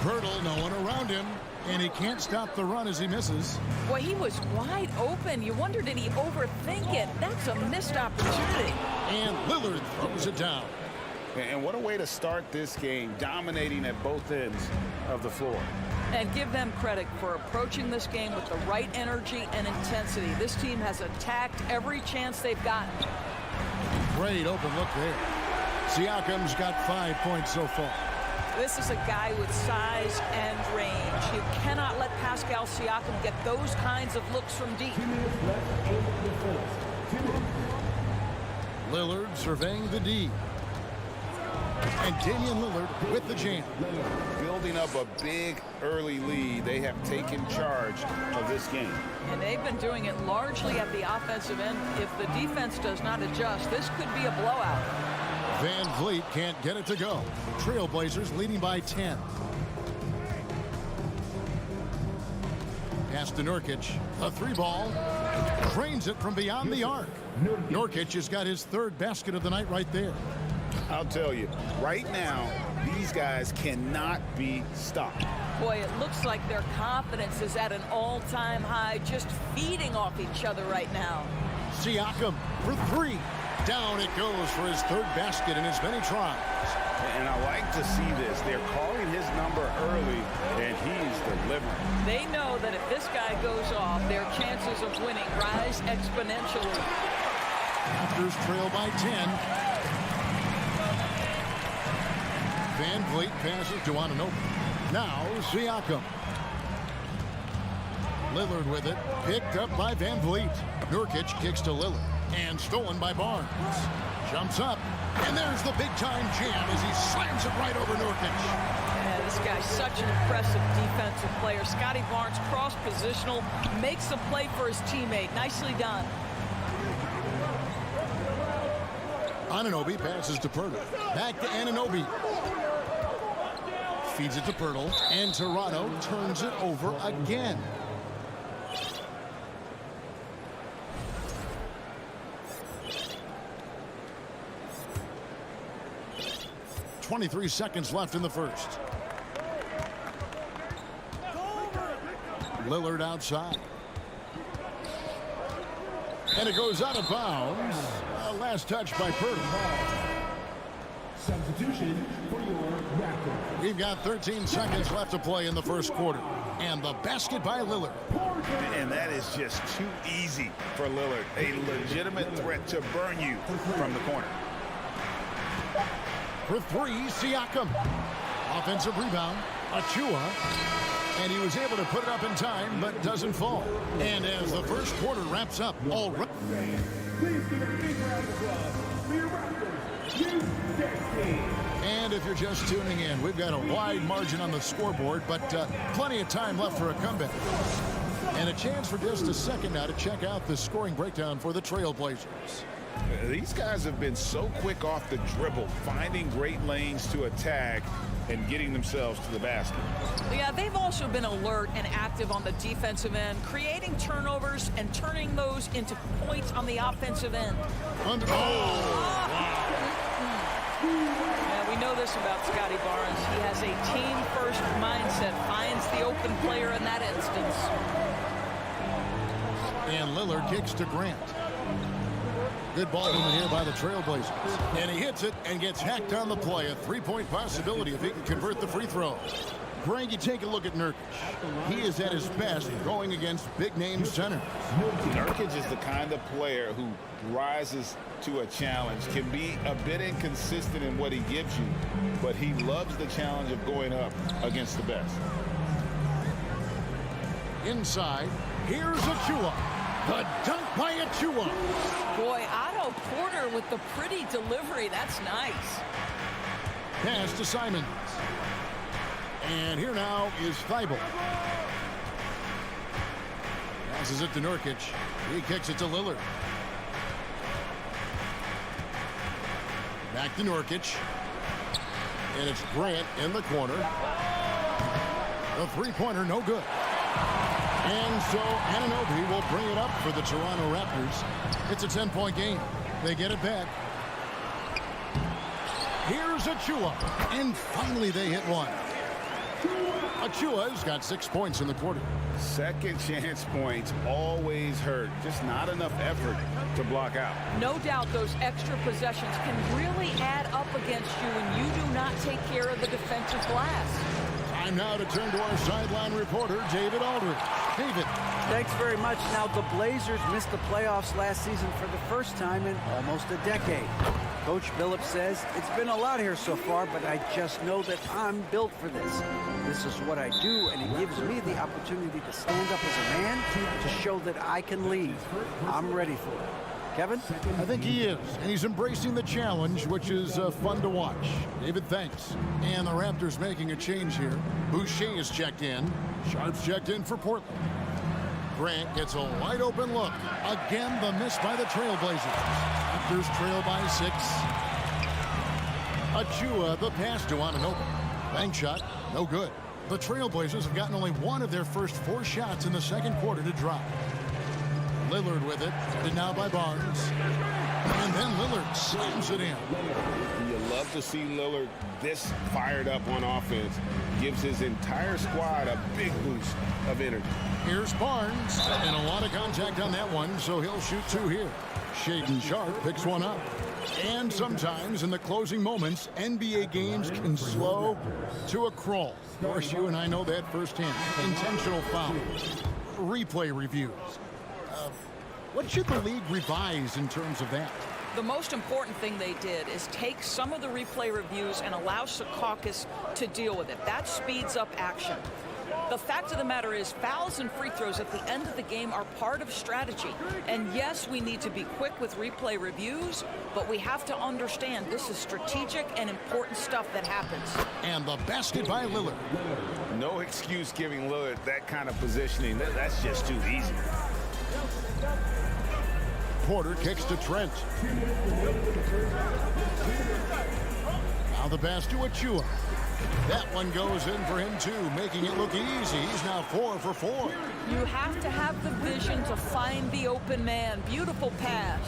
Speaker 2: Poeltl, no one around him, and he can't stop the run as he misses.
Speaker 9: Boy, he was wide open. You wonder, did he overthink it? That's a missed opportunity.
Speaker 2: And Lillard throws it down.
Speaker 1: And what a way to start this game, dominating at both ends of the floor.
Speaker 9: And give them credit for approaching this game with the right energy and intensity. This team has attacked every chance they've gotten.
Speaker 2: Great open look there. Siakam's got 5 points so far.
Speaker 9: This is a guy with size and range. You cannot let Pascal Siakam get those kinds of looks from deep.
Speaker 2: Lillard surveying the D. And Damian Lillard with the jam.
Speaker 12: Building up a big early lead. They have taken charge of this game.
Speaker 9: And they've been doing it largely at the offensive end. If the defense does not adjust, this could be a blowout.
Speaker 2: Van Vliet can't get it to go. Trailblazers leading by 10. Pass to Nurkic. A 3-ball. Drains it from beyond the arc. Nurkic has got his 3rd basket of the night right there.
Speaker 1: I'll tell you, right now, these guys cannot be stopped.
Speaker 9: Boy, it looks like their confidence is at an all-time high, just feeding off each other right now.
Speaker 2: Siakam for 3. Down it goes for his third basket in as many tries.
Speaker 1: And I like to see this. They're calling his number early, and he's delivering.
Speaker 9: They know that if this guy goes off, their chances of winning rise exponentially.
Speaker 2: Raptors trail by 10. Van Vliet passes to Anunoby. Now Siakam. Lillard with it. Picked up by Van Vliet. Nurkic kicks to Lillard. And stolen by Barnes. Jumps up. And there's the big-time jam as he slams it right over Nurkic.
Speaker 9: Yeah, this guy's such an impressive defensive player. Scotty Barnes, cross-positional, makes a play for his teammate. Nicely done.
Speaker 2: Anunoby passes to Pirtle. Back to Anunoby. Feeds it to Pirtle. And Toronto turns it over again. .23 seconds left in the first. Lillard outside. And it goes out of bounds. Last touch by Pirtle.
Speaker 5: Substitution for your Raptors.
Speaker 2: We've got 13 seconds left to play in the first quarter. And the basket by Lillard.
Speaker 1: And that is just too easy for Lillard. A legitimate threat to burn you from the corner.
Speaker 2: For three, Siakam. Offensive rebound, Achua. And he was able to put it up in time, but doesn't fall. And as the first quarter wraps up, all right.
Speaker 5: Please give a big round of applause for your Raptors.
Speaker 2: And if you're just tuning in, we've got a wide margin on the scoreboard, but plenty of time left for a comeback. And a chance for just a second now to check out the scoring breakdown for the Trailblazers.
Speaker 1: These guys have been so quick off the dribble, finding great lanes to attack and getting themselves to the basket.
Speaker 9: Yeah, they've also been alert and active on the defensive end, creating turnovers and turning those into points on the offensive end. Yeah, we know this about Scotty Barnes. He has a team-first mindset, finds the open player in that instance.
Speaker 2: And Lillard kicks to Grant. Good ball movement here by the Trailblazers. And he hits it and gets hacked on the play. A three-point possibility if he can convert the free throw. Greg, you take a look at Nurkic. He is at his best going against big-name centers.
Speaker 1: Nurkic is the kind of player who rises to a challenge, can be a bit inconsistent in what he gives you, but he loves the challenge of going up against the best.
Speaker 2: Inside, here's Achua. The dunk by Achua.
Speaker 9: Boy, Otto Porter with the pretty delivery. That's nice.
Speaker 2: Pass to Simons. And here now is Thibault. Passes it to Nurkic. He kicks it to Lillard. Back to Nurkic. And it's Grant in the corner. The three-pointer, no good. And so Anunoby will bring it up for the Toronto Raptors. It's a 10-point game. They get it back. Here's Achua. And finally they hit one. Achua's got 6 points in the quarter.
Speaker 1: Second chance points always hurt. Just not enough effort to block out.
Speaker 9: No doubt those extra possessions can really add up against you when you do not take care of the defensive glass.
Speaker 2: Time now to turn to our sideline reporter, David Aldridge. David.
Speaker 4: Thanks very much. Now, the Blazers missed the playoffs last season for the first time in almost a decade. Coach Billups says, it's been a lot here so far, but I just know that I'm built for this. This is what I do, and it gives me the opportunity to stand up as a man to show that I can lead. I'm ready for it. Kevin?
Speaker 2: I think he is, and he's embracing the challenge, which is fun to watch. David, thanks. And the Raptors making a change here. Boucher is checked in. Sharp's checked in for Portland. Grant gets a wide open look. Again, the miss by the Trailblazers. Raptors trail by 6. Achua, the pass to Anunoby. Bank shot, no good. The Trailblazers have gotten only one of their first 4 shots in the second quarter to drop. Lillard with it, and now by Barnes. And then Lillard slams it in.
Speaker 1: You love to see Lillard this fired up on offense. Gives his entire squad a big boost of energy.
Speaker 2: Here's Barnes, and a lot of contact on that one, so he'll shoot 2 here. Shaden Sharp picks one up. And sometimes in the closing moments, NBA games can slow to a crawl. Of course, you and I know that firsthand. Intentional fouls, replay reviews. What should the league revise in terms of that?
Speaker 9: The most important thing they did is take some of the replay reviews and allow Secaucus to deal with it. That speeds up action. The fact of the matter is fouls and free throws at the end of the game are part of strategy. And yes, we need to be quick with replay reviews, but we have to understand this is strategic and important stuff that happens.
Speaker 2: And the basket by Lillard.
Speaker 1: No excuse giving Lillard that kind of positioning. That's just too easy.
Speaker 2: Porter kicks to Trent. Now the pass to Achua. That one goes in for him too, making it look easy. He's now 4 for 4.
Speaker 9: You have to have the vision to find the open man. Beautiful pass.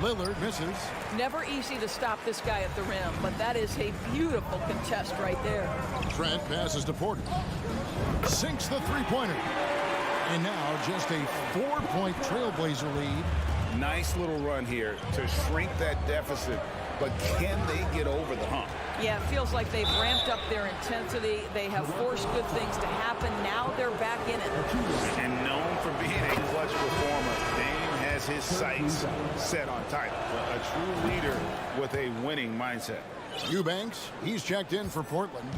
Speaker 2: Lillard misses.
Speaker 9: Never easy to stop this guy at the rim, but that is a beautiful contest right there.
Speaker 2: Trent passes to Porter. Sinks the three-pointer. And now just a 4-point Trailblazer lead.
Speaker 1: Nice little run here to shrink that deficit, but can they get over the hump?
Speaker 9: Yeah, it feels like they've ramped up their intensity. They have forced good things to happen. Now they're back in it.
Speaker 1: And known for being a clutch performer, Dame has his sights set on title. A true leader with a winning mindset.
Speaker 2: Eubanks, he's checked in for Portland.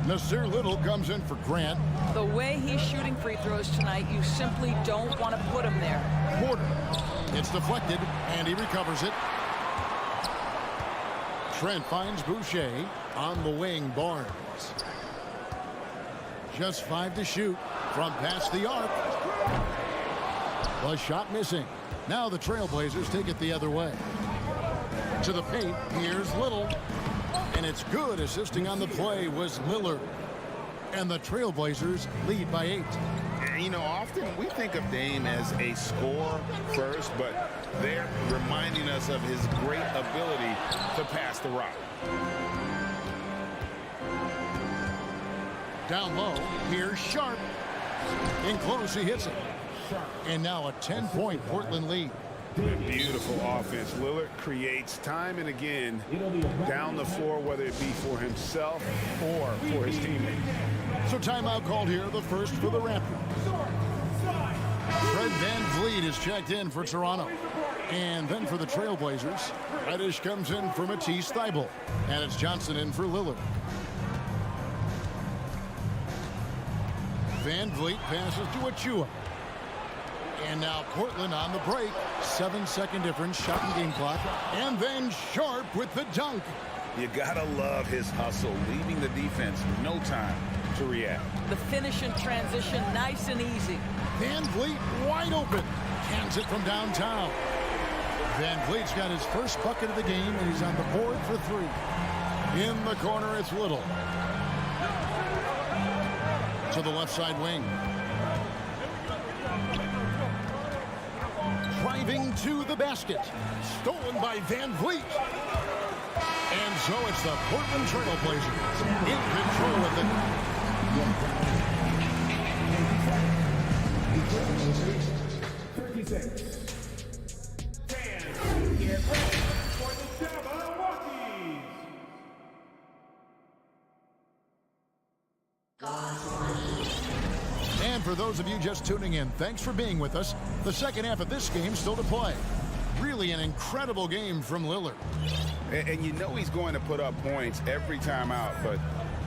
Speaker 2: Nasir Little comes in for Grant.
Speaker 9: The way he's shooting free throws tonight, you simply don't want to put him there.
Speaker 2: Porter, it's deflected, and he recovers it. Trent finds Boucher on the wing. Barnes. Just 5 to shoot from past the arc. The shot missing. Now the Trailblazers take it the other way. To the paint, here's Little. And it's good. Assisting on the play was Lillard. And the Trailblazers lead by 8.
Speaker 1: You know, often we think of Dame as a scorer first, but they're reminding us of his great ability to pass the rock.
Speaker 2: Down low, here's Sharp. In close, he hits it. And now a 10-point Portland lead.
Speaker 1: Beautiful offense. Lillard creates time and again down the floor, whether it be for himself or for his teammates.
Speaker 2: So timeout called here, the first for the Raptors. Fred VanVleet is checked in for Toronto. And then for the Trailblazers, Reddish comes in for Matisse Thybulle. And it's Johnson in for Lillard. VanVleet passes to Achua. And now Portland on the break. 7-second difference, shot and game clock. And then Sharp with the dunk.
Speaker 1: You gotta love his hustle, leaving the defense no time to react.
Speaker 9: The finish in transition, nice and easy.
Speaker 2: VanVleet wide open. Hands it from downtown. VanVleet's got his first bucket of the game, and he's on the board for 3. In the corner, it's Little. To the left side wing. Driving to the basket. Stolen by VanVleet. And so it's the Portland Trailblazers in control of the...
Speaker 5: 36. Fans, get ready for the Jabberwockies.
Speaker 2: And for those of you just tuning in, thanks for being with us. The second half of this game still to play. Really an incredible game from Lillard.
Speaker 1: And you know he's going to put up points every time out, but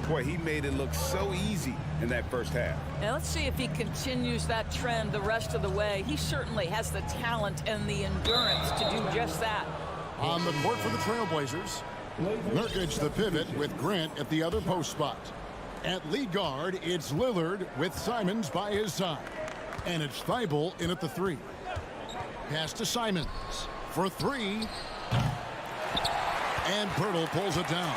Speaker 1: boy, he made it look so easy in that first half.
Speaker 9: Now let's see if he continues that trend the rest of the way. He certainly has the talent and the endurance to do just that.
Speaker 2: On the court for the Trailblazers, Nurkic the pivot with Grant at the other post spot. At lead guard, it's Lillard with Simons by his side. And it's Thybulle in at the 3. Pass to Simons for 3. And Pirtle pulls it down.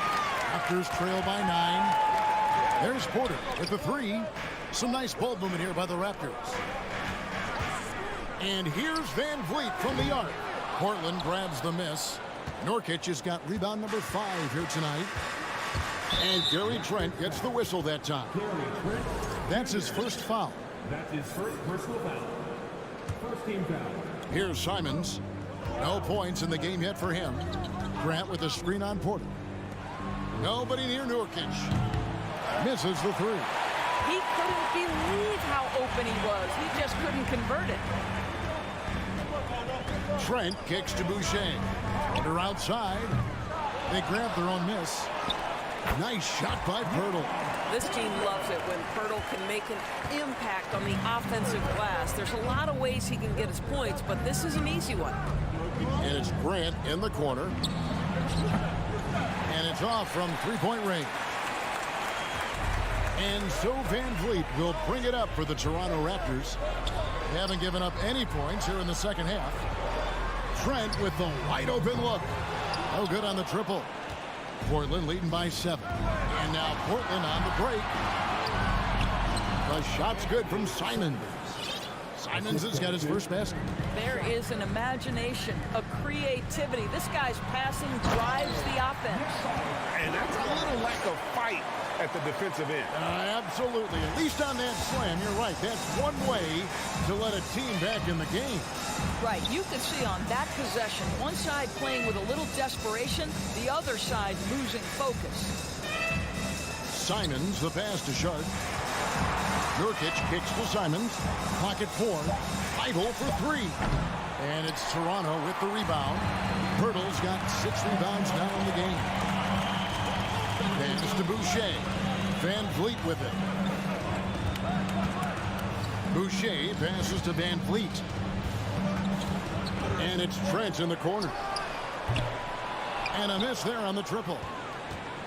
Speaker 2: Raptors trail by 9. There's Porter with the 3. Some nice ball movement here by the Raptors. And here's VanVleet from the arc. Portland grabs the miss. Nurkic has got rebound number 5 here tonight. And Gary Trent gets the whistle that time. That's his first foul.
Speaker 5: That's his first personal foul. First team foul.
Speaker 2: Here's Simons. No points in the game yet for him. Grant with a screen on Porter. Nobody near Nurkic. Misses the three.
Speaker 9: He couldn't believe how open he was. He just couldn't convert it.
Speaker 2: Trent kicks to Boucher. Porter outside. They grab their own miss. Nice shot by Pirtle.
Speaker 9: This team loves it when Pirtle can make an impact on the offensive glass. There's a lot of ways he can get his points, but this is an easy one.
Speaker 2: And it's Grant in the corner. And it's off from three-point range. And so Van Vliet will bring it up for the Toronto Raptors. They haven't given up any points here in the second half. Trent with the wide open look. No good on the triple. Portland leading by 7. And now Portland on the break. The shot's good from Simons. Simons has got his first basket.
Speaker 9: There is an imagination, a creativity. This guy's passing drives the offense.
Speaker 1: And that's a little lack of fight at the defensive end.
Speaker 2: Absolutely. At least on that slam, you're right. That's one way to let a team back in the game.
Speaker 9: Right. You can see on that possession, one side playing with a little desperation, the other side losing focus.
Speaker 2: Simons, the pass to Sharp. Nurkic kicks to Simons. Clock at 4. Idle for 3. And it's Toronto with the rebound. Pirtle's got 6 rebounds now in the game. Pass to Boucher. Van Vliet with it. Boucher passes to Van Vliet. And it's Trent in the corner. And a miss there on the triple.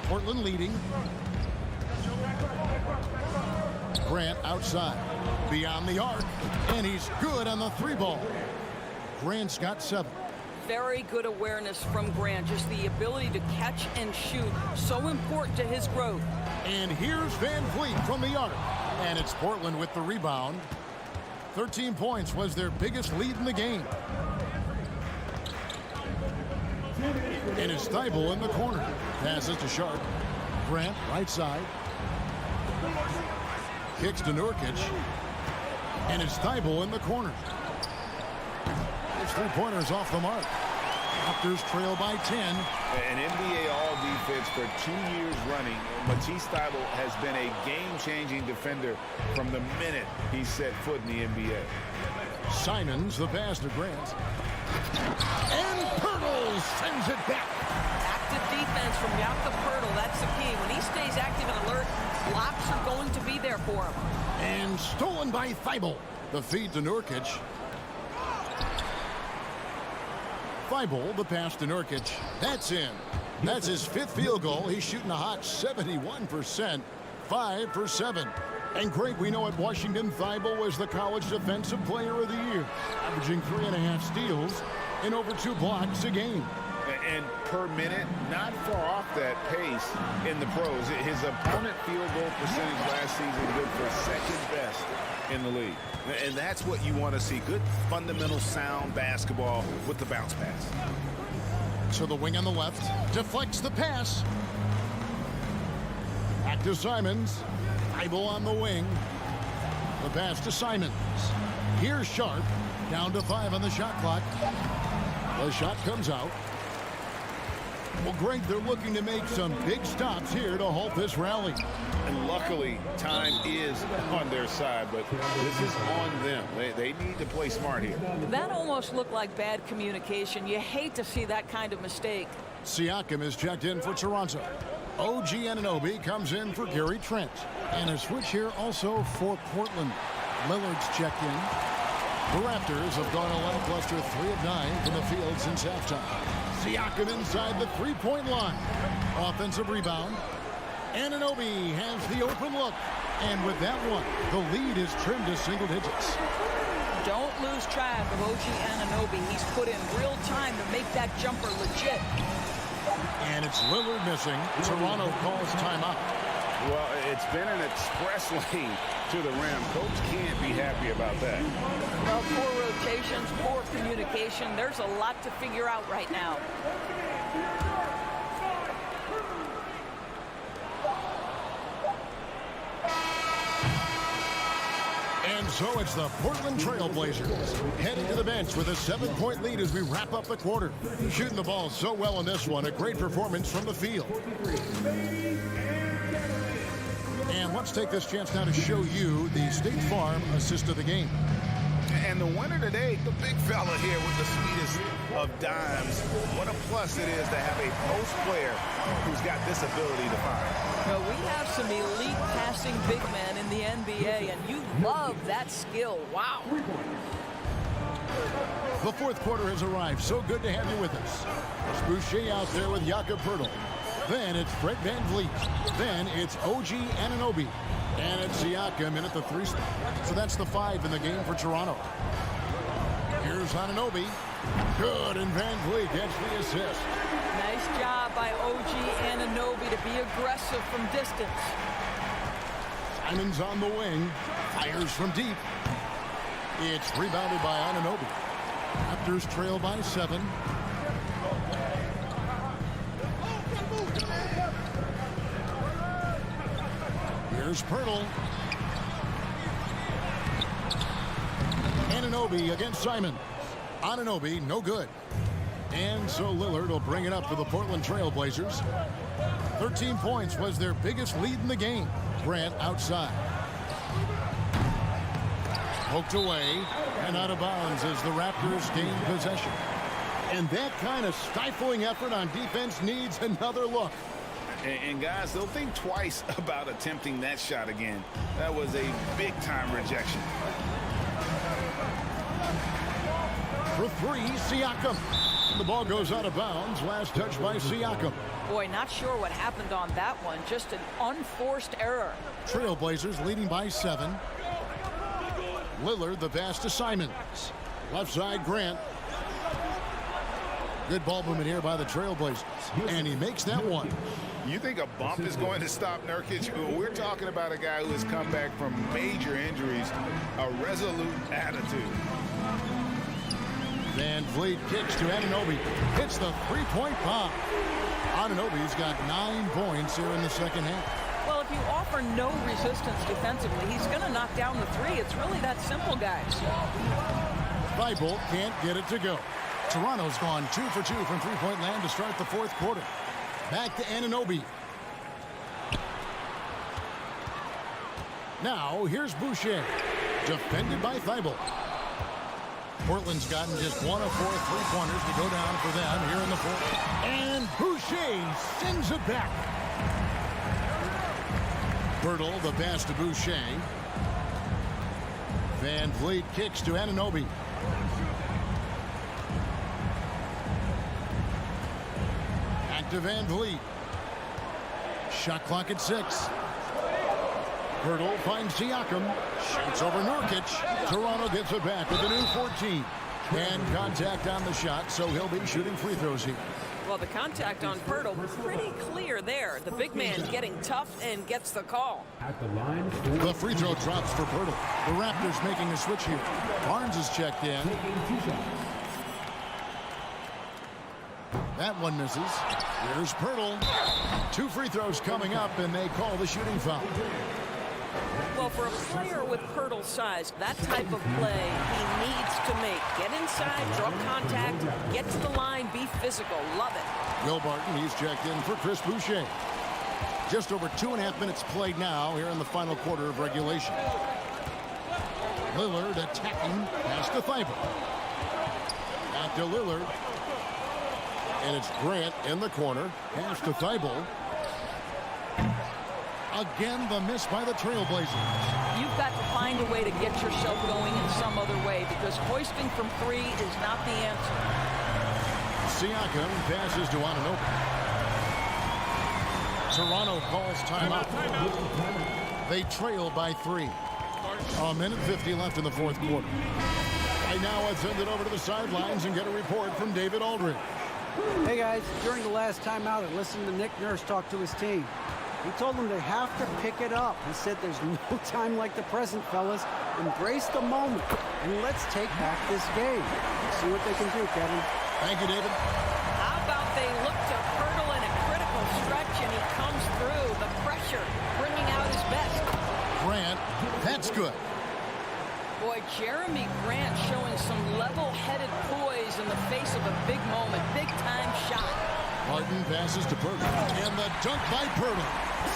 Speaker 2: Portland leading. Grant outside. Beyond the arc. And he's good on the 3-ball. Grant's got 7.
Speaker 9: Very good awareness from Grant. Just the ability to catch and shoot. So important to his growth.
Speaker 2: And here's Van Vliet from the arc. And it's Portland with the rebound. 13 points was their biggest lead in the game. And it's Thibault in the corner. Passes to Sharp. Grant right side. Kicks to Nurkic. And it's Thibault in the corner. His three-pointers off the mark. Raptors trail by 10.
Speaker 12: An NBA All-Defense for 2 years running. Matisse Thybulle has been a game-changing defender from the minute he set foot in the NBA.
Speaker 2: Simons, the pass to Grant. And Pirtle sends it back.
Speaker 9: Active defense from Jakob Pirtle. That's the key. When he stays active and alert, blocks are going to be there for him.
Speaker 2: And stolen by Thibault. The feed to Nurkic. Thibault, the pass to Nurkic. That's in. That's his 5th field goal. He's shooting a hot 71%. 5 for 7. And Greg, we know at Washington, Thibault was the college defensive player of the year, averaging 3.5 steals and over 2 blocks a game.
Speaker 12: And per minute, not far off that pace in the pros. His opponent field goal percentage last season good for 2nd best in the league.
Speaker 1: And that's what you want to see. Good, fundamental, sound basketball with the bounce pass.
Speaker 2: So the wing on the left deflects the pass. Back to Simons. Thibault on the wing. The pass to Simons. Here's Sharp. Down to 5 on the shot clock. The shot comes out. Well, Greg, they're looking to make some big stops here to halt this rally.
Speaker 12: And luckily, time is on their side, but this is on them. They need to play smart here.
Speaker 9: That almost looked like bad communication. You hate to see that kind of mistake.
Speaker 2: Siakam is checked in for Toronto. OG Anunoby comes in for Gary Trent. And a switch here also for Portland. Lillard's checked in. The Raptors have gone a lackluster 3 of 9 from the field since halftime. Siakam inside the 3-point line. Offensive rebound. Anunoby has the open look. And with that one, the lead is trimmed to single digits.
Speaker 9: Don't lose track of OG Anunoby. He's put in real time to make that jumper legit.
Speaker 2: And it's Lillard missing. Toronto calls timeout.
Speaker 12: Well, it's been an express lane to the rim. Coach can't be happy about that.
Speaker 9: Well, poor rotations, poor communication. There's a lot to figure out right now.
Speaker 2: And So it's the Portland Trail Blazers heading to the bench with a 7-point lead as we wrap up the quarter. Shooting the ball so well in this one. A great performance from the field. And let's take this chance now to show you the State Farm assist of the game.
Speaker 1: And the winner today, the big fella here with the sweetest of dimes. What a plus it is to have a post player who's got this ability to find.
Speaker 9: Now, we have some elite passing big men in the NBA, and you love that skill. Wow.
Speaker 2: The fourth quarter has arrived. So good to have you with us. It's Boucher out there with Jakob Poeltl. Then it's Fred VanVleet. Then it's OG Anunoby. And it's Siakam in at the 3 spot. So that's the 5 in the game for Toronto. Here's Anunoby. Good, and VanVleet gets the assist.
Speaker 9: Nice job by OG Anunoby to be aggressive from distance.
Speaker 2: Simon's on the wing. Fires from deep. It's rebounded by Anunoby. Raptors trail by 7. Here's Poeltl. Anunoby against Simon. Anunoby, no good. And so Lillard will bring it up for the Portland Trail Blazers. 13 points was their biggest lead in the game. Grant outside. Poked away and out of bounds as the Raptors gain possession. And that kind of stifling effort on defense needs another look.
Speaker 1: And guys, they'll think twice about attempting that shot again. That was a big-time rejection.
Speaker 2: For 3, Siakam. The ball goes out of bounds. Last touch by Siakam.
Speaker 9: Boy, not sure what happened on that one. Just an unforced error.
Speaker 2: Trailblazers leading by 7. Lillard, the pass to Simons. Left side, Grant. Good ball movement here by the Trailblazers. And he makes that one.
Speaker 1: You think a bump is going to stop Nurkic? We're talking about a guy who has come back from major injuries. A resolute attitude.
Speaker 2: VanVleet kicks to Anunoby. Hits the 3-point bomb. Anunoby's got 9 points here in the second half.
Speaker 9: Well, if you offer no resistance defensively, he's going to knock down the 3. It's really that simple, guys.
Speaker 2: Thibault can't get it to go. Toronto's gone 2 for 2 from 3-point land to start the fourth quarter. Back to Anunoby. Now, here's Boucher. Defended by Thibault. Portland's gotten just 1 of 4 3-pointers to go down for them here in the fourth. And Boucher sends it back. Poeltl, the pass to Boucher. VanVleet kicks to Anunoby. Back to VanVleet. Shot clock at 6. Poeltl finds Siakam. Shoots over Nurkic. Toronto gets it back with a new 14. And contact on the shot, so he'll be shooting free throws here.
Speaker 9: Well, the contact on Poeltl was pretty clear there. The big man getting tough and gets the call.
Speaker 5: At the line,
Speaker 2: the free throw drops for Poeltl. The Raptors making a switch here. Barnes is checked in. That one misses. Here's Poeltl. 2 free throws coming up, and they call the shooting foul.
Speaker 9: Well, for a player with Poeltl's size, that type of play he needs to make. Get inside, draw contact, get to the line, be physical. Love it.
Speaker 2: Will Barton, he's checked in for Chris Boucher. Just over 2.5 minutes played now here in the final quarter of regulation. Lillard attacking, pass to Thibault. Back to Lillard. And it's Grant in the corner. Pass to Thibault. Again, the miss by the Trailblazers.
Speaker 9: You've got to find a way to get yourself going in some other way, because hoisting from 3 is not the answer.
Speaker 2: Siakam passes to Anunoby. Toronto calls timeout. They trail by 3. A minute 50 left in the fourth quarter. Right now, let's send it over to the sidelines and get a report from David Aldridge.
Speaker 4: Hey guys, during the last timeout, I listened to Nick Nurse talk to his team. He told them they have to pick it up. He said there's no time like the present, fellas. Embrace the moment, and let's take back this game. See what they can do, Kevin.
Speaker 2: Thank you, David.
Speaker 9: How about they look to Poeltl in a critical stretch, and he comes through. The pressure, bringing out his best.
Speaker 2: Grant, that's good.
Speaker 9: Boy, Jeremy Grant showing some level-headed poise in the face of a big moment. Big-time shot.
Speaker 2: Martin passes to Purtle, and the dunk by Purtle.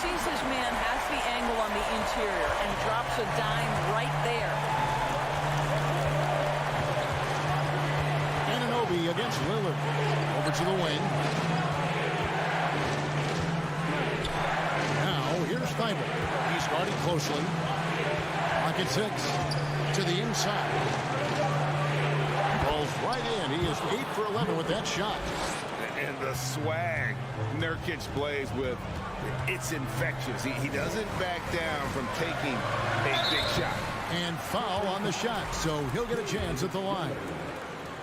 Speaker 9: Sees his man has the angle on the interior and drops a dime right there.
Speaker 2: Anunoby against Lillard. Over to the wing. Now, here's Thibault. He's guarded closely. Pocket 6 to the inside. Pulls right in. He is 8 for 11 with that shot.
Speaker 1: And the swag Nurkic plays with, it's infectious. He doesn't back down from taking a big shot.
Speaker 2: And foul on the shot, so he'll get a chance at the line.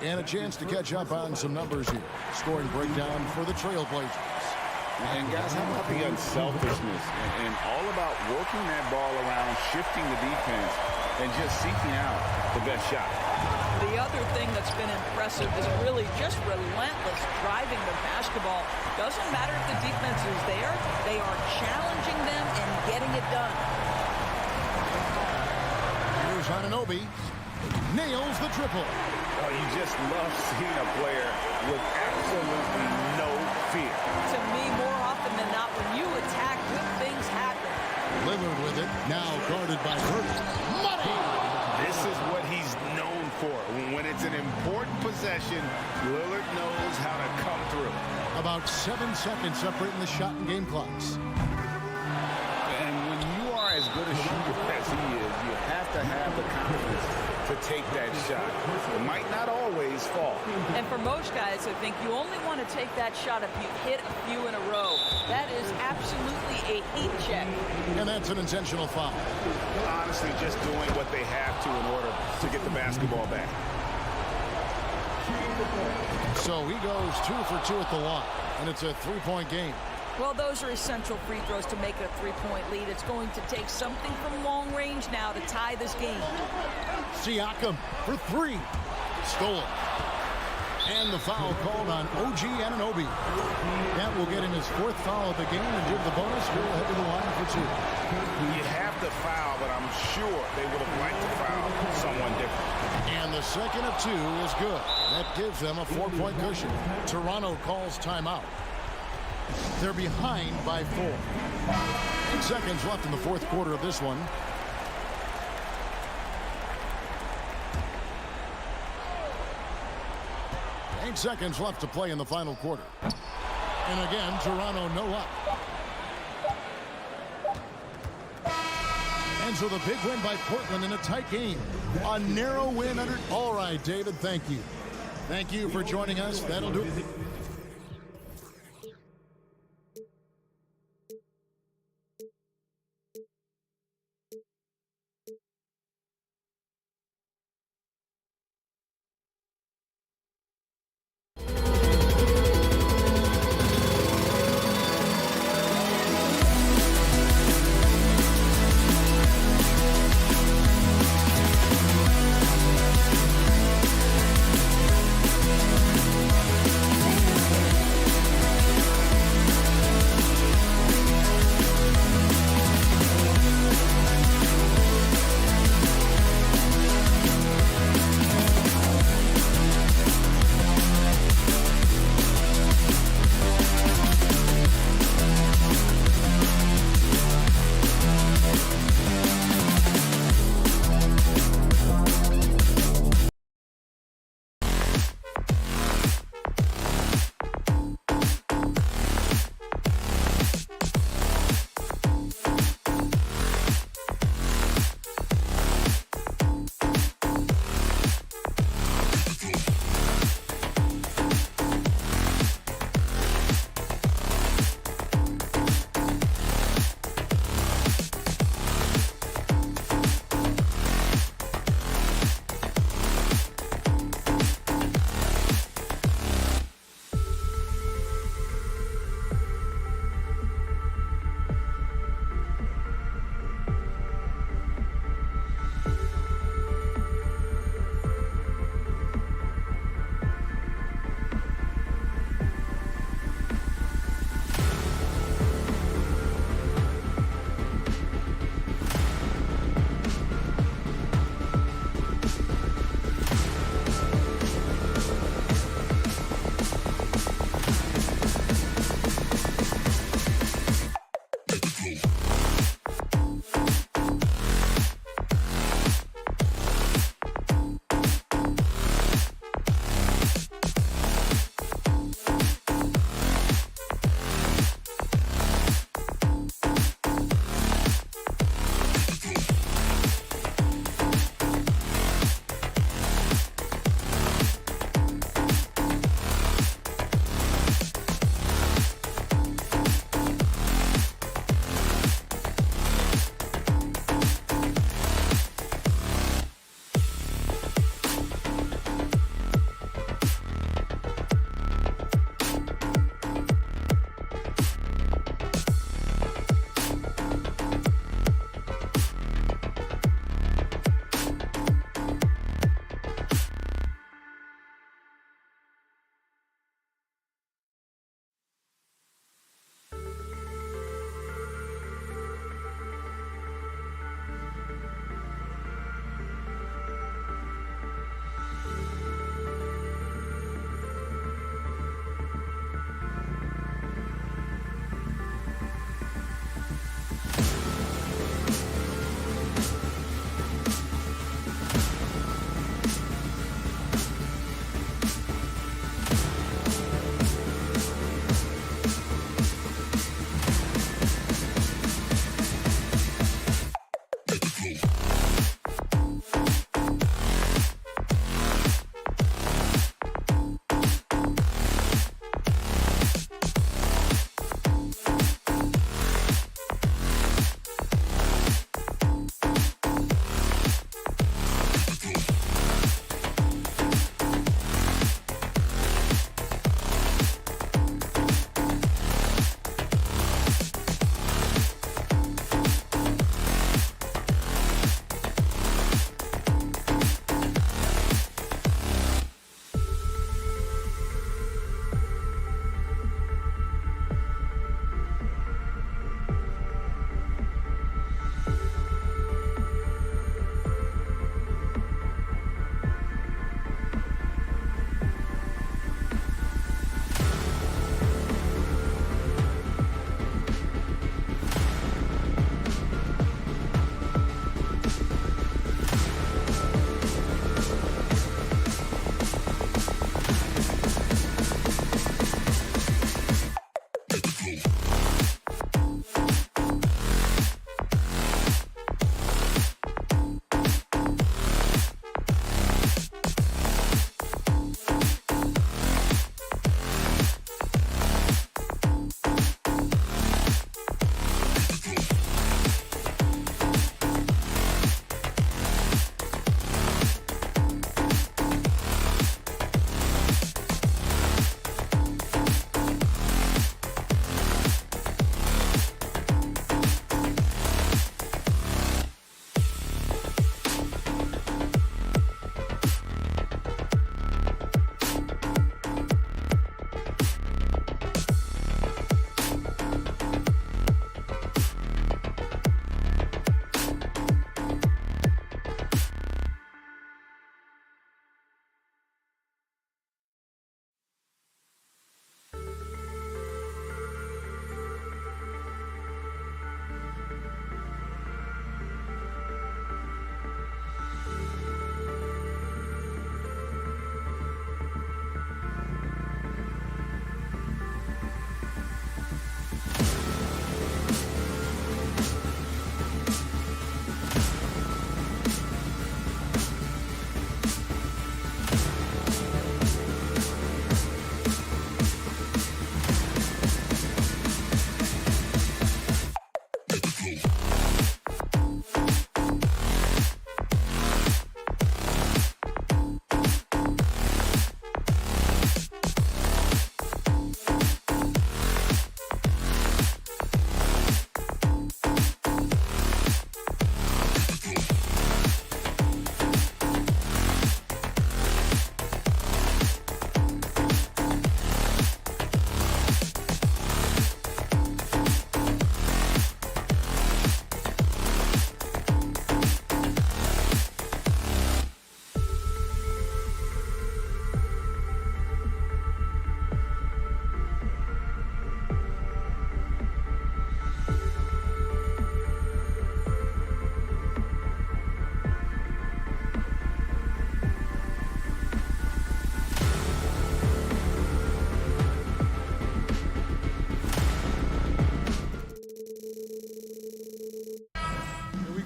Speaker 2: And a chance to catch up on some numbers here. Scoring breakdown for the Trailblazers.
Speaker 12: And guys, how about the unselfishness and all about working that ball around, shifting the defense, and just seeking out the best shot.
Speaker 9: The other thing that's been impressive is really just relentless driving the basketball. Doesn't matter if the defense is there, they are challenging them and getting it done.
Speaker 2: Here's Anunoby. Nails the triple.
Speaker 1: Oh, you just love seeing a player with absolutely no fear.
Speaker 9: To me, more often than not, when you attack, good things happen.
Speaker 2: Lillard with it. Now guarded by Purtle. Money!
Speaker 1: This is what he's known for. When it's an important possession, Lillard knows how to come through.
Speaker 2: About 7 seconds separating the shot and game clocks.
Speaker 12: And when you are as good a shooter as he is, you have to have the confidence to take that shot. It might not always fall.
Speaker 9: And for most guys, I think you only want to take that shot if you hit a few in a row. That is absolutely a heat check.
Speaker 2: And that's an intentional foul.
Speaker 1: Honestly, just doing what they have to in order to get the basketball back.
Speaker 2: So he goes 2 for 2 at the line, and it's a 3-point game.
Speaker 9: Well, those are essential free throws to make it a 3-point lead. It's going to take something from long range now to tie this game.
Speaker 2: Siakam for 3. Stolen. And the foul called on OG Anunoby. That will get him his 4th foul of the game and give the bonus. He'll head to the line for 2.
Speaker 1: You have to foul, but I'm sure they would have liked to foul someone different.
Speaker 2: And the second of 2 is good. That gives them a 4-point cushion. Toronto calls timeout. They're behind by 4. 8 seconds left in the 4th quarter of this one. Eight seconds left to play in the final quarter. And again, Toronto no up. And so the big win by Portland in a tight game. A narrow win under... All right, David, thank you. Thank you for joining us. That'll do it.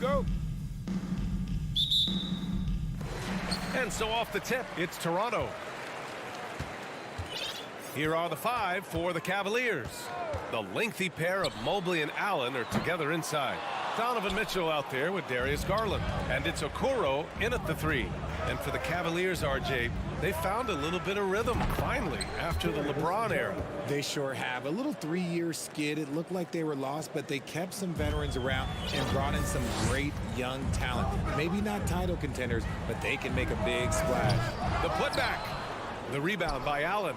Speaker 1: go.
Speaker 7: And so off the tip, it's Toronto. Here are the 5 for the Cavaliers. The lengthy pair of Mobley and Allen are together inside. Donovan Mitchell out there with Darius Garland. And it's Okoro in at the 3. And for the Cavaliers, RJ, they found a little bit of rhythm, finally, after the LeBron era.
Speaker 3: They sure have. A little 3-year skid. It looked like they were lost, but they kept some veterans around and brought in some great young talent. Maybe not title contenders, but they can make a big splash.
Speaker 7: The putback. The rebound by Allen.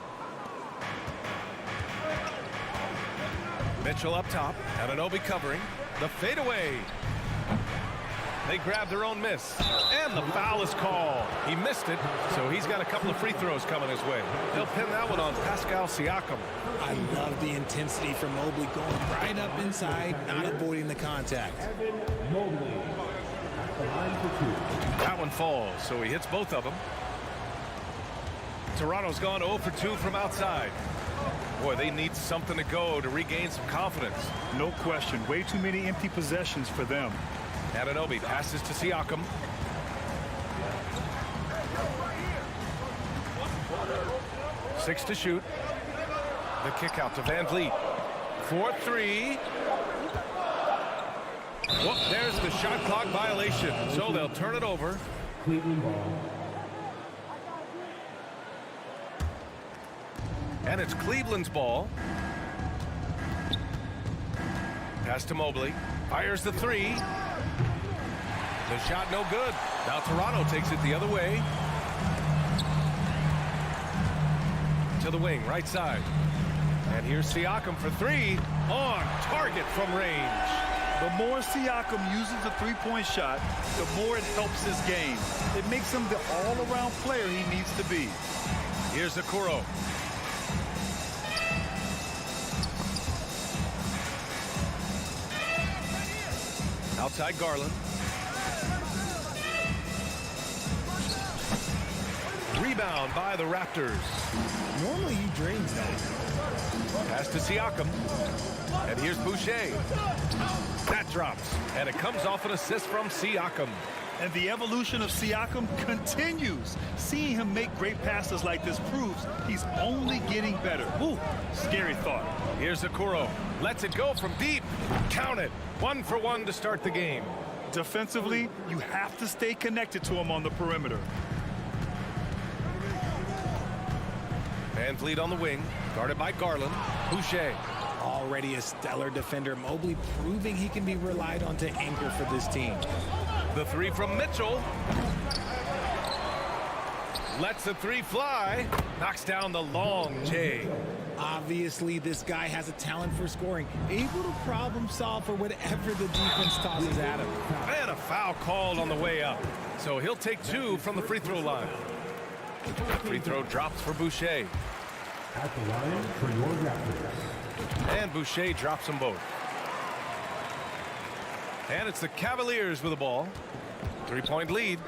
Speaker 7: Mitchell up top. Anunoby covering. The fadeaway. They grabbed their own miss. And the foul is called. He missed it, so he's got a couple of free throws coming his way. They'll pin that one on Pascal Siakam.
Speaker 3: I love the intensity from Mobley going right up inside, not avoiding the contact.
Speaker 7: That one falls, so he hits both of them. Toronto's gone 0 for 2 from outside. Boy, they need something to go to regain some confidence.
Speaker 8: No question. Way too many empty possessions for them.
Speaker 7: Anunoby passes to Siakam. Six to shoot. The kick out to Van Vliet. 4-3. Whoop, there's the shot clock violation. So they'll turn it over. And it's Cleveland's ball. Pass to Mobley. Fires the 3. The shot no good. Now Toronto takes it the other way. To the wing, right side. And here's Siakam for 3. On target from range.
Speaker 8: The more Siakam uses the three-point shot, the more it helps his game. It makes him the all-around player he needs to be.
Speaker 7: Here's Okoro. Outside Garland. Rebound by the Raptors.
Speaker 3: Normally he drains that.
Speaker 7: Pass to Siakam. And here's Boucher. That drops. And it comes off an assist from Siakam.
Speaker 8: And the evolution of Siakam continues. Seeing him make great passes like this proves he's only getting better. Ooh, scary thought.
Speaker 7: Here's Okoro. Lets it go from deep. Count it. 1 for 1 to start the game.
Speaker 8: Defensively, you have to stay connected to him on the perimeter.
Speaker 7: Van Vliet on the wing, guarded by Garland. Boucher.
Speaker 3: Already a stellar defender. Mobley proving he can be relied on to anchor for this team.
Speaker 7: The 3 from Mitchell. Lets the 3 fly. Knocks down the long J.
Speaker 3: Obviously, this guy has a talent for scoring. Able to problem solve for whatever the defense tosses at him.
Speaker 7: And a foul called on the way up. So he'll take 2 from the free throw line. The free throw drops for Boucher.
Speaker 5: At the line for your Raptors.
Speaker 7: And Boucher drops them both. And it's the Cavaliers with the ball. 3-point lead.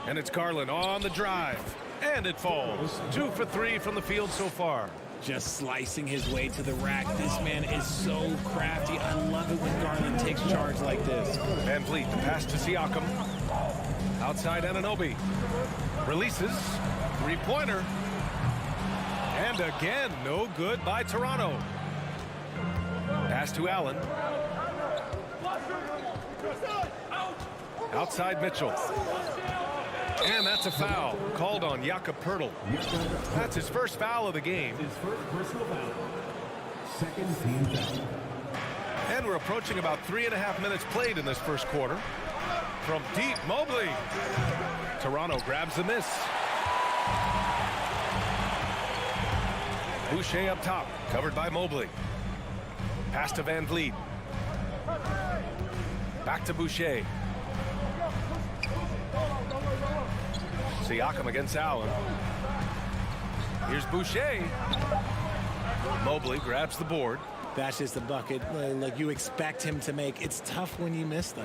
Speaker 7: And it's Garland on the drive. And it falls. 2 for 3 from the field so far.
Speaker 3: Just slicing his way to the rack. This man is so crafty. I love it when Garland takes charge like this.
Speaker 7: Van Vliet, the pass to Siakam. Outside Anunoby. Releases. 3-pointer. And again, no good by Toronto. Pass to Allen. Outside Mitchell. And that's a foul called on Jakob Poeltl. That's his first foul of the game.
Speaker 5: His first personal foul. Second team foul.
Speaker 7: And we're approaching about 3.5 minutes played in this first quarter. From deep, Mobley. Toronto grabs the miss. Boucher up top, covered by Mobley. Pass to Van Vliet. Back to Boucher. Siakam against Allen. Here's Boucher. Mobley grabs the board.
Speaker 3: That's just a bucket like you expect him to make. It's tough when you miss those.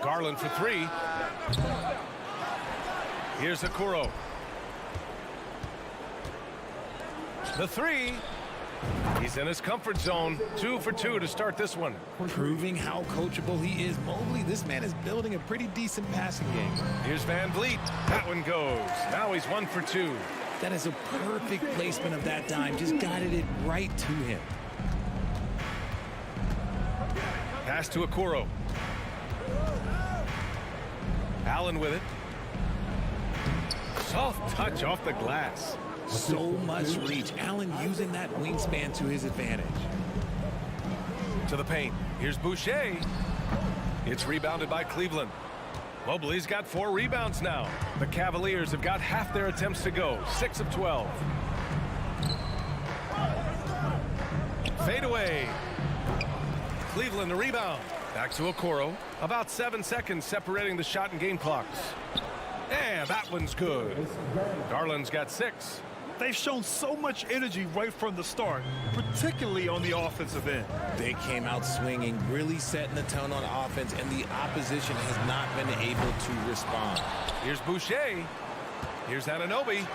Speaker 7: Garland for 3. Here's Okoro. The 3. He's in his comfort zone. 2 for 2 to start this one.
Speaker 3: Proving how coachable he is. Mobley, this man is building a pretty decent passing game.
Speaker 7: Here's Van Vliet. That one goes. Now he's 1 for 2.
Speaker 3: That is a perfect placement of that dime. Just guided it right to him.
Speaker 7: Pass to Okoro. Allen with it. Soft touch off the glass.
Speaker 3: So much reach. Allen using that wingspan to his advantage.
Speaker 7: To the paint. Here's Boucher. It's rebounded by Cleveland. Mobley's got 4 rebounds now. The Cavaliers have got half their attempts to go. 6 of 12. Fade away. Cleveland the rebound. Back to Okoro. About 7 seconds separating the shot and game clocks. And that one's good. Garland's got 6.
Speaker 8: They've shown so much energy right from the start, particularly on the offensive end.
Speaker 3: They came out swinging, really setting the tone on offense, and the opposition has not been able to respond.
Speaker 7: Here's Boucher. Here's Anunoby.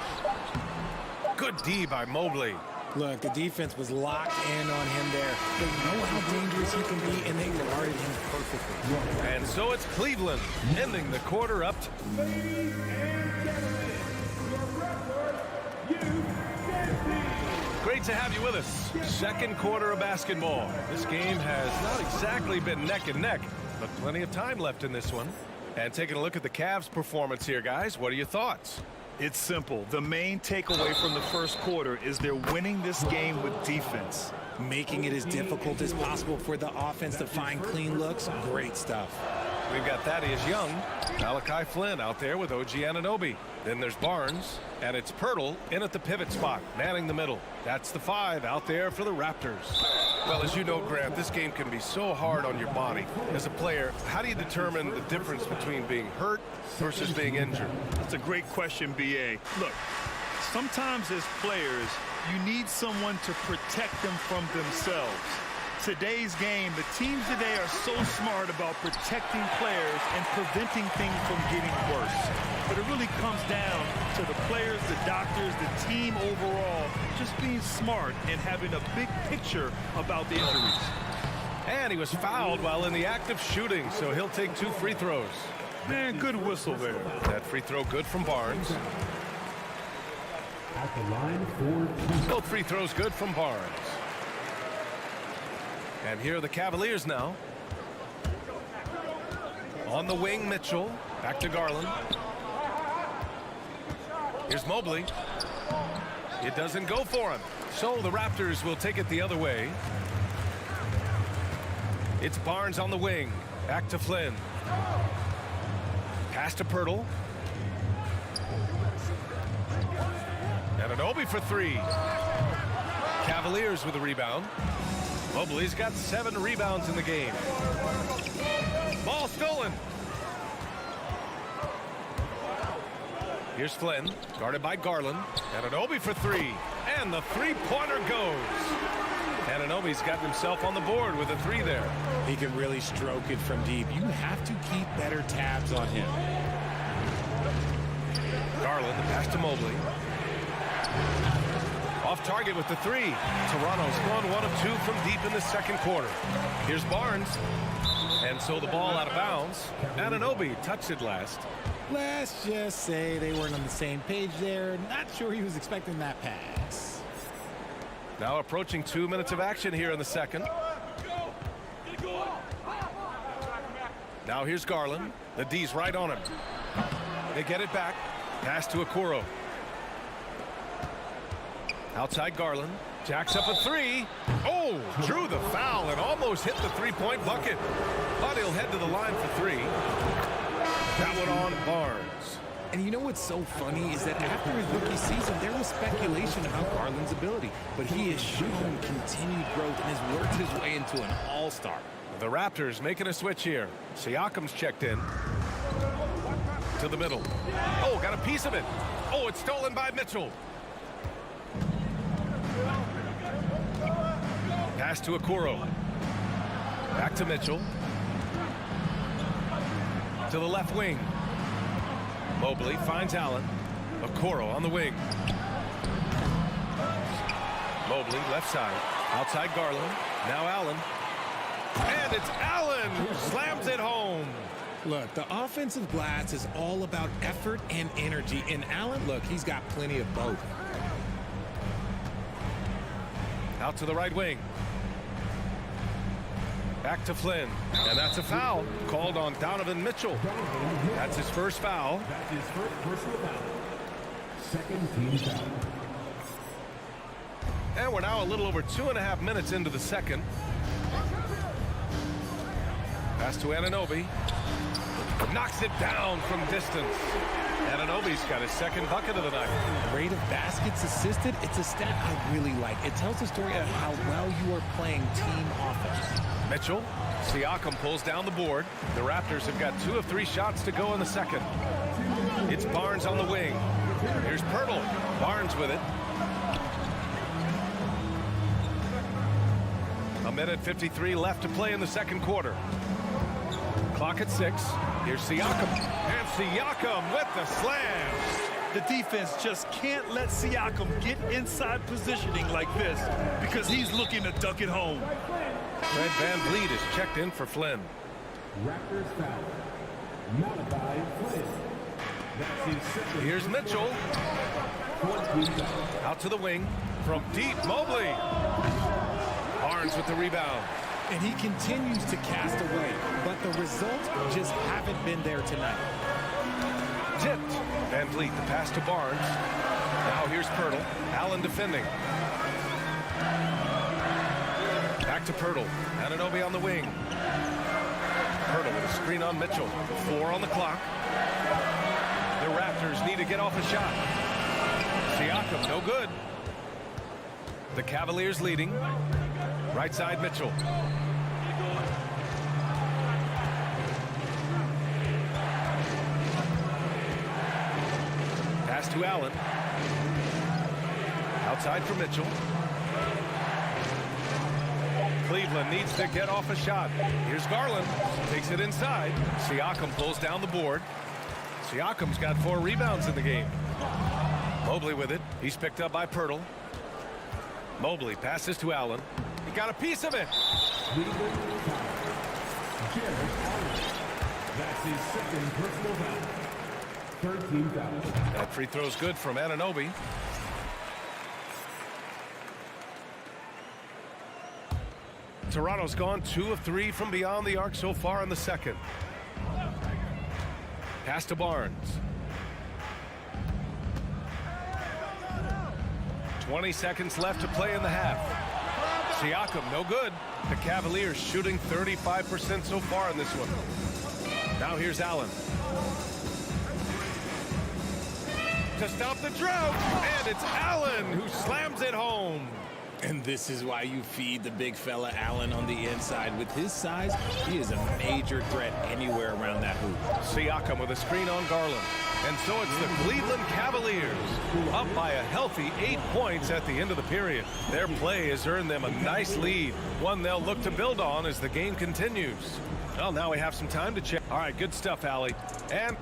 Speaker 7: Good D by Mobley.
Speaker 6: Look, the defense was locked in on him there. They know how dangerous he can be, and they guarded him perfectly.
Speaker 7: And so it's Cleveland ending the quarter up. Great to have you with us. Second quarter of basketball. This game has not exactly been neck and neck, but plenty of time left in this one. And taking a look at the Cavs' performance here, guys, what are your thoughts?
Speaker 8: It's simple. The main takeaway from the first quarter is they're winning this game with defense.
Speaker 3: Making it as difficult as possible for the offense to find clean looks. Great stuff.
Speaker 7: We've got Thaddeus Young, Malachi Flynn out there with OG Anunoby. Then there's Barnes, and it's Pirtle in at the pivot spot, manning the middle. That's the 5 out there for the Raptors. Well, as you know, Grant, this game can be so hard on your body. As a player, how do you determine the difference between being hurt versus being injured?
Speaker 8: That's a great question, B.A. Look, sometimes as players, you need someone to protect them from themselves. Today's game, the teams today are so smart about protecting players and preventing things from getting worse. But it really comes down to the players, the doctors, the team overall, just being smart and having a big picture about the injuries.
Speaker 7: And he was fouled while in the act of shooting, so he'll take 2 free throws.
Speaker 8: Man, good whistle there.
Speaker 7: That free throw good from Barnes.
Speaker 5: At the line for 2.
Speaker 7: Both free throws good from Barnes. And here are the Cavaliers now. On the wing, Mitchell. Back to Garland. Here's Mobley. It doesn't go for him. So the Raptors will take it the other way. It's Barnes on the wing. Back to Flynn. Pass to Pirtle. Anunoby for 3. Cavaliers with a rebound. Mobley's got 7 rebounds in the game. Ball stolen. Here's Flynn, guarded by Garland. Anunoby for 3. And the three-pointer goes. Anunoby's got himself on the board with a 3 there.
Speaker 3: He can really stroke it from deep. You have to keep better tabs on him.
Speaker 7: Garland, the pass to Mobley. Off target with the 3. Toronto's gone 1 of 2 from deep in the second quarter. Here's Barnes. And so the ball out of bounds. Anunoby touched it last.
Speaker 6: Let's just say they weren't on the same page there. Not sure he was expecting that pass.
Speaker 7: Now approaching 2 minutes of action here in the second. Now here's Garland. The D's right on him. They get it back. Pass to Okoro. Outside Garland. Jacks up a 3. Oh, drew the foul and almost hit the three-point bucket. But he'll head to the line for 3. That one on Barnes.
Speaker 3: And you know what's so funny is that after his rookie season, there was speculation about Garland's ability. But he has shown continued growth and has worked his way into an all-star.
Speaker 7: The Raptors making a switch here. Siakam's checked in. To the middle. Oh, got a piece of it. Oh, it's stolen by Mitchell. Pass to Okoro. Back to Mitchell. To the left wing. Mobley finds Allen. Okoro on the wing. Mobley, left side. Outside Garland. Now Allen. And it's Allen who slams it home.
Speaker 3: Look, the offensive glass is all about effort and energy. And Allen, look, he's got plenty of both.
Speaker 7: Out to the right wing. Back to Flynn. And that's a foul called on Donovan Mitchell. That's his first foul.
Speaker 5: That's his first personal foul. Second team foul.
Speaker 7: And we're now a little over 2.5 minutes into the second. Pass to Anunoby. Knocks it down from distance. Anunoby's got his second bucket of the night.
Speaker 3: Rate of baskets assisted, it's a stat I really like. It tells the story of how well you are playing team offense.
Speaker 7: Mitchell. Siakam pulls down the board. The Raptors have got 2 of 3 shots to go in the second. It's Barnes on the wing. Here's Pirtle. Barnes with it. A minute 53 left to play in the second quarter. Clock at 6. Here's Siakam. And Siakam with the slam.
Speaker 8: The defense just can't let Siakam get inside positioning like this because he's looking to duck it home.
Speaker 7: Fred VanVleet is checked in for Flynn.
Speaker 5: Raptors foul. Malachi Flynn. That's his second.
Speaker 7: Here's Mitchell. Out to the wing. From deep, Mobley. Barnes with the rebound.
Speaker 3: And he continues to cast away, but the results just haven't been there tonight.
Speaker 7: Tipped. VanVleet, the pass to Barnes. Now here's Pirtle. Allen defending. Back to Pirtle. Anunoby on the wing. Pirtle with a screen on Mitchell. 4 on the clock. The Raptors need to get off a shot. Siakam, no good. The Cavaliers leading. Right side, Mitchell. Pass to Allen. Outside for Mitchell. Cleveland needs to get off a shot. Here's Garland. Takes it inside. Siakam pulls down the board. Siakam's got 4 rebounds in the game. Mobley with it. He's picked up by Pirtle. Mobley passes to Allen. He got a piece of it.
Speaker 5: That's his second personal foul. Third team foul.
Speaker 7: That free throw's good from Anunoby. Toronto's gone 2 of 3 from beyond the arc so far in the second. Pass to Barnes. 20 seconds left to play in the half. Siakam, no good. The Cavaliers shooting 35% so far in this one. Now here's Allen. To stop the drought, and it's Allen who slams it home.
Speaker 3: And this is why you feed the big fella Allen on the inside. With his size, he is a major threat anywhere around that hoop.
Speaker 7: Siakam with a screen on Garland. And so it's the Cleveland Cavaliers up by a healthy 8 points at the end of the period. Their play has earned them a nice lead, one they'll look to build on as the game continues. Well, now we have some time to check. All right, good stuff, Allie. And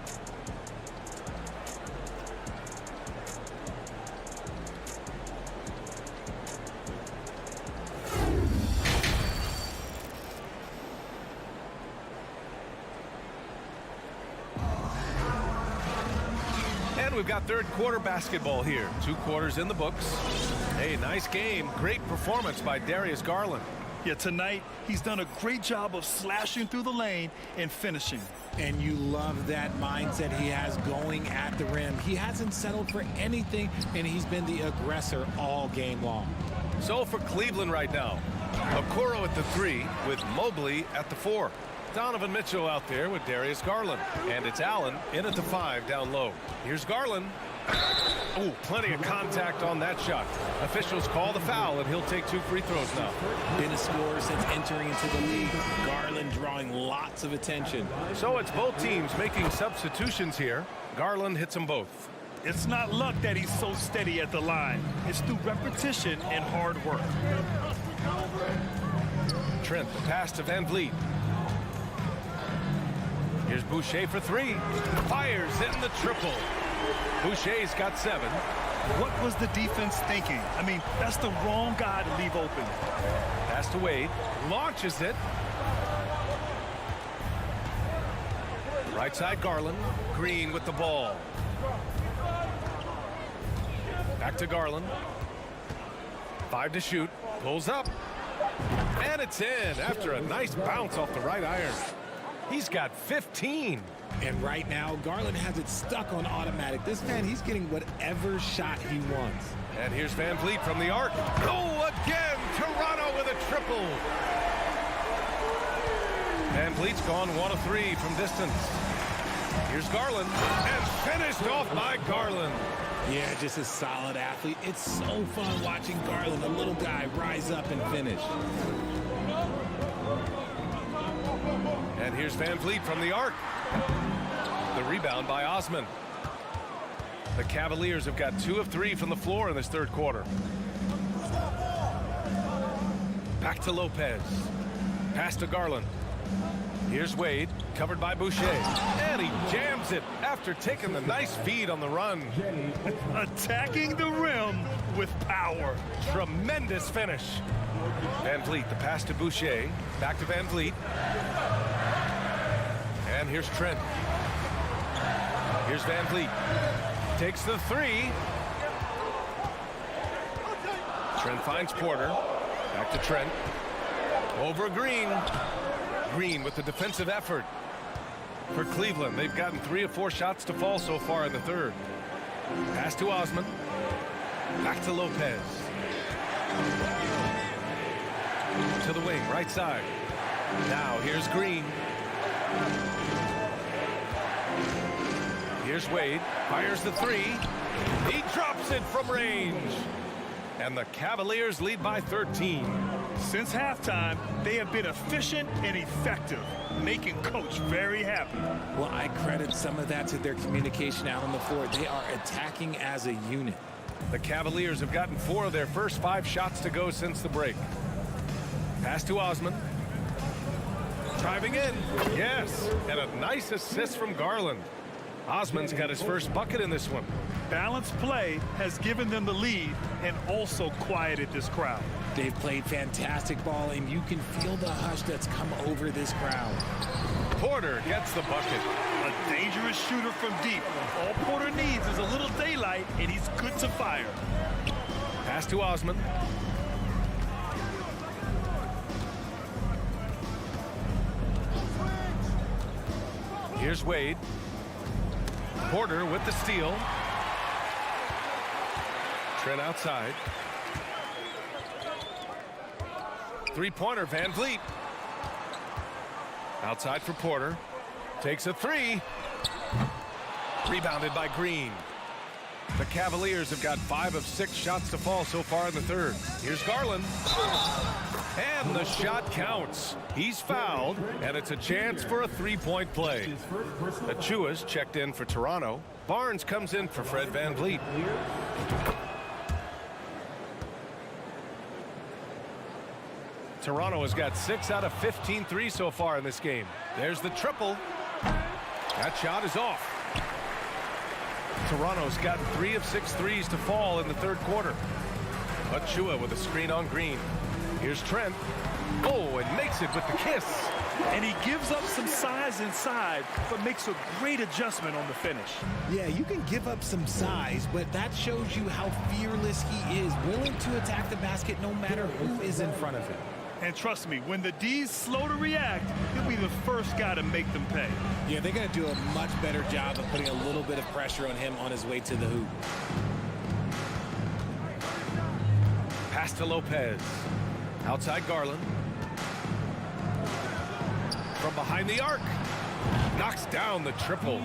Speaker 7: we've got third quarter basketball here. 2 quarters in the books. Hey, nice game. Great performance by Darius Garland.
Speaker 8: Yeah, tonight he's done a great job of slashing through the lane and finishing.
Speaker 3: And you love that mindset he has going at the rim. He hasn't settled for anything, and he's been the aggressor all game long.
Speaker 7: So for Cleveland right now, Okoro at the 3 with Mobley at the 4. Donovan Mitchell out there with Darius Garland. And it's Allen in at the 5 down low. Here's Garland. Oh, plenty of contact on that shot. Officials call the foul, and he'll take 2 free throws now.
Speaker 3: Been a scorer since entering into the league. Garland drawing lots of attention.
Speaker 7: So it's both teams making substitutions here. Garland hits them both.
Speaker 8: It's not luck that he's so steady at the line. It's through repetition and hard work.
Speaker 7: Trent, the pass to VanVleet. Here's Boucher for 3. Fires in the triple. Boucher's got 7.
Speaker 8: What was the defense thinking? I mean, that's the wrong guy to leave open.
Speaker 7: Pass to Wade. Launches it. Right side Garland. Green with the ball. Back to Garland. 5 to shoot. Pulls up. And it's in after a nice bounce off the right iron. He's got 15.
Speaker 3: And right now, Garland has it stuck on automatic. This man, he's getting whatever shot he wants.
Speaker 7: And here's Van Vliet from the arc. Oh, again! Toronto with a triple. Van Vliet's gone 1 of 3 from distance. Here's Garland. And finished off by Garland.
Speaker 3: Yeah, just a solid athlete. It's so fun watching Garland, the little guy, rise up and finish.
Speaker 7: And here's Van Vliet from the arc. The rebound by Osman. The Cavaliers have got 2 of 3 from the floor in this third quarter. Back to Lopez. Pass to Garland. Here's Wade, covered by Boucher. And he jams it after taking the nice feed on the run.
Speaker 8: Attacking the rim with power.
Speaker 7: Tremendous finish. Van Vliet, the pass to Boucher. Back to Van Vliet. And here's Trent. Here's Van Vliet. Takes the 3. Trent finds Porter. Back to Trent. Over Green. Green with the defensive effort. For Cleveland, they've gotten 3 of 4 shots to fall so far in the third. Pass to Osman. Back to Lopez. To the wing, right side. Now here's Green. Here's Wade. Fires the 3. He drops it from range. And the Cavaliers lead by 13.
Speaker 8: Since halftime, they have been efficient and effective, making Coach very happy.
Speaker 3: Well, I credit some of that to their communication out on the floor. They are attacking as a unit.
Speaker 7: The Cavaliers have gotten 4 of their first 5 shots to go since the break. Pass to Osman. Driving in. Yes. And a nice assist from Garland. Osman's got his first bucket in this one.
Speaker 8: Balanced play has given them the lead and also quieted this crowd.
Speaker 3: They've played fantastic ball, and you can feel the hush that's come over this crowd.
Speaker 7: Porter gets the bucket.
Speaker 8: A dangerous shooter from deep. All Porter needs is a little daylight, and he's good to fire.
Speaker 7: Pass to Osman. Here's Wade. Porter with the steal. Trent outside. Three-pointer, Van Vliet. Outside for Porter. Takes a 3. Rebounded by Green. The Cavaliers have got 5 of 6 shots to fall so far in the third. Here's Garland. And the shot counts. He's fouled, and it's a chance for a 3-point play. Achua's checked in for Toronto. Barnes comes in for Fred Van Vliet. Toronto has got 6 out of 15 threes so far in this game. There's the triple. That shot is off. Toronto's got 3 of 6 threes to fall in the third quarter. Achua with a screen on Green. Here's Trent. Oh, and makes it with the kiss.
Speaker 8: And he gives up some size inside, but makes a great adjustment on the finish.
Speaker 3: Yeah, you can give up some size, but that shows you how fearless he is, willing to attack the basket no matter who is in front of him.
Speaker 8: And trust me, when the D's slow to react, he'll be the first guy to make them pay.
Speaker 3: Yeah, they're going to do a much better job of putting a little bit of pressure on him on his way to the hoop.
Speaker 7: Pass to Lopez. Outside Garland. From behind the arc. Knocks down the triple.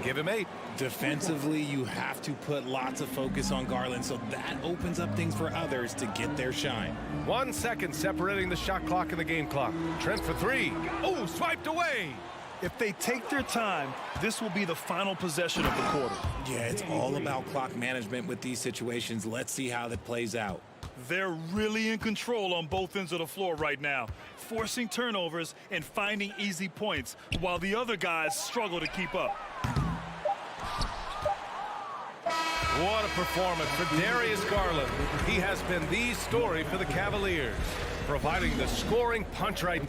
Speaker 7: Give him 8.
Speaker 3: Defensively, you have to put lots of focus on Garland, so that opens up things for others to get their shine.
Speaker 7: 1 second separating the shot clock and the game clock. Trent for 3. Oh, swiped away.
Speaker 8: If they take their time, this will be the final possession of the quarter.
Speaker 3: Yeah, it's all about clock management with these situations. Let's see how that plays out.
Speaker 8: They're really in control on both ends of the floor right now, forcing turnovers and finding easy points while the other guys struggle to keep up.
Speaker 7: What a performance for Darius Garland. He has been the story for the Cavaliers, providing the scoring punch right.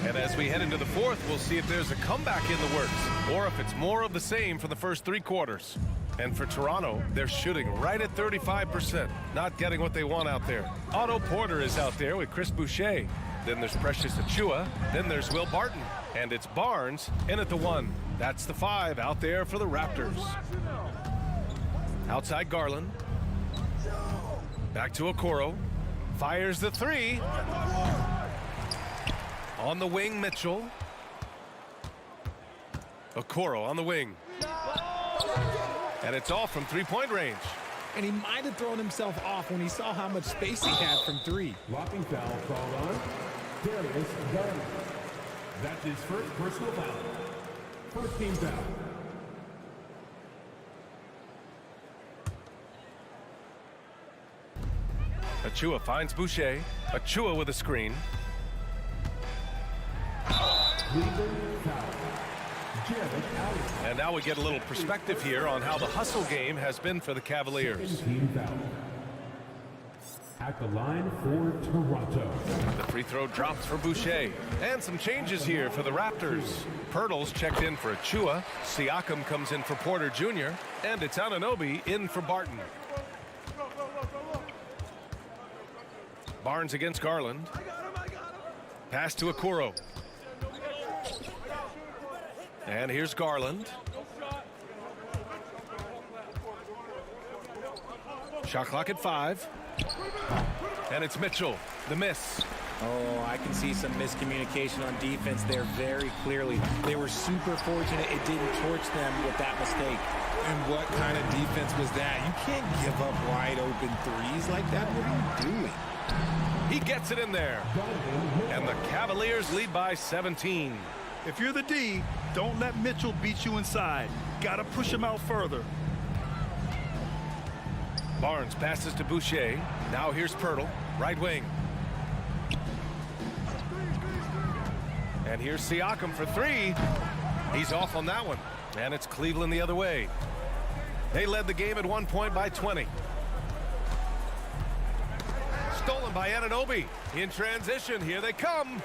Speaker 7: And as we head into the fourth, we'll see if there's a comeback in the works or if it's more of the same for the first 3 quarters. And for Toronto, they're shooting right at 35%, not getting what they want out there. Otto Porter is out there with Chris Boucher. Then there's Precious Achiuwa. Then there's Will Barton. And it's Barnes in at the 1. That's the 5 out there for the Raptors. Outside Garland. Back to Okoro. Fires the 3. On the wing, Mitchell. Okoro on the wing. And it's off from 3-point range.
Speaker 6: And he might have thrown himself off when he saw how much space he had from 3.
Speaker 5: Blocking foul called on Darius Garland. That's his first personal foul. First team foul.
Speaker 7: Achiuwa finds Boucher. Achiuwa with a screen. And now we get a little perspective here on how the hustle game has been for the Cavaliers.
Speaker 5: At the line for Toronto.
Speaker 7: The free throw drops for Boucher. And some changes here for the Raptors. Pirtle's checked in for Achiuwa. Siakam comes in for Porter Jr. And it's Anunoby in for Barton. Barnes against Garland. Pass to Okoro. And here's Garland. Shot clock at 5. And it's Mitchell, the miss.
Speaker 6: Oh, I can see some miscommunication on defense there very clearly. They were super fortunate it didn't torch them with that mistake.
Speaker 3: And what kind of defense was that? You can't give up wide open threes like that. What are you doing?
Speaker 7: He gets it in there. And the Cavaliers lead by 17.
Speaker 8: If you're the D, don't let Mitchell beat you inside. Got to push him out further.
Speaker 7: Barnes passes to Boucher. Now here's Pirtle, right wing. And here's Siakam for 3. He's off on that one. And it's Cleveland the other way. They led the game at 1 point by 20. Stolen by Anunoby. In transition, here they come.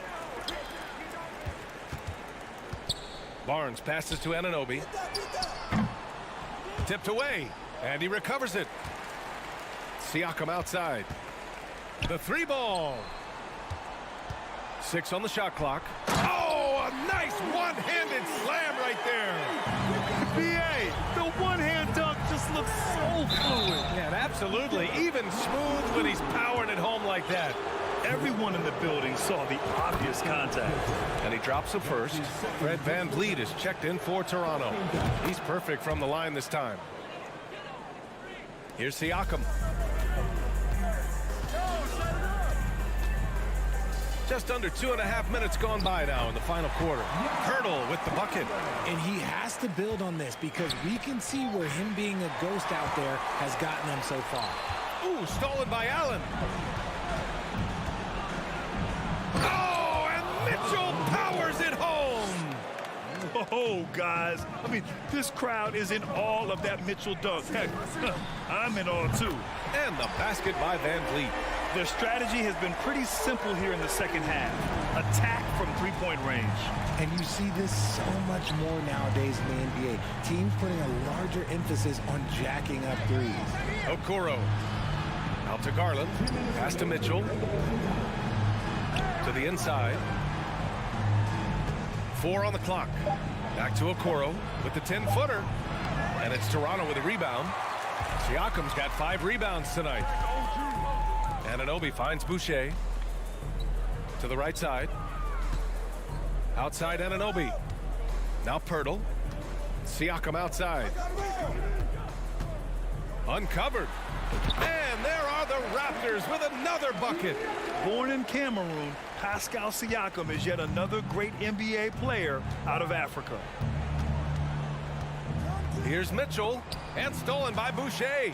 Speaker 7: Barnes passes to Anunoby. Tipped away, and he recovers it. Siakam outside. The 3 ball. 6 on the shot clock. Oh, a nice one-handed slam right there.
Speaker 8: BA, the one-hand dunk just looks so fluid.
Speaker 7: Yeah, absolutely. Even smooth when he's powering it home like that.
Speaker 8: Everyone in the building saw the obvious contact.
Speaker 7: And he drops the first. Fred VanVleet is checked in for Toronto. He's perfect from the line this time. Here's Siakam. Just under 2.5 minutes gone by now in the final quarter. Pirtle with the bucket.
Speaker 6: And he has to build on this because we can see where him being a ghost out there has gotten them so far.
Speaker 7: Ooh, stolen by Allen. Oh, and Mitchell powers it home.
Speaker 8: Oh, guys. I mean, this crowd is in awe of that Mitchell dunk. Heck, I'm in awe, too.
Speaker 7: And the basket by VanVleet.
Speaker 8: Their strategy has been pretty simple here in the second half. Attack from 3-point range.
Speaker 6: And you see this so much more nowadays in the NBA. Teams putting a larger emphasis on jacking up threes.
Speaker 7: Okoro. Out to Garland. Pass to Mitchell. To the inside. 4 on the clock. Back to Okoro with the 10-footer. And it's Toronto with a rebound. Siakam's got 5 rebounds tonight. Anunoby finds Boucher. To the right side. Outside Anunoby. Now Pirtle. Siakam outside. Uncovered. And there are the Raptors with another bucket.
Speaker 8: Born in Cameroon, Pascal Siakam is yet another great NBA player out of Africa.
Speaker 7: Here's Mitchell, and stolen by Boucher.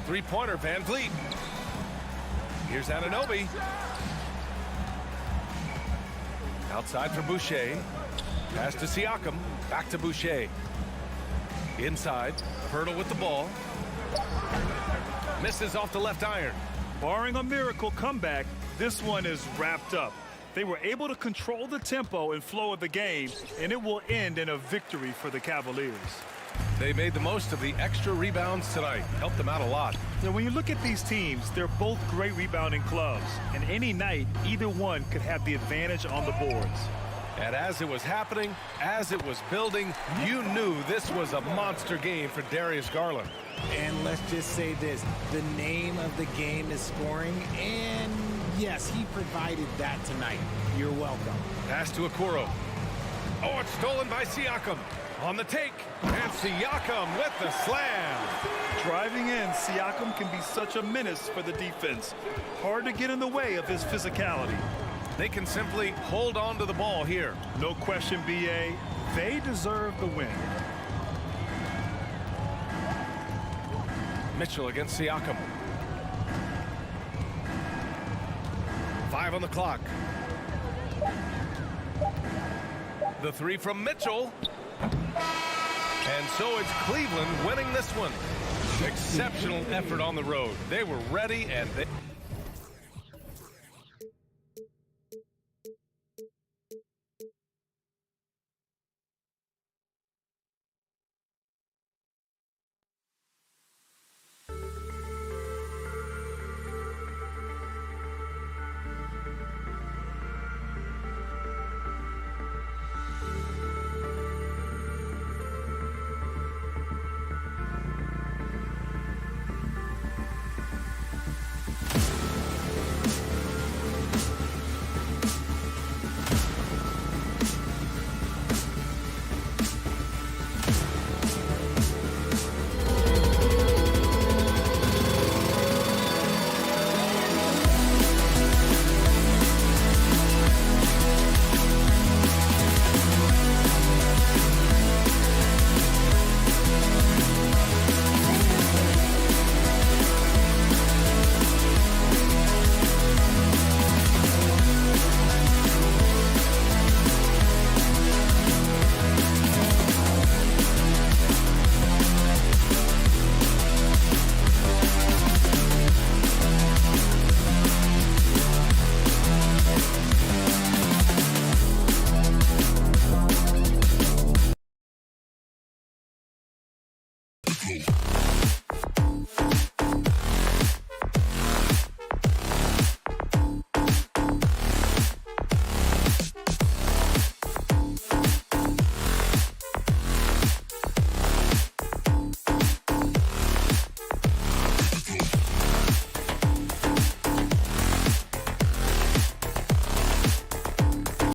Speaker 7: Three-pointer, VanVleet. Here's Anunoby. Outside for Boucher. Pass to Siakam. Back to Boucher. Inside. Hurdle with the ball. Misses off the left iron.
Speaker 8: Barring a miracle comeback, this one is wrapped up. They were able to control the tempo and flow of the game, and it will end in a victory for the Cavaliers.
Speaker 7: They made the most of the extra rebounds tonight. Helped them out a lot.
Speaker 8: Now, when you look at these teams, they're both great rebounding clubs, and any night, either one could have the advantage on the boards.
Speaker 7: And as it was happening, as it was building, you knew this was a monster game for Darius Garland.
Speaker 3: And let's just say this, the name of the game is scoring, and yes, he provided that tonight. You're welcome.
Speaker 7: Pass to Okoro. Oh, it's stolen by Siakam. On the take, and Siakam with the slam.
Speaker 8: Driving in, Siakam can be such a menace for the defense. Hard to get in the way of his physicality.
Speaker 7: They can simply hold on to the ball here.
Speaker 8: No question, BA. They deserve the win.
Speaker 7: Mitchell against Siakam. 5 on the clock. The three from Mitchell. And so it's Cleveland winning this one. Exceptional effort on the road. They were ready and they...